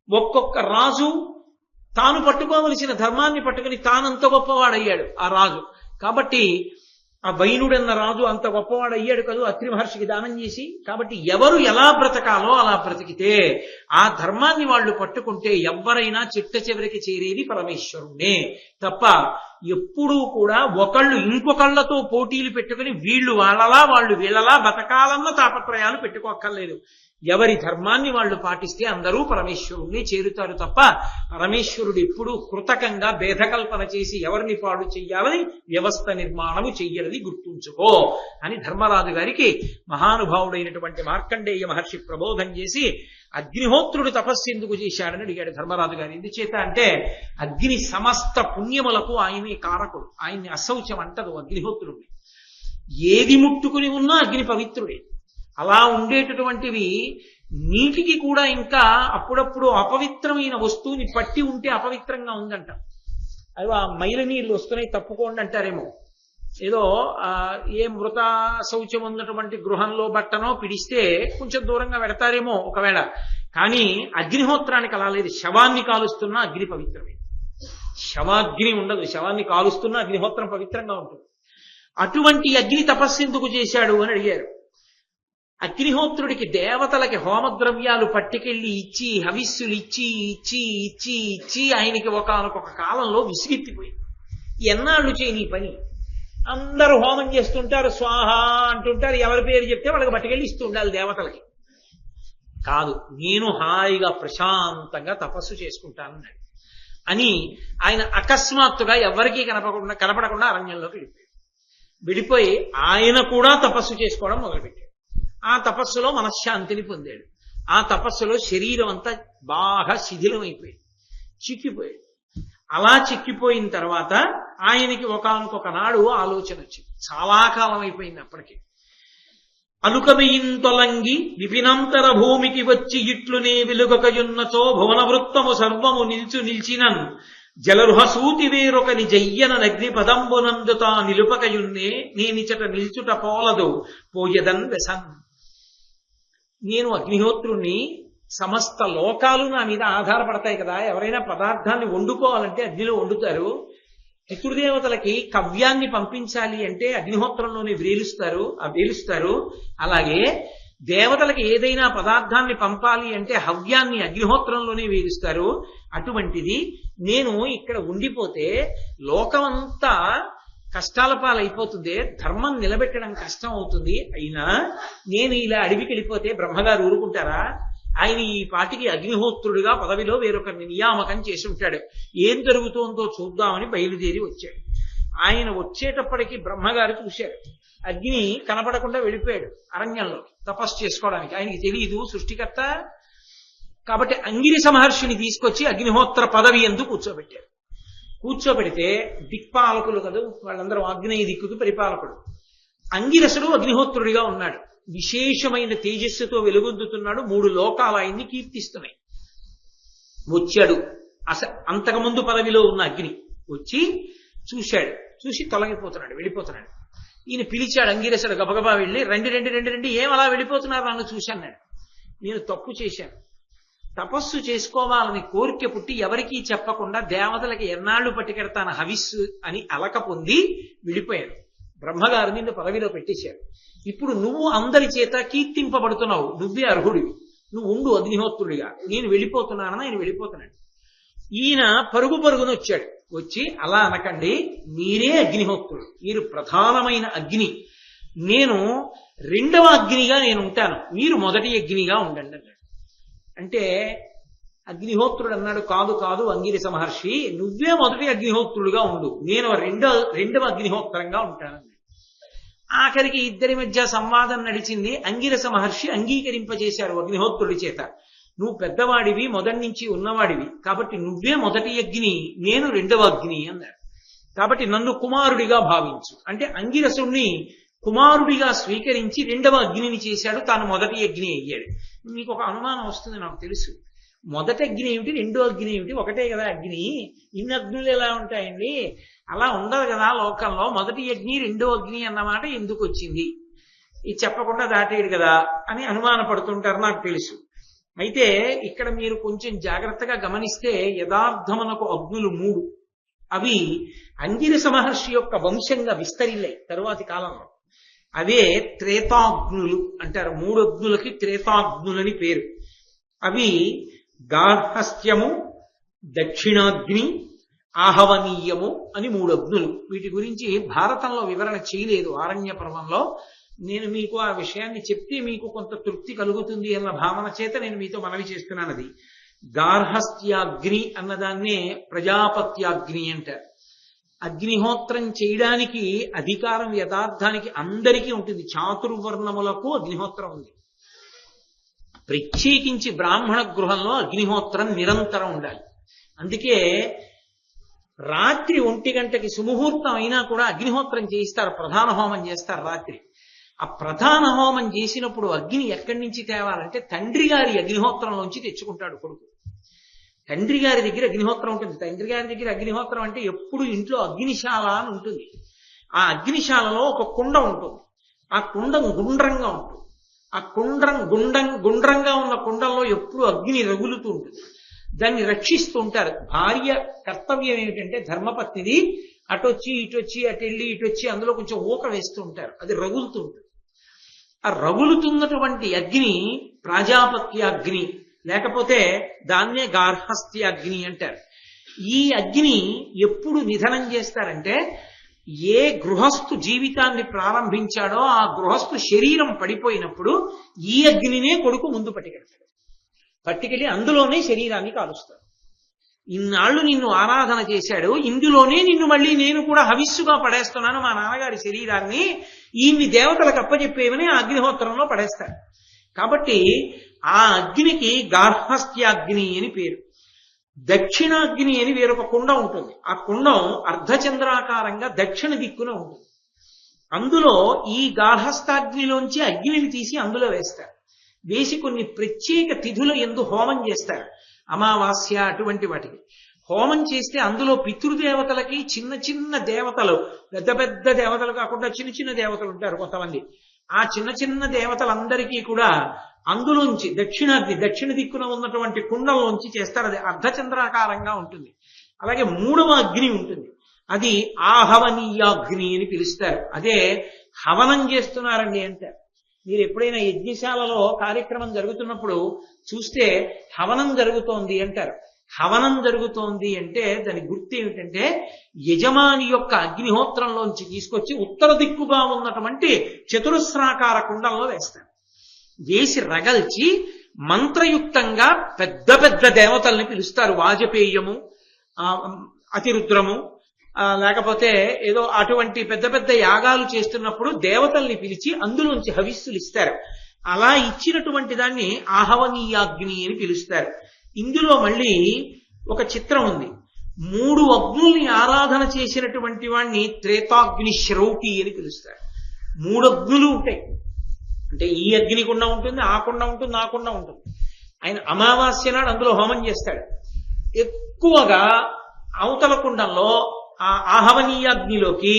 ఒక్కొక్క రాజు తాను పట్టుకోవలసిన ధర్మాన్ని పట్టుకుని తానంత గొప్పవాడయ్యాడు ఆ రాజు. కాబట్టి ఆ వైనుడన్న రాజు అంత గొప్పవాడు అయ్యాడు కదా అత్రి మహర్షికి దానం చేసి. కాబట్టి ఎవరు ఎలా బ్రతకాలో అలా బ్రతికితే ఆ ధర్మాన్ని వాళ్ళు పట్టుకుంటే ఎవరైనా చిట్ట చివరికి చేరేది పరమేశ్వరుణ్ణే తప్ప ఎప్పుడూ కూడా ఒకళ్ళు ఇంకొకళ్లతో పోటీలు పెట్టుకుని వీళ్ళు వాళ్ళలా వాళ్ళు వీళ్ళలా బతకాలన్న తాపత్రయాలు పెట్టుకోక్కర్లేదు. ఎవరి ధర్మాన్ని వాళ్ళు పాటిస్తే అందరూ పరమేశ్వరుణ్ణి చేరుతారు తప్ప పరమేశ్వరుడు ఎప్పుడూ కృతకంగా భేదకల్పన చేసి ఎవరిని పాడు చెయ్యాలని వ్యవస్థ నిర్మాణము చెయ్యాలని గుర్తుంచుకో అని ధర్మరాజు గారికి మహానుభావుడైనటువంటి మార్కండేయ మహర్షి ప్రబోధం చేసి అగ్నిహోత్రుడు తపస్సు ఎందుకు చేశాడని అడిగాడు ధర్మరాజు గారు. ఎందుచేత అంటే అగ్ని సమస్త పుణ్యములకు ఆయనే కారకుడు. ఆయన్ని అశౌచం అంటదు అగ్నిహోత్రుడిని. ఏది ముట్టుకుని ఉన్నా అగ్ని పవిత్రుడే. అలా ఉండేటటువంటివి నీటికి కూడా ఇంకా అప్పుడప్పుడు అపవిత్రమైన వస్తువుని పట్టి ఉంటే అపవిత్రంగా ఉందంట. అవి ఆ మైల నీళ్ళు వస్తున్నాయి తప్పుకోండి అంటారేమో. ఏదో ఏ మృత శౌచం ఉన్నటువంటి గృహంలో బట్టనో పిడిస్తే కొంచెం దూరంగా పెడతారేమో ఒకవేళ. కానీ అగ్నిహోత్రానికి అలా లేదు. శవాన్ని కాలుస్తున్నా అగ్ని పవిత్రమే. శవాగ్ని ఉండదు. శవాన్ని కాలుస్తున్నా అగ్నిహోత్రం పవిత్రంగా ఉంటుంది. అటువంటి అగ్ని తపస్సు ఎందుకు చేశాడు అని అడిగారు. అగ్నిహోత్రుడికి దేవతలకి హోమద్రవ్యాలు పట్టుకెళ్ళి ఇచ్చి హవిస్సులు ఇచ్చి ఇచ్చి ఇచ్చి ఇచ్చి ఆయనకి ఒకానొక కాలంలో విసిగెత్తిపోయింది. ఎన్నాళ్ళు చేయని పని. అందరూ హోమం చేస్తుంటారు, స్వాహ అంటుంటారు, ఎవరి పేరు చెప్తే వాళ్ళకి పట్టుకెళ్ళి ఇస్తూ ఉండాలి దేవతలకి. కాదు, నేను హాయిగా ప్రశాంతంగా తపస్సు చేసుకుంటానన్నాడు అని ఆయన అకస్మాత్తుగా ఎవరికీ కనపడకుండా అరణ్యంలోకి వెళ్ళిపోయి ఆయన కూడా తపస్సు చేసుకోవడం మొదలుపెట్టాడు. ఆ తపస్సులో మనశ్శాంతిని పొందాడు. ఆ తపస్సులో శరీరం అంతా బాగా శిథిలమైపోయింది, చిక్కిపోయాడు. అలా చిక్కిపోయిన తర్వాత ఆయనకి ఒకానొక నాడు ఆలోచన వచ్చింది. చాలా కాలం అయిపోయింది అప్పటికి. అలుకబియింతొలంగి విపినంతర భూమికి వచ్చి ఇట్లునే వెలుగకయున్నచో భువన వృత్తము సర్వము నిల్చినన్ జలరుహసూతి వేరొకని జయ్యన నగ్ని పదంబునందుతా నిలుపకయున్నే నేనిచట నిల్చుట పోలదు పోయదన్ వెసన్. నేను అగ్నిహోత్రుణ్ణి, సమస్త లోకాలు నా మీద ఆధారపడతాయి కదా. ఎవరైనా పదార్థాన్ని వండుకోవాలంటే అగ్నిలో వండుతారు. పితృదేవతలకి కవ్యాన్ని పంపించాలి అంటే అగ్నిహోత్రంలోనే వేలుస్తారు. అలాగే దేవతలకి ఏదైనా పదార్థాన్ని పంపాలి అంటే హవ్యాన్ని అగ్నిహోత్రంలోనే వేలుస్తారు. అటువంటిది నేను ఇక్కడ ఉండిపోతే లోకమంతా కష్టాల పాలైపోతుంది, ధర్మం నిలబెట్టడం కష్టం అవుతుంది. అయినా నేను ఇలా అడవికి వెళ్ళిపోతే బ్రహ్మగారు ఊరుకుంటారా? ఆయన ఈ పాటికి అగ్నిహోత్రుడిగా పదవిలో వేరొకరిని నియామకం చేసి ఉంటాడు. ఏం జరుగుతోందో చూద్దామని బయలుదేరి వచ్చాడు. ఆయన వచ్చేటప్పటికి బ్రహ్మగారు చూశాడు. అగ్ని కనపడకుండా వెళ్ళిపోయాడు అరణ్యంలో తపస్సు చేసుకోవడానికి. ఆయనకి తెలియదు సృష్టికర్త. కాబట్టి అంగిరస మహర్షిని తీసుకొచ్చి అగ్నిహోత్ర పదవి యందు కూర్చోబెట్టారు. కూర్చోబెడితే దిక్పాలకులు కదా వాళ్ళందరూ, ఆగ్నేయ దిక్కుకు పరిపాలకుడు. అంగిరసుడు అగ్నిహోత్రుడిగా ఉన్నాడు. విశేషమైన తేజస్సుతో వెలుగొందుతున్నాడు. 3 లోకాలు ఆయన్ని కీర్తిస్తున్నాయి. వచ్చాడు అంతకుముందు పదవిలో ఉన్న అగ్ని వచ్చి చూశాడు. చూసి తొలగిపోతున్నాడు, వెళ్ళిపోతున్నాడు. ఈయన పిలిచాడు అంగిరసుడు. గబగబా వెళ్ళి రండి రండి రండి రండి, ఏం అలా వెళ్ళిపోతున్నారు నన్ను చూశాన్నాడు. నేను తప్పు చేశాను. తపస్సు చేసుకోవాలని కోరిక పుట్టి ఎవరికీ చెప్పకుండా దేవతలకి ఎన్నాళ్లు పట్టుకెడతాను హవిస్సు అని అలక పొంది వెళ్ళిపోయాను. బ్రహ్మగారు నిన్ను పదవిలో పెట్టేశాడు. ఇప్పుడు నువ్వు అందరి చేత కీర్తింపబడుతున్నావు. నువ్వే అర్హుడివి. నువ్వు ఉండు అగ్నిహోత్రుడిగా. నేను వెళ్ళిపోతున్నానని ఆయన వెళ్ళిపోతున్నాడు. ఈయన పరుగున వచ్చాడు. వచ్చి అలా అనకండి, మీరే అగ్నిహోత్రుడు, మీరు ప్రధానమైన అగ్ని. నేను 2వ అగ్నిగా నేను ఉంటాను, మీరు మొదటి అగ్నిగా ఉండండి అన్నాడు. అంటే అగ్నిహోత్రుడు అన్నాడు, కాదు కాదు అంగిరస మహర్షి, నువ్వే మొదటి అగ్నిహోత్రుడుగా ఉండు, నేను రెండవ అగ్నిహోత్రంగా ఉంటానన్నాడు. ఆఖరికి ఇద్దరి మధ్య సంవాదం నడిచింది. అంగిరస మహర్షి అంగీకరింపజేశారు అగ్నిహోత్రుడి చేత. నువ్వు పెద్దవాడివి, మొదటి నుంచి ఉన్నవాడివి, కాబట్టి నువ్వే మొదటి అగ్ని, నేను 2వ అగ్ని అన్నాడు. కాబట్టి నన్ను కుమారుడిగా భావించు అంటే అంగిరసుణ్ణి కుమారుడిగా స్వీకరించి 2వ అగ్నిని చేశాడు. తాను మొదటి అగ్ని అయ్యాడు. మీకు ఒక అనుమానం వస్తుంది, నాకు తెలుసు. మొదటి అగ్ని ఏమిటి, 2వ అగ్ని ఏమిటి? ఒకటే కదా అగ్ని, ఇన్ని అగ్నులు ఎలా ఉంటాయండి? అలా ఉండదు కదా లోకంలో. మొదటి అగ్ని 2వ అగ్ని అన్నమాట ఎందుకు వచ్చింది? ఇది చెప్పకుండా దాటేడు కదా అని అనుమాన పడుతుంటారు, నాకు తెలుసు. అయితే ఇక్కడ మీరు కొంచెం జాగ్రత్తగా గమనిస్తే యథార్థమునకు అగ్నులు 3. అవి అంగిరస మహర్షి యొక్క వంశంగా విస్తరిల్లాయి తరువాతి కాలంలో. అవే త్రేతాగ్నులు అంటారు. 3 అగ్నులకి త్రేతాగ్నులని పేరు. అవి గార్హస్థ్యము, దక్షిణాగ్ని, ఆహవనీయము అని 3 అగ్నులు. వీటి గురించి భారతంలో వివరణ చేయలేదు ఆరణ్య పర్వంలో. నేను మీకు ఆ విషయాన్ని చెప్తే మీకు కొంత తృప్తి కలుగుతుంది అన్న భావన చేత నేను మీతో మనవి చేస్తున్నాను. అది గార్హస్థ్యాగ్ని అన్నదాన్నే ప్రజాపత్యాగ్ని అంటారు. అగ్నిహోత్రం చేయడానికి అధికారం యథార్థానికి అందరికీ ఉంటుంది. చాతుర్వర్ణములకు అగ్నిహోత్రం ఉంది. ప్రత్యేకించి బ్రాహ్మణ గృహంలో అగ్నిహోత్రం నిరంతరం ఉండాలి. అందుకే రాత్రి 1 గంటకి సుముహూర్తం అయినా కూడా అగ్నిహోత్రం చేయిస్తారు, ప్రధాన హోమం చేస్తారు రాత్రి. ఆ ప్రధాన హోమం చేసినప్పుడు అగ్ని ఎక్కడి నుంచి తేవాలంటే తండ్రి గారి అగ్నిహోత్రంలోంచి తెచ్చుకుంటాడు కొడుకు. తండ్రి గారి దగ్గర అగ్నిహోత్రం ఉంటుంది. తండ్రి గారి దగ్గర అగ్నిహోత్రం అంటే ఎప్పుడు ఇంట్లో అగ్నిశాల అని ఉంటుంది. ఆ అగ్నిశాలలో ఒక కుండ ఉంటుంది. ఆ కుండం గుండ్రంగా ఉంటుంది. ఆ గుండ్రంగా ఉన్న కుండంలో ఎప్పుడు అగ్ని రగులుతూ ఉంటుంది. దాన్ని రక్షిస్తూ ఉంటారు. భార్య కర్తవ్యం ఏమిటంటే ధర్మపత్నిది అటొచ్చి ఇటొచ్చి అటెళ్ళి ఇటొచ్చి అందులో కొంచెం ఊక వేస్తూ ఉంటారు. అది రగులుతూ ఉంటుంది. ఆ రగులుతున్నటువంటి అగ్ని ప్రాజాపత్యాగ్ని, లేకపోతే దాన్నే గార్హస్థ్యాగ్ని అంటారు. ఈ అగ్ని ఎప్పుడు నిధనం చేస్తారంటే ఏ గృహస్థు జీవితాన్ని ప్రారంభించాడో ఆ గృహస్థు శరీరం పడిపోయినప్పుడు ఈ అగ్నినే కొడుకు ముందు పట్టుకెళ్ళి అందులోనే శరీరాన్ని కాలుస్తాడు. ఇన్నాళ్ళు నిన్ను ఆరాధన చేశాడు, ఇందులోనే నిన్ను మళ్ళీ నేను కూడా హవిస్సుగా పడేస్తున్నాను మా నాన్నగారి శరీరాన్ని, ఈయన్ని దేవతలకు అప్పచెప్పేమని ఆ అగ్నిహోత్రంలో పడేస్తాడు. కాబట్టి ఆ అగ్నికి గార్హస్థ్యాగ్ని అని పేరు. దక్షిణాగ్ని అని వేరొక కుండం ఉంటుంది. ఆ కుండం అర్ధచంద్రాకారంగా దక్షిణ దిక్కున ఉంటుంది. అందులో ఈ గార్హస్థాగ్నిలోంచి అగ్నిని తీసి అందులో వేస్తారు. వేసి కొన్ని ప్రత్యేక తిథుల యందు హోమం చేస్తారు. అమావాస్య అటువంటి వాటికి హోమం చేస్తే అందులో పితృదేవతలకి చిన్న చిన్న దేవతలు, పెద్ద పెద్ద దేవతలు కాకుండా చిన్న చిన్న దేవతలు ఉంటారు కొంతమంది. ఆ చిన్న చిన్న దేవతలందరికీ కూడా అందులోంచి దక్షిణ దిక్కున ఉన్నటువంటి కుండంలోంచి చేస్తారు. అది అర్ధచంద్రాకారంగా ఉంటుంది. అలాగే 3వ అగ్ని ఉంటుంది. అది ఆహవనీయాగ్ని అని పిలుస్తారు. అదే హవనం చేస్తున్నారండి అంటారు. మీరు ఎప్పుడైనా యజ్ఞశాలలో కార్యక్రమం జరుగుతున్నప్పుడు చూస్తే హవనం జరుగుతోంది అంటారు. హవనం జరుగుతోంది అంటే దాని గుర్తు ఏమిటంటే యజమాని యొక్క అగ్నిహోత్రంలోంచి తీసుకొచ్చి ఉత్తర దిక్కుగా ఉన్నటువంటి చతురస్రాకార కుండంలో వేస్తారు. వేసి రగల్చి మంత్రయుక్తంగా పెద్ద పెద్ద దేవతల్ని పిలుస్తారు. వాజపేయము, అతిరుద్రము, లేకపోతే ఏదో అటువంటి పెద్ద పెద్ద యాగాలు చేస్తున్నప్పుడు దేవతల్ని పిలిచి అందులోంచి హవిస్సులు ఇస్తారు. అలా ఇచ్చినటువంటి దాన్ని ఆహవనీయాగ్ని అని పిలుస్తారు. ఇందులో మళ్ళీ ఒక చిత్రం ఉంది. 3 అగ్నుల్ని ఆరాధన చేసినటువంటి వాణ్ణి త్రేతాగ్ని శ్రౌతి అని పిలుస్తారు. 3 అగ్నులు ఉంటాయి. అంటే ఈ అగ్నికుండ ఉంటుంది, ఆ కుండ ఉంటుంది, ఆ కుండ ఉంటుంది. ఆయన అమావాస్య నాడు అందులో హోమం చేస్తాడు. ఎక్కువగా అవతల కుండంలో ఆ ఆహవనీయాగ్నిలోకి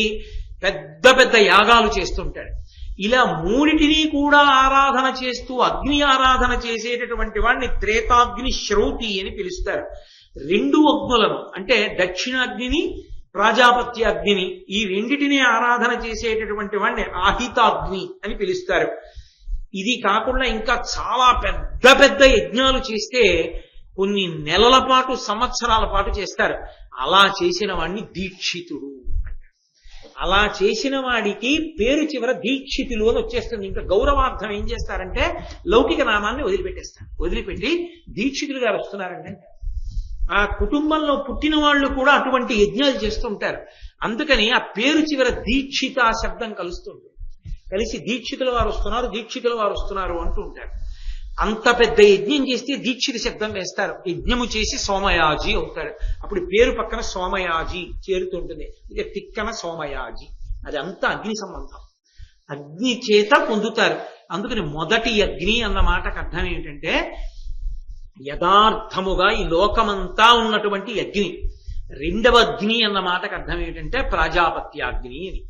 పెద్ద పెద్ద యాగాలు చేస్తుంటాడు. ఇలా 3టిని కూడా ఆరాధన చేస్తూ అగ్ని ఆరాధన చేసేటటువంటి వాడిని త్రేతాగ్ని శ్రౌతి అని పిలుస్తారు. 2 అగ్నులను అంటే దక్షిణాగ్నిని, ప్రాజాపత్యాగ్నిని, ఈ రెండిటిని ఆరాధన చేసేటటువంటి వాడిని ఆహితాగ్ని అని పిలుస్తారు. ఇది కాకుండా ఇంకా చాలా పెద్ద పెద్ద యజ్ఞాలు చేస్తే కొన్ని నెలల పాటు, సంవత్సరాల పాటు చేస్తారు. అలా చేసిన వాడిని దీక్షితుడు అంటారు. అలా చేసిన వాడికి పేరు చివర దీక్షితులు అని వచ్చేస్తుంది. ఇంకా గౌరవార్థం ఏం చేస్తారంటే లౌకిక నామాన్ని వదిలిపెట్టేస్తారు. వదిలిపెట్టి దీక్షితులు గారు వస్తున్నారంటే ఆ కుటుంబంలో పుట్టిన వాళ్ళు కూడా అటువంటి యజ్ఞాలు చేస్తుంటారు. అందుకని ఆ పేరు చివర దీక్షిత శబ్దం కలుస్తుంది. కలిసి దీక్షితుల వారు వస్తున్నారు, దీక్షితుల వారు వస్తున్నారు అంటూ ఉంటారు. అంత పెద్ద యజ్ఞం చేస్తే దీక్షిత శబ్దం వేస్తారు. యజ్ఞము చేసి సోమయాజి అవుతాడు. అప్పుడు పేరు పక్కన సోమయాజి చేరుతుంటుంది. ఇక తిక్కన సోమయాజి. అది అంతా అగ్ని సంబంధం. అగ్ని చేత పొందుతారు. అందుకని మొదటి అగ్ని అన్న మాటకు అర్థం ఏమిటంటే యథార్థముగా ఈ లోకమంతా ఉన్నటువంటి అగ్ని. 2వ అగ్ని అన్న మాటకు అర్థం ఏమిటంటే ప్రాజాపత్యాగ్ని అని.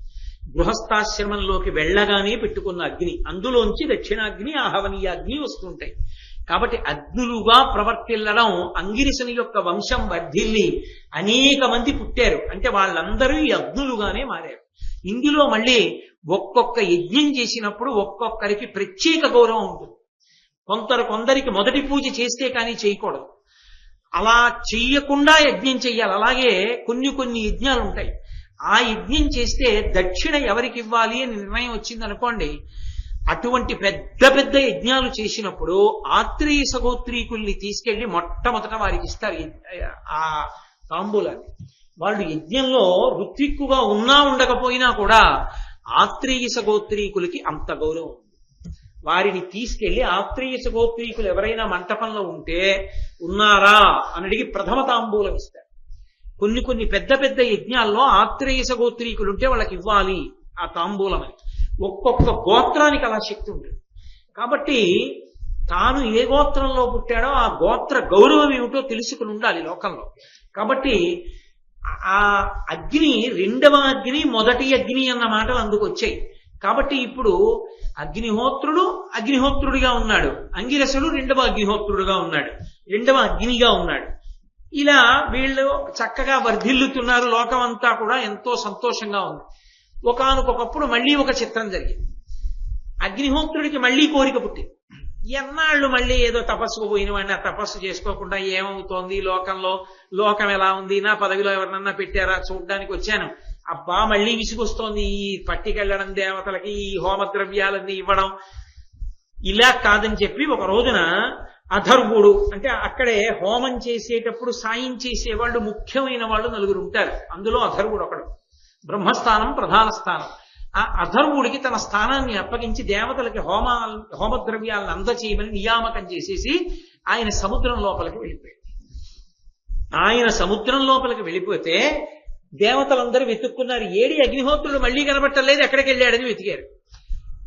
గృహస్థాశ్రమంలోకి వెళ్ళగానే పెట్టుకున్న అగ్ని. అందులోంచి దక్షిణాగ్ని, ఆహవనీయాగ్ని వస్తుంటాయి. కాబట్టి అగ్నులుగా ప్రవర్తిల్లడం, అంగిరసుని యొక్క వంశం వర్ధిల్లి అనేక మంది పుట్టారు అంటే వాళ్ళందరూ ఈ అగ్నులుగానే మారారు. ఇందులో మళ్ళీ ఒక్కొక్క యజ్ఞం చేసినప్పుడు ఒక్కొక్కరికి ప్రత్యేక గౌరవం ఉంటుంది. కొందరికి మొదటి పూజ చేస్తే కానీ చేయకూడదు, అలా చెయ్యకుండా యజ్ఞం చెయ్యాలి. అలాగే కొన్ని యజ్ఞాలు ఉంటాయి, ఆ యజ్ఞం చేస్తే దక్షిణ ఎవరికి ఇవ్వాలి అని నిర్ణయం వచ్చింది అనుకోండి, అటువంటి పెద్ద పెద్ద యజ్ఞాలు చేసినప్పుడు ఆత్రేయ సగోత్రీకుల్ని తీసుకెళ్లి మొట్టమొదట వారికి ఇస్తారు ఆ తాంబూలాన్ని. వాళ్ళు యజ్ఞంలో ఋత్విక్కుగా ఉన్నా ఉండకపోయినా కూడా ఆత్రేయ సగోత్రీకులకి అంత గౌరవం ఉంది. వారిని తీసుకెళ్లి ఆత్రేయ సగోత్రీకులు ఎవరైనా మంటపంలో ఉంటే ఉన్నారా అని అడిగి ప్రథమ తాంబూలం ఇస్తారు. కొన్ని పెద్ద పెద్ద యజ్ఞాల్లో ఆత్రేయ సగోత్రీకులు ఉంటే వాళ్ళకి ఇవ్వాలి ఆ తాంబూలం అని. ఒక్కొక్క గోత్రానికి అలా శక్తి ఉంటుంది. కాబట్టి తాను ఏ గోత్రంలో పుట్టాడో ఆ గోత్ర గౌరవం ఏమిటో తెలుసుకుని ఉండాలి లోకంలో. కాబట్టి ఆ అగ్ని, రెండవ అగ్ని, మొదటి అగ్ని అన్న మాటలు అందుకు వచ్చాయి. కాబట్టి ఇప్పుడు అగ్నిహోత్రుడిగా ఉన్నాడు, అంగిరసుడు రెండవ అగ్నిహోత్రుడుగా ఉన్నాడు, రెండవ అగ్నిగా ఉన్నాడు. ఇలా వీళ్ళు చక్కగా వర్ధిల్లుతున్నారు. లోకం అంతా కూడా ఎంతో సంతోషంగా ఉంది. ఒకానొకప్పుడు మళ్ళీ ఒక చిత్రం జరిగింది. అగ్నిహోత్రుడికి మళ్ళీ కోరిక పుట్టింది. ఎన్నాళ్ళు మళ్ళీ ఏదో తపస్సుకు పోయిన వాడిని ఆ తపస్సు చేసుకోకుండా ఏమవుతోంది లోకంలో, లోకం ఎలా ఉంది, నా పదవిలో ఎవరినన్నా పెట్టారా చూడ్డానికి వచ్చాను, అబ్బా మళ్ళీ విసుగొస్తోంది ఈ పట్టికెళ్ళడం, దేవతలకి ఈ హోమద్రవ్యాలన్నీ ఇవ్వడం. ఇలా కాదని చెప్పి ఒక రోజున అధర్వుడు, అంటే అక్కడే హోమం చేసేటప్పుడు సాయం చేసేవాళ్ళు ముఖ్యమైన వాళ్ళు నలుగురు ఉంటారు, అందులో అధర్వుడు ఒకడు. బ్రహ్మస్థానం ప్రధాన స్థానం. ఆ అధర్వుడికి తన స్థానాన్ని అప్పగించి దేవతలకి హోమద్రవ్యాలను అందచేయమని నియామకం చేసేసి ఆయన సముద్రం లోపలికి వెళ్ళిపోయాడు. ఆయన సముద్రం లోపలికి వెళ్ళిపోతే దేవతలందరూ వెతుక్కున్నారు, ఏడి అగ్నిహోత్రుడు మళ్ళీ కనబట్టలేదు, ఎక్కడికి వెళ్ళాడని వెతికారు.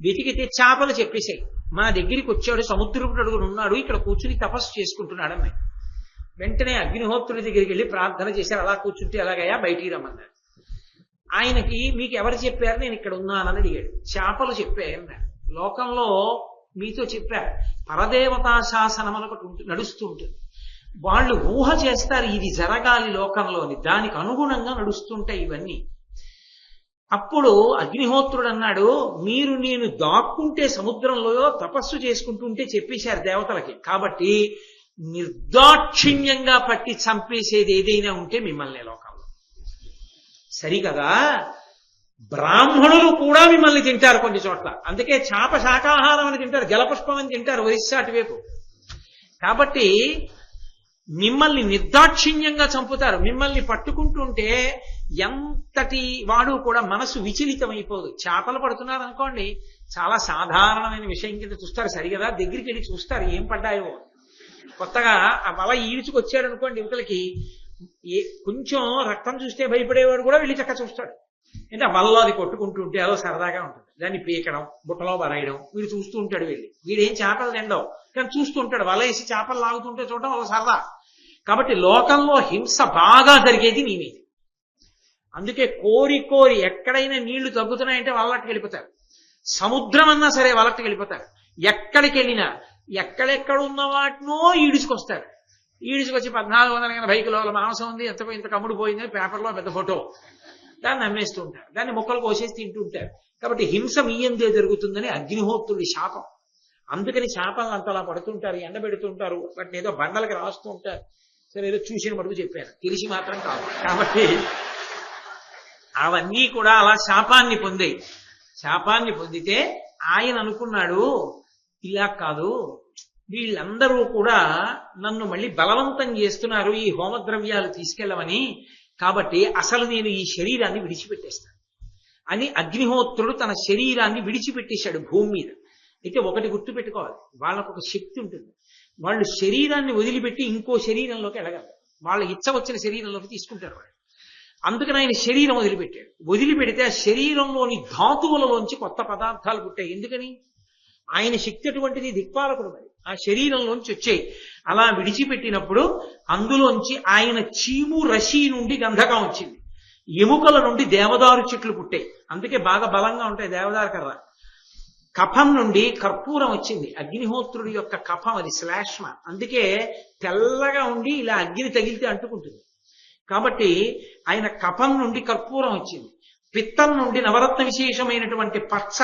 వెతికితే చేపలు చెప్పేశాయి, మా దగ్గరికి వచ్చాడు, సముద్రపు అడుగును ఉన్నాడు, ఇక్కడ కూర్చుని తపస్సు చేసుకుంటున్నాడు అమ్మాయి. వెంటనే అగ్నిహోత్రుడి దగ్గరికి వెళ్ళి ప్రార్థన చేశారు. అలా కూర్చుంటే ఎలాగయ్యా బయటికి రమ్మన్నారు. ఆయనకి మీకు ఎవరు చెప్పారు నేను ఇక్కడ ఉన్నానని అడిగాడు. చేపలు చెప్పాయన్నారు. లోకంలో మీతో చెప్పారు, పరదేవతా శాసనం అని ఒకటి నడుస్తూ ఉంటుంది. వాళ్ళు ఊహ చేస్తారు ఇది జరగాలి లోకంలోని, దానికి అనుగుణంగా నడుస్తుంటాయి ఇవన్నీ. అప్పుడు అగ్నిహోత్రుడు అన్నాడు, మీరు నేను దాక్కుంటే సముద్రంలో తపస్సు చేసుకుంటుంటే చెప్పేశారు దేవతలకి, కాబట్టి నిర్దాక్షిణ్యంగా పట్టి చంపేసేది ఏదైనా ఉంటే మిమ్మల్ని లోకంలో. సరికదా, బ్రాహ్మణులు కూడా మిమ్మల్ని తింటారు కొన్ని చోట్ల, అందుకే చాప శాకాహారం అని తింటారు, జలపుష్పం అని తింటారు ఒరిస్సా అటువైపు. కాబట్టి మిమ్మల్ని నిర్దాక్షిణ్యంగా చంపుతారు. మిమ్మల్ని పట్టుకుంటుంటే ఎంతటి వాడు కూడా మనసు విచలితమైపోదు. చేపలు పడుతున్నారు అనుకోండి, చాలా సాధారణమైన విషయం కింద చూస్తారు, సరిగదా దగ్గరికి వెళ్ళి చూస్తారు ఏం పడ్డాయో. కొత్తగా ఆ వల ఈడ్చుకొచ్చాడు అనుకోండి, యువతలకి కొంచెం రక్తం చూస్తే భయపడేవాడు కూడా వెళ్ళి చక్క చూస్తాడు. అంటే వల్ల అది కొట్టుకుంటుంటే అదో సరదాగా ఉంటుంది, దాన్ని పీకడం, బుట్టలో బరాయడం, వీడు చూస్తూ ఉంటాడు. వీడేం చేపలు తిండవు కానీ చూస్తూ ఉంటాడు, వల వేసి చేపలు లాగుతుంటే చూడడం ఒక సరదా. కాబట్టి లోకంలో హింస బాగా జరిగేది నీ మీద. అందుకే కోరి ఎక్కడైనా నీళ్లు తగ్గుతున్నాయంటే వాళ్ళకి వెళ్ళిపోతారు, సముద్రం అన్నా సరే వాళ్ళకి వెళ్ళిపోతారు. ఎక్కడికి వెళ్ళినా ఎక్కడెక్కడ ఉన్న వాటినో ఈడుచుకొస్తారు. ఈడుచుకొచ్చి 1480 కిలోల మాంసం ఉంది, ఇంత కమ్ముడు పోయిందని పేపర్లో పెద్ద ఫోటో, దాన్ని అమ్మేస్తూ ఉంటారు, దాన్ని ముక్కలు కోసేసి తింటూ ఉంటారు. కాబట్టి హింస మీయందే జరుగుతుందని అగ్నిహోత్రుడి శాపం. అందుకని శాపాలను అంతలా పడుతుంటారు, ఎండబెడుతుంటారు, వాటిని ఏదో బండలకి రాస్తూ ఉంటారు. సరే ఏదో చూసిన మటుకు చెప్పాను, తెలిసి మాత్రం కాదు. కాబట్టి అవన్నీ కూడా అలా శాపాన్ని పొందాయి. శాపాన్ని పొందితే ఆయన అనుకున్నాడు, ఇలా కాదు, వీళ్ళందరూ కూడా నన్ను మళ్ళీ బలవంతం చేస్తున్నారు ఈ హోమద్రవ్యాలు తీసుకెళ్ళమని, కాబట్టి అసలు నేను ఈ శరీరాన్ని విడిచిపెట్టేస్తాను అని అగ్నిహోత్రుడు తన శరీరాన్ని విడిచిపెట్టేశాడు భూమి మీద. అయితే ఒకటి గుర్తుపెట్టుకోవాలి, వాళ్ళకు ఒక శక్తి ఉంటుంది. వాళ్ళు శరీరాన్ని వదిలిపెట్టి ఇంకో శరీరంలోకి వెళ్ళగలరు, వాళ్ళ ఇచ్చ వచ్చిన శరీరంలోకి తీసుకుంటారు వాళ్ళు. అందుకని ఆయన శరీరం వదిలిపెట్టాడు. వదిలిపెడితే ఆ శరీరంలోని ధాతువులలోంచి కొత్త పదార్థాలు పుట్టాయి. ఎందుకని? ఆయన శక్తి అటువంటిది, దిక్పాలకుడు. మరి ఆ శరీరంలోంచి వచ్చాయి. అలా విడిచిపెట్టినప్పుడు అందులోంచి ఆయన చీము రశి నుండి గంధకం వచ్చింది, ఎముకల నుండి దేవదారు చెట్లు పుట్టాయి. అందుకే బాగా బలంగా ఉంటాయి దేవదారు కర్ర. కఫం నుండి కర్పూరం వచ్చింది. అగ్నిహోత్రుడి యొక్క కఫం అది శ్లేష్మ, అందుకే తెల్లగా ఉండి ఇలా అగ్ని తగిలితే అంటుకుంటుంది. కాబట్టి ఆయన కఫం నుండి కర్పూరం వచ్చింది. పిత్తం నుండి నవరత్న విశేషమైనటువంటి పచ్చ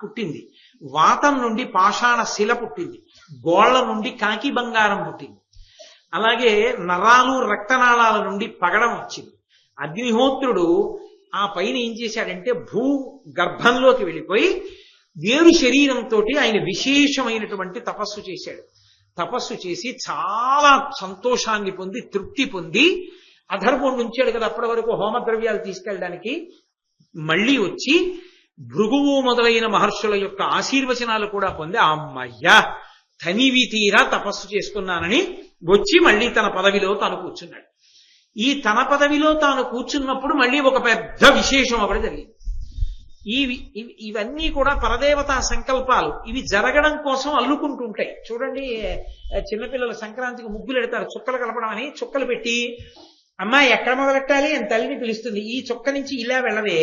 పుట్టింది. వాతం నుండి పాషాణ శిల పుట్టింది. గోళ్ల నుండి కాకి బంగారం పుట్టింది. అలాగే నరాలు రక్తనాళాల నుండి పగడం వచ్చింది. అగ్నిహోత్రుడు ఆ పైన ఏం చేశాడంటే భూ గర్భంలోకి వెళ్ళిపోయి వేరు శరీరంతో ఆయన విశేషమైనటువంటి తపస్సు చేశాడు. తపస్సు చేసి చాలా సంతోషాన్ని పొంది తృప్తి పొంది అధర్వం ఉంచాడు కదా అప్పటి వరకు హోమద్రవ్యాలు తీసుకెళ్ళడానికి. మళ్ళీ వచ్చి భృగువు మొదలైన మహర్షుల యొక్క ఆశీర్వచనాలు కూడా పొంది అమ్మయ్యా తనివి తీరా తపస్సు చేసుకున్నానని వచ్చి మళ్ళీ తన పదవిలో తాను కూర్చున్నాడు. ఈ తన పదవిలో తాను కూర్చున్నప్పుడు మళ్ళీ ఒక పెద్ద విశేషం ఒకటి జరిగింది. ఇవన్నీ కూడా పరదేవతా సంకల్పాలు. ఇవి జరగడం కోసం అల్లుకుంటుంటాయి. చూడండి, చిన్నపిల్లలు సంక్రాంతికి ముగ్గులు ఎడతారు, చుక్కలు కలపడం అని. చుక్కలు పెట్టి అమ్మాయి ఎక్కడ మొదలెట్టాలి అని తల్లిని పిలుస్తుంది. ఈ చుక్క నుంచి ఇలా వెళ్ళవే,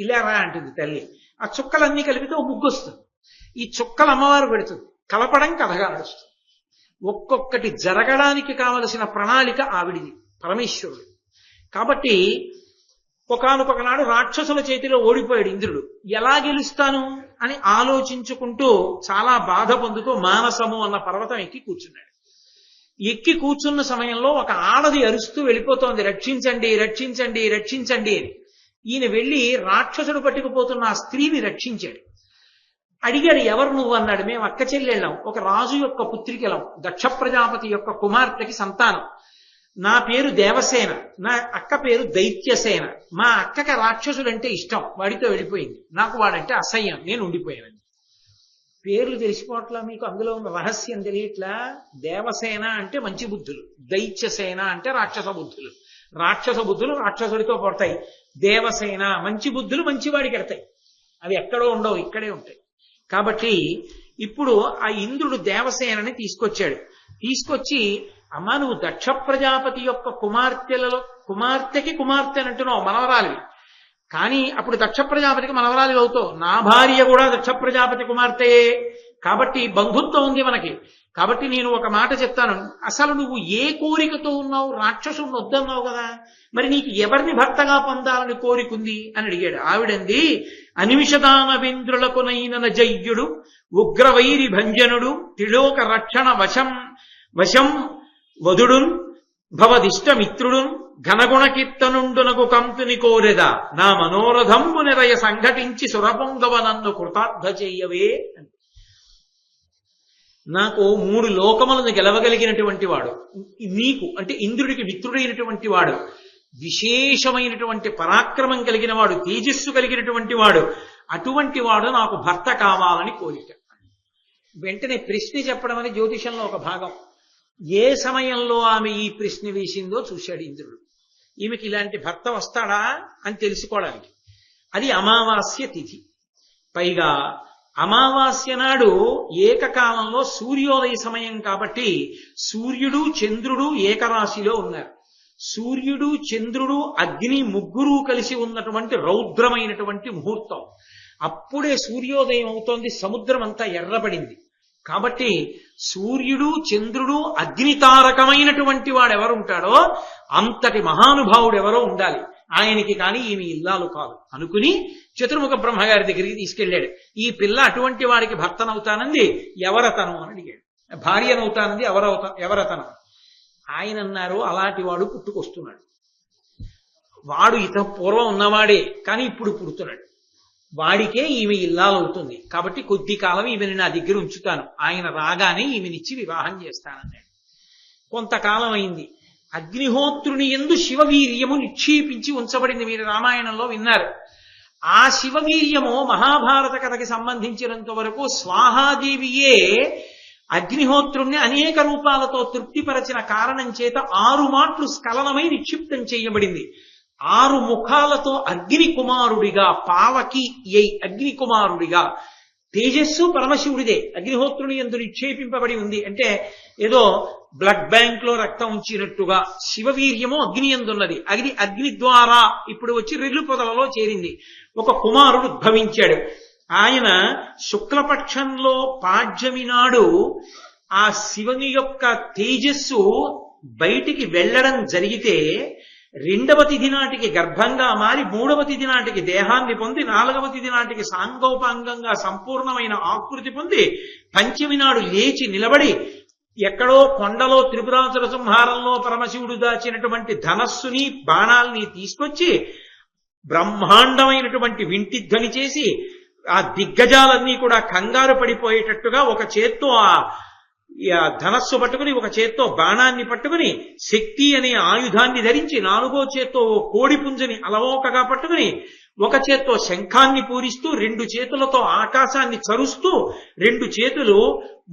ఇలా రా అంటుంది తల్లి. ఆ చుక్కలన్నీ కలిపితే ఓ ముగ్గు వస్తుంది. ఈ చుక్కలు అమ్మవారు పెడుతుంది. కలపడం కథగా నడుస్తుంది. ఒక్కొక్కటి జరగడానికి కావలసిన ప్రణాళిక ఆవిడిది, పరమేశ్వరుడు. కాబట్టి ఒకానొకనాడు రాక్షసుల చేతిలో ఓడిపోయాడు ఇంద్రుడు. ఎలా గెలుస్తాను అని ఆలోచించుకుంటూ చాలా బాధ పొందుతూ మానసము అన్న పర్వతం ఎక్కి కూర్చున్నాడు. ఎక్కి కూర్చున్న సమయంలో ఒక ఆడది అరుస్తూ వెళ్ళిపోతోంది, రక్షించండి రక్షించండి రక్షించండి అని. ఈయన వెళ్ళి రాక్షసుడు పట్టుకుపోతున్న ఆ స్త్రీని రక్షించాడు. అడిగాడు, ఎవరు నువ్వు అన్నాడు. మేము అక్క చెల్లెళ్ళాం, ఒక రాజు యొక్క పుత్రికలం, దక్ష ప్రజాపతి యొక్క కుమార్తెకి సంతానం. నా పేరు దేవసేన, నా అక్క పేరు దైత్యసేన. మా అక్కకి రాక్షసుడంటే ఇష్టం, వాడితో వెళ్ళిపోయింది. నాకు వాడంటే అసహ్యం, నేను ఉండిపోయాను. పేర్లు తెలిసిపోవట్లా మీకు? అందులో ఉన్న రహస్యం తెలియట్లా? దేవసేన అంటే మంచి బుద్ధులు, దైత్యసేన అంటే రాక్షస బుద్ధులు. రాక్షస బుద్ధులు రాక్షసుడితో పడతాయి, దేవసేన మంచి బుద్ధులు మంచివాడికి ఎడతాయి. అవి ఎక్కడో ఉండవు, ఇక్కడే ఉంటాయి. కాబట్టి ఇప్పుడు ఆ ఇంద్రుడు దేవసేనని తీసుకొచ్చాడు. తీసుకొచ్చి, అమ్మా నువ్వు దక్ష ప్రజాపతి యొక్క కుమార్తెకి కుమార్తె అంటున్నావు, మనవరాలివి. కానీ అప్పుడు దక్ష ప్రజాపతికి మనవరాలి అవుతావు. నా భార్య కూడా దక్ష ప్రజాపతి కుమార్తెయే, కాబట్టి బంధుత్వం ఉంది మనకి. కాబట్టి నేను ఒక మాట చెప్తాను, అసలు నువ్వు ఏ కోరికతో ఉన్నావు? రాక్షసుని వద్దన్నావు కదా, మరి నీకు ఎవరిని భర్తగా పొందాలని కోరికుంది అని అడిగాడు. ఆవిడంది, అనిమిషదానవేంద్రులకునైన జయ్యుడు ఉగ్రవైరి భంజనుడు త్రిలోక రక్షణ వశం వధుడున్ భవదిష్టమిత్రుడున్ ఘనగుణ కీర్తనుండునకు కంతుని కోరెదా నా మనోరథంబు నిరయ సంఘటించి సురపొంగవ నన్ను కృతార్థ చెయ్యవే. నాకు 3 లోకములను గెలవగలిగినటువంటి వాడు నీకు, అంటే ఇంద్రుడికి మిత్రుడైనటువంటి వాడు, విశేషమైనటువంటి పరాక్రమం కలిగిన వాడు, తేజస్సు కలిగినటువంటి వాడు, అటువంటి వాడు నాకు భర్త కావాలని కోరిక. వెంటనే ప్రశ్న చెప్పడం అని జ్యోతిషంలో ఒక భాగం. ఏ సమయంలో ఆమె ఈ ప్రశ్న వేసిందో చూశాడు ఇంద్రుడు. ఈమెకి ఇలాంటి భర్త వస్తాడా అని తెలుసుకోవడానికి. అది అమావాస్య తిథి. పైగా అమావాస్య నాడు ఏకకాలంలో సూర్యోదయ సమయం కాబట్టి సూర్యుడు చంద్రుడు ఏకరాశిలో ఉన్నారు. సూర్యుడు చంద్రుడు అగ్ని ముగ్గురు కలిసి ఉన్నటువంటి రౌద్రమైనటువంటి ముహూర్తం. అప్పుడే సూర్యోదయం అవుతోంది, సముద్రం అంతా ఎర్రబడింది. కాబట్టి సూర్యుడు చంద్రుడు అగ్నితారకమైనటువంటి వాడు ఎవరుంటాడో అంతటి మహానుభావుడు ఎవరో ఉండాలి, ఆయనకి కానీ ఈమె ఇల్లాలు కాదు అనుకుని చతుర్ముఖ బ్రహ్మగారి దగ్గరికి తీసుకెళ్లాడు. ఈ పిల్ల అటువంటి వాడికి భర్తనవుతానంది, ఎవరతను అని అడిగాడు. భార్యనవుతానంది, ఎవరతను. ఆయన అన్నారు, అలాంటి వాడు పుట్టుకొస్తున్నాడు. వాడు పూర్వం ఉన్నవాడే, కానీ ఇప్పుడు పుడుతున్నాడు. వాడికే ఈమె ఇల్లాలవుతుంది. కాబట్టి కొద్ది కాలం ఈమెని నా దగ్గర ఉంచుతాను, ఆయన రాగానే ఈమెనిచ్చి వివాహం చేస్తానన్నాడు. కొంతకాలం అయింది. అగ్నిహోత్రుని యందు శివవీర్యము నిక్షేపించి ఉంచబడింది. మీరు రామాయణంలో విన్నారు. ఆ శివవీర్యము మహాభారత కథకి సంబంధించినంత వరకు స్వాహాదేవియే అగ్నిహోత్రుణ్ణి అనేక రూపాలతో తృప్తిపరచిన కారణం చేత 6 మాట్లు స్ఖలనమై నిక్షిప్తం చేయబడింది. 6 ముఖాలతో అగ్ని కుమారుడిగా, పావకి అగ్ని కుమారుడిగా, తేజస్సు పరమశివుడిదే అగ్నిహోత్రుని యందు నిక్షేపింపబడి ఉంది. అంటే ఏదో బ్లడ్ బ్యాంక్ లో రక్తం ఉంచినట్టుగా శివవీర్యము అగ్ని యందున్నది. అగ్ని ద్వారా ఇప్పుడు వచ్చి రెల్లు పొదలలో చేరింది. ఒక కుమారుడు ఉద్భవించాడు. ఆయన శుక్లపక్షంలో పాడ్యమి నాడు ఆ శివుని యొక్క తేజస్సు బయటికి వెళ్ళడం జరిగితే 2వ తిథి నాటికి గర్భంగా మారి 3వ తిథి నాటికి దేహాన్ని పొంది 4వ తిథి నాటికి సాంగోపాంగంగా సంపూర్ణమైన ఆకృతి పొంది 5మి నాడు లేచి నిలబడి ఎక్కడో కొండలో త్రిపురాసుర సంహారంలో పరమశివుడు దాచినటువంటి ధనస్సుని బాణాల్ని తీసుకొచ్చి బ్రహ్మాండమైనటువంటి వింటిధ్వని చేసి ఆ దిగ్గజాలన్నీ కూడా కంగారు పడిపోయేటట్టుగా ఒక చేత్తో ఆ ధనస్సు పట్టుకుని ఒక చేత్తో బాణాన్ని పట్టుకుని శక్తి అనే ఆయుధాన్ని ధరించి 4వ చేత్తో కోడి పుంజని అలవోకగా పట్టుకుని ఒక చేత్తో శంఖాన్ని పూరిస్తూ 2 చేతులతో ఆకాశాన్ని చరుస్తూ 2 చేతులు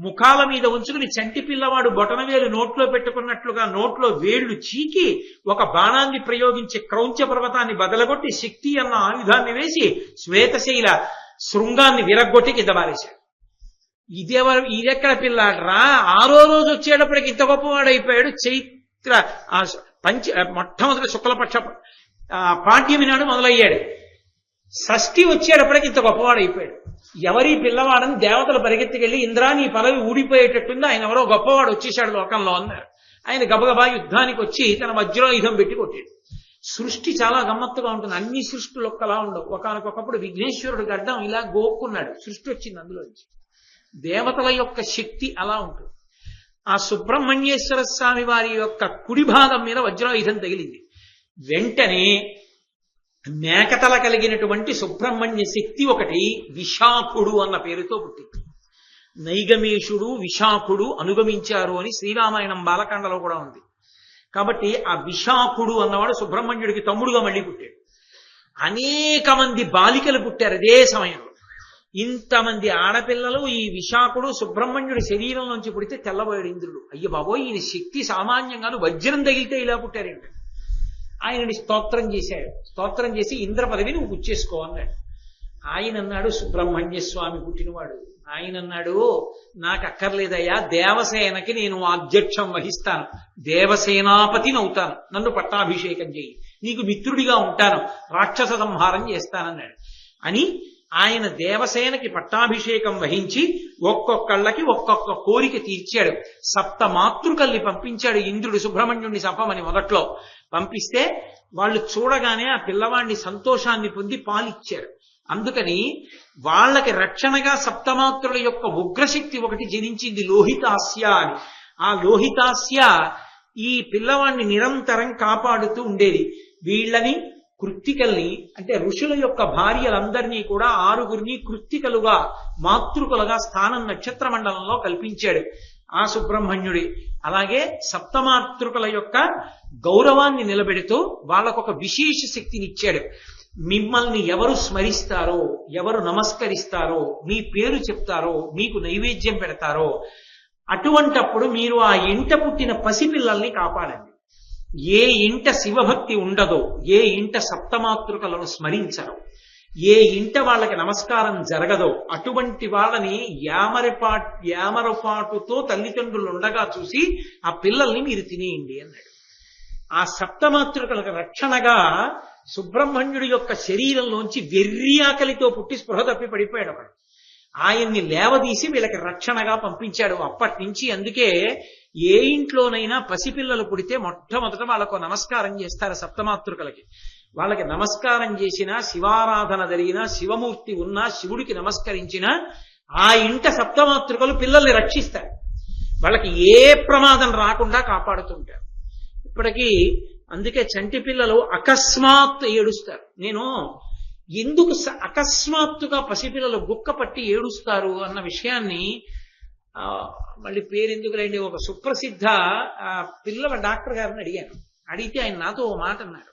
ముఖాల మీద ఉంచుకుని చంటి పిల్లవాడు బొటనవేలు నోట్లో పెట్టుకున్నట్లుగా నోట్లో వేళ్లు చీకి ఒక బాణాన్ని ప్రయోగించి క్రౌంచ పర్వతాన్ని బదలగొట్టి శక్తి అన్న ఆయుధాన్ని వేసి శ్వేతశైల శృంగాన్ని విరగ్గొట్టి కింద మారేశాడు. ఇదెక్కడ పిల్లాడరా? 6వ రోజు వచ్చేటప్పటికి ఇంత గొప్పవాడైపోయాడు. చైత్ర మొట్టమొదటి శుక్లపక్ష పాడ్యమి నాడు మొదలయ్యాడు. షష్ఠి వచ్చేటప్పటికి ఇంత గొప్పవాడైపోయాడు. ఎవరి పిల్లవాడని దేవతలు పరిగెత్తికెళ్ళి ఇంద్రా నీ పదవి ఊడిపోయేటట్టుంది, ఆయన ఎవరో గొప్పవాడు వచ్చేశాడు లోకంలో అన్నారు. ఆయన గబగబా యుద్ధానికి వచ్చి తన వజ్రాయుధం పెట్టి కొట్టాడు. సృష్టి చాలా గమ్మత్తుగా ఉంటుంది. అన్ని సృష్టిలు ఒక్కలా ఉండవు. ఒకనకొకప్పుడు విఘ్నేశ్వరుడు గడ్డం ఇలా గోక్కున్నాడు, సృష్టి వచ్చింది అందులోంచి. దేవతల యొక్క శక్తి అలా ఉంటుంది. ఆ సుబ్రహ్మణ్యేశ్వర స్వామి వారి యొక్క కుడి భాగం మీద వజ్రాయుధం తగిలింది. వెంటనే మేకతల కలిగినటువంటి సుబ్రహ్మణ్య శక్తి ఒకటి విశాఖుడు అన్న పేరుతో పుట్టింది. నైగమేషుడు విశాఖుడు అనుగమించారు అని శ్రీరామాయణం బాలకాండలో కూడా ఉంది. కాబట్టి ఆ విశాఖుడు అన్నవాడు సుబ్రహ్మణ్యుడికి తమ్ముడుగా మళ్ళీ పుట్టాడు. అనేక మంది బాలికలు పుట్టారు అదే సమయంలో. ఇంతమంది ఆడపిల్లలు ఈ విశాఖుడు సుబ్రహ్మణ్యుడి శరీరం నుంచి పుడితే తెల్లబోయాడు ఇంద్రుడు. అయ్య బాబోయ్, ఈయన శక్తి సామాన్యంగాను వజ్రం తగిలితే ఇలా పుట్టారేంటి. ఆయనని స్తోత్రం చేశాడు. స్తోత్రం చేసి ఇంద్ర పదవి నువ్వు పుచ్చేసుకో అన్నాడు. ఆయన అన్నాడు, సుబ్రహ్మణ్య స్వామి పుట్టినవాడు. ఆయన అన్నాడు, నాకు అక్కర్లేదయ్యా, దేవసేనకి నేను అధ్యక్షం వహిస్తాను, దేవసేనాపతిని అవుతాను, నన్ను పట్టాభిషేకం చేయి, నీకు మిత్రుడిగా ఉంటాను, రాక్షస సంహారం చేస్తానన్నాడు. అని ఆయన దేవసేనకి పట్టాభిషేకం వహించి ఒక్కొక్కళ్ళకి ఒక్కొక్క కోరిక తీర్చాడు. 7 మాతృకల్ని పంపించాడు ఇంద్రుడు సుబ్రహ్మణ్యుడిని చంపమని. మొదట్లో పంపిస్తే వాళ్ళు చూడగానే ఆ పిల్లవాడిని సంతోషాన్ని పొంది పాలిచ్చారు. అందుకని వాళ్ళకి రక్షణగా సప్తమాతృల యొక్క ఉగ్రశక్తి ఒకటి జనించింది, లోహితాస్య అని. ఆ లోహితాస్య ఈ పిల్లవాడిని నిరంతరం కాపాడుతూ ఉండేది. వీళ్ళని కృత్తికల్ని అంటే ఋషుల యొక్క భార్యలందరినీ కూడా 6గురిని కృత్తికలుగా మాతృకులుగా స్థానం నక్షత్ర మండలంలో కల్పించాడు ఆ సుబ్రహ్మణ్యుడి. అలాగే సప్తమాతృకుల యొక్క గౌరవాన్ని నిలబెడుతూ వాళ్ళకొక విశేష శక్తినిచ్చాడు. మిమ్మల్ని ఎవరు స్మరిస్తారో, ఎవరు నమస్కరిస్తారో, మీ పేరు చెప్తారో, మీకు నైవేద్యం పెడతారో అటువంటప్పుడు మీరు ఆ ఇంట పుట్టిన పసిపిల్లల్ని కాపాడండి. ఏ ఇంట శివభక్తి ఉండదో, ఏ ఇంట సప్తమాతృకలను స్మరించరో, ఏ ఇంట వాళ్ళకి నమస్కారం జరగదో అటువంటి వాళ్ళని యామరపాటుతో తల్లిదండ్రులు ఉండగా చూసి ఆ పిల్లల్ని మీరు తినేయండి అన్నాడు. ఆ సప్తమాతృకలకు రక్షణగా సుబ్రహ్మణ్యుడి యొక్క శరీరంలోంచి వెర్రి ఆకలితో పుట్టి స్పృహ తప్పి పడిపోయాడు అక్కడ. ఆయన్ని లేవదీసి వీళ్ళకి రక్షణగా పంపించాడు. అప్పటి నుంచి అందుకే ఏ ఇంట్లోనైనా పసిపిల్లలు పుడితే మొట్టమొదట వాళ్ళకు నమస్కారం చేస్తారు సప్తమాతృకలకి. వాళ్ళకి నమస్కారం చేసినా, శివారాధన జరిగినా, శివమూర్తి ఉన్నా, శివుడికి నమస్కరించినా ఆ ఇంట సప్తమాతృకలు పిల్లల్ని రక్షిస్తారు. వాళ్ళకి ఏ ప్రమాదం రాకుండా కాపాడుతుంటారు. ఇప్పటికీ అందుకే చంటి పిల్లలు అకస్మాత్ ఏడుస్తారు. నేను ఎందుకు అకస్మాత్తుగా పసిపిల్లలు గుక్క పట్టి ఏడుస్తారు అన్న విషయాన్ని మళ్ళీ పేరెందుకులేండి ఒక సుప్రసిద్ధ పిల్లల డాక్టర్ గారిని అడిగాను. అడిగితే ఆయన నాతో ఓ మాట అన్నారు,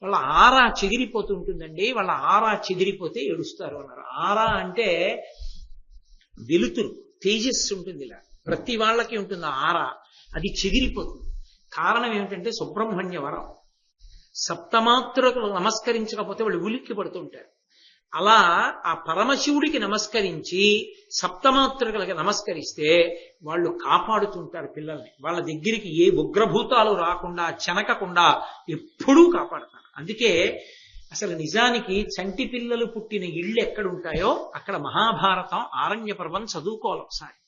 వాళ్ళ ఆరా చెదిరిపోతుంటుందండి, వాళ్ళ ఆరా చెదిరిపోతే ఏడుస్తారు అన్నారు. ఆరా అంటే వెలుతురు, తేజస్సు ఉంటుంది, ఇలా ప్రతి వాళ్ళకి ఉంటుంది ఆరా, అది చెదిరిపోతుంది. కారణం ఏమిటంటే సుబ్రహ్మణ్య వరం. సప్తమాతృకలు నమస్కరించకపోతే వాళ్ళు ఉలిక్కి పడుతుంటారు. అలా ఆ పరమశివుడికి నమస్కరించి సప్తమాతృకలకి నమస్కరిస్తే వాళ్ళు కాపాడుతుంటారు పిల్లల్ని. వాళ్ళ దగ్గరికి ఏ ఉగ్రభూతాలు రాకుండా, చెనకకుండా ఎప్పుడూ కాపాడుతారు. అందుకే అసలు నిజానికి చంటి పిల్లలు పుట్టిన ఇళ్ళు ఎక్కడుంటాయో అక్కడ మహాభారతం ఆరణ్య పర్వం చదువుకోవాలి ఒకసారి.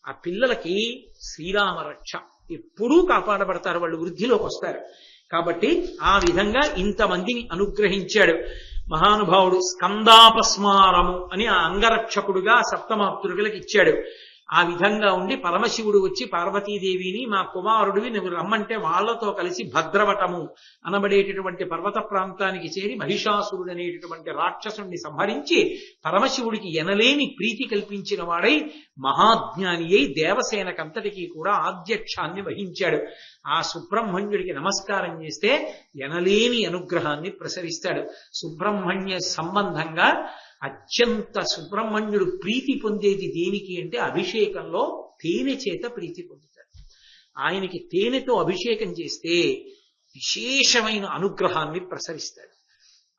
ఆ పిల్లలకి శ్రీరామ రక్ష ఎప్పుడూ కాపాడబడతారు, వాళ్ళు వృద్ధిలోకి వస్తారు. కాబట్టి ఆ విధంగా ఇంతమందిని అనుగ్రహించాడు మహానుభావుడు. స్కందాపస్మారము అని ఆ అంగరక్షకుడుగా సప్తమాతృకులకు ఇచ్చాడు. ఆ విధంగా ఉండి పరమశివుడు వచ్చి పార్వతీదేవిని, మా కుమారుడివి నువ్వు రమ్మంటే వాళ్లతో కలిసి భద్రవటము అనబడేటటువంటి పర్వత ప్రాంతానికి చేరి మహిషాసురుడు అనేటటువంటి రాక్షసుణ్ణి సంహరించి పరమశివుడికి ఎనలేని ప్రీతి కల్పించిన వాడై మహాజ్ఞాని అయి దేవసేనకంతటికీ కూడా ఆధ్యక్షాన్ని వహించాడు. ఆ సుబ్రహ్మణ్యుడికి నమస్కారం చేస్తే ఎనలేని అనుగ్రహాన్ని ప్రసరిస్తాడు. సుబ్రహ్మణ్య సంబంధంగా అత్యంత సుబ్రహ్మణ్యుడు ప్రీతి పొందేది దేనికి అంటే అభిషేకంలో తేనె చేత ప్రీతి పొందుతాడు. ఆయనకి తేనెతో అభిషేకం చేస్తే విశేషమైన అనుగ్రహాన్ని ప్రసరిస్తాడు.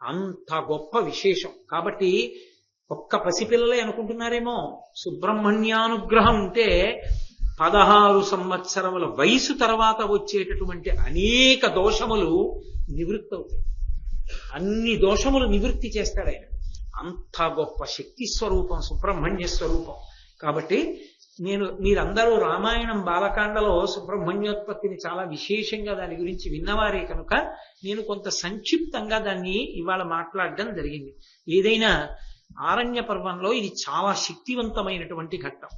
అంత గొప్ప విశేషం. కాబట్టి ఒక్క పసిపిల్లలే అనుకుంటున్నారేమో, సుబ్రహ్మణ్యానుగ్రహం ఉంటే 16 సంవత్సరముల వయసు తర్వాత వచ్చేటటువంటి అనేక దోషములు నివృత్తి అవుతాయి. అన్ని దోషములు నివృత్తి చేస్తాడు ఆయన. అంత గొప్ప శక్తి స్వరూపం సుబ్రహ్మణ్య స్వరూపం. కాబట్టి మీరందరూ రామాయణం బాలకాండలో సుబ్రహ్మణ్యోత్పత్తిని చాలా విశేషంగా దాని గురించి విన్నవారే కనుక నేను కొంత సంక్షిప్తంగా దాన్ని ఇవాళ మాట్లాడడం జరిగింది. ఏదైనా ఆరణ్య పర్వంలో ఇది చాలా శక్తివంతమైనటువంటి ఘట్టం.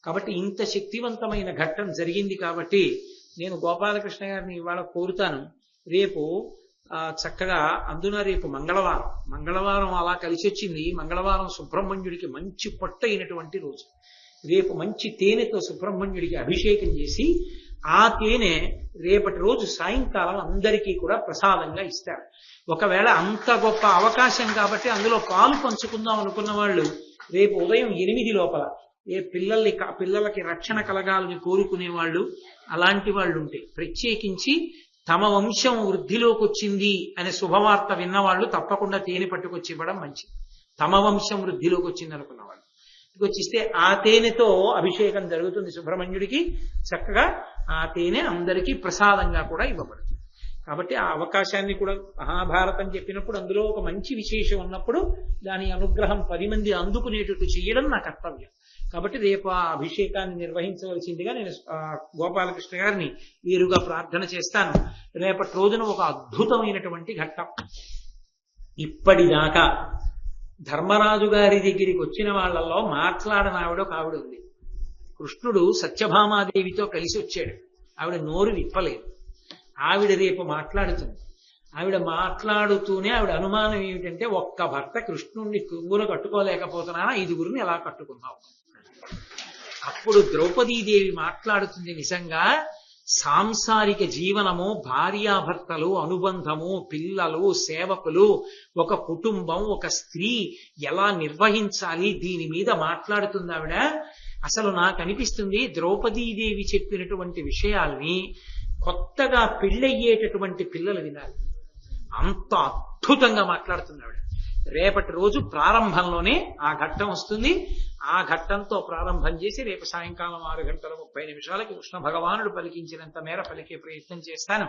కాబట్టి ఇంత శక్తివంతమైన ఘట్టం జరిగింది కాబట్టి నేను గోపాలకృష్ణ గారిని ఇవాళ కోరుతాను, రేపు చక్కగా అందున రేపు మంగళవారం అలా కలిసి వచ్చింది. మంగళవారం సుబ్రహ్మణ్యుడికి మంచి పొట్టైనటువంటి రోజు. రేపు మంచి తేనెతో సుబ్రహ్మణ్యుడికి అభిషేకం చేసి ఆ తేనె రేపటి రోజు సాయంకాలం అందరికీ కూడా ప్రసాదంగా ఇస్తారు. ఒకవేళ అంత గొప్ప అవకాశం కాబట్టి అందులో పాలు పంచుకుందాం అనుకున్న వాళ్ళు రేపు ఉదయం 8 లోపల పిల్లలకి రక్షణ కలగాలని కోరుకునే వాళ్ళు అలాంటి వాళ్ళు ఉంటే ప్రత్యేకించి తమ వంశం వృద్ధిలోకి వచ్చింది అనే శుభవార్త విన్నవాళ్ళు తప్పకుండా తేనె పట్టుకొచ్చి ఇవ్వడం మంచిది. తమ వంశం వృద్ధిలోకి వచ్చింది అనుకున్న వాళ్ళు వచ్చిస్తే ఆ తేనెతో అభిషేకం జరుగుతుంది సుబ్రహ్మణ్యుడికి. చక్కగా ఆ తేనె అందరికీ ప్రసాదంగా కూడా ఇవ్వబడుతుంది. కాబట్టి ఆ అవకాశాన్ని కూడా మహాభారతం చెప్పినప్పుడు అందులో ఒక మంచి విశేషం ఉన్నప్పుడు దాని అనుగ్రహం 10 మంది అందుకునేటట్టు చేయడం నా కర్తవ్యం. కాబట్టి రేపు ఆ అభిషేకాన్ని నిర్వహించవలసిందిగా నేను గోపాలకృష్ణ గారిని వీరుగా ప్రార్థన చేస్తాను. రేపటి రోజున ఒక అద్భుతమైనటువంటి ఘట్టం. ఇప్పటిదాకా ధర్మరాజు గారి దగ్గరికి వచ్చిన వాళ్ళల్లో మాట్లాడని ఆవిడ ఉంది. కృష్ణుడు సత్యభామాదేవితో కలిసి వచ్చాడు. ఆవిడ నోరు విప్పలేదు. ఆవిడ రేపు మాట్లాడుతుంది. ఆవిడ మాట్లాడుతూనే ఆవిడ అనుమానం ఏమిటంటే, ఒక్క భర్త కృష్ణుణ్ణి కుంగులు కట్టుకోలేకపోతున్నానా, 5గురిని ఎలా కట్టుకున్నావు? అప్పుడు ద్రౌపదీదేవి మాట్లాడుతుంది, నిజంగా సాంసారిక జీవనము, భార్యాభర్తలు, అనుబంధము, పిల్లలు, సేవకులు, ఒక కుటుంబం, ఒక స్త్రీ ఎలా నిర్వహించాలి దీని మీద మాట్లాడుతుంది ఆవిడ. అసలు నాకు అనిపిస్తుంది ద్రౌపదీదేవి చెప్పినటువంటి విషయాల్ని కొత్తగా పెళ్ళయ్యేటటువంటి పిల్లలు వినాలి. అంత అద్భుతంగా మాట్లాడుతుంది ఆవిడ. రేపటి రోజు ప్రారంభంలోనే ఆ ఘట్టం వస్తుంది. ఆ ఘట్టంతో ప్రారంభం చేసి రేపు సాయంకాలం 6:30 కృష్ణ భగవానుడు పలికించినంత మేర పలికే ప్రయత్నం చేస్తాను.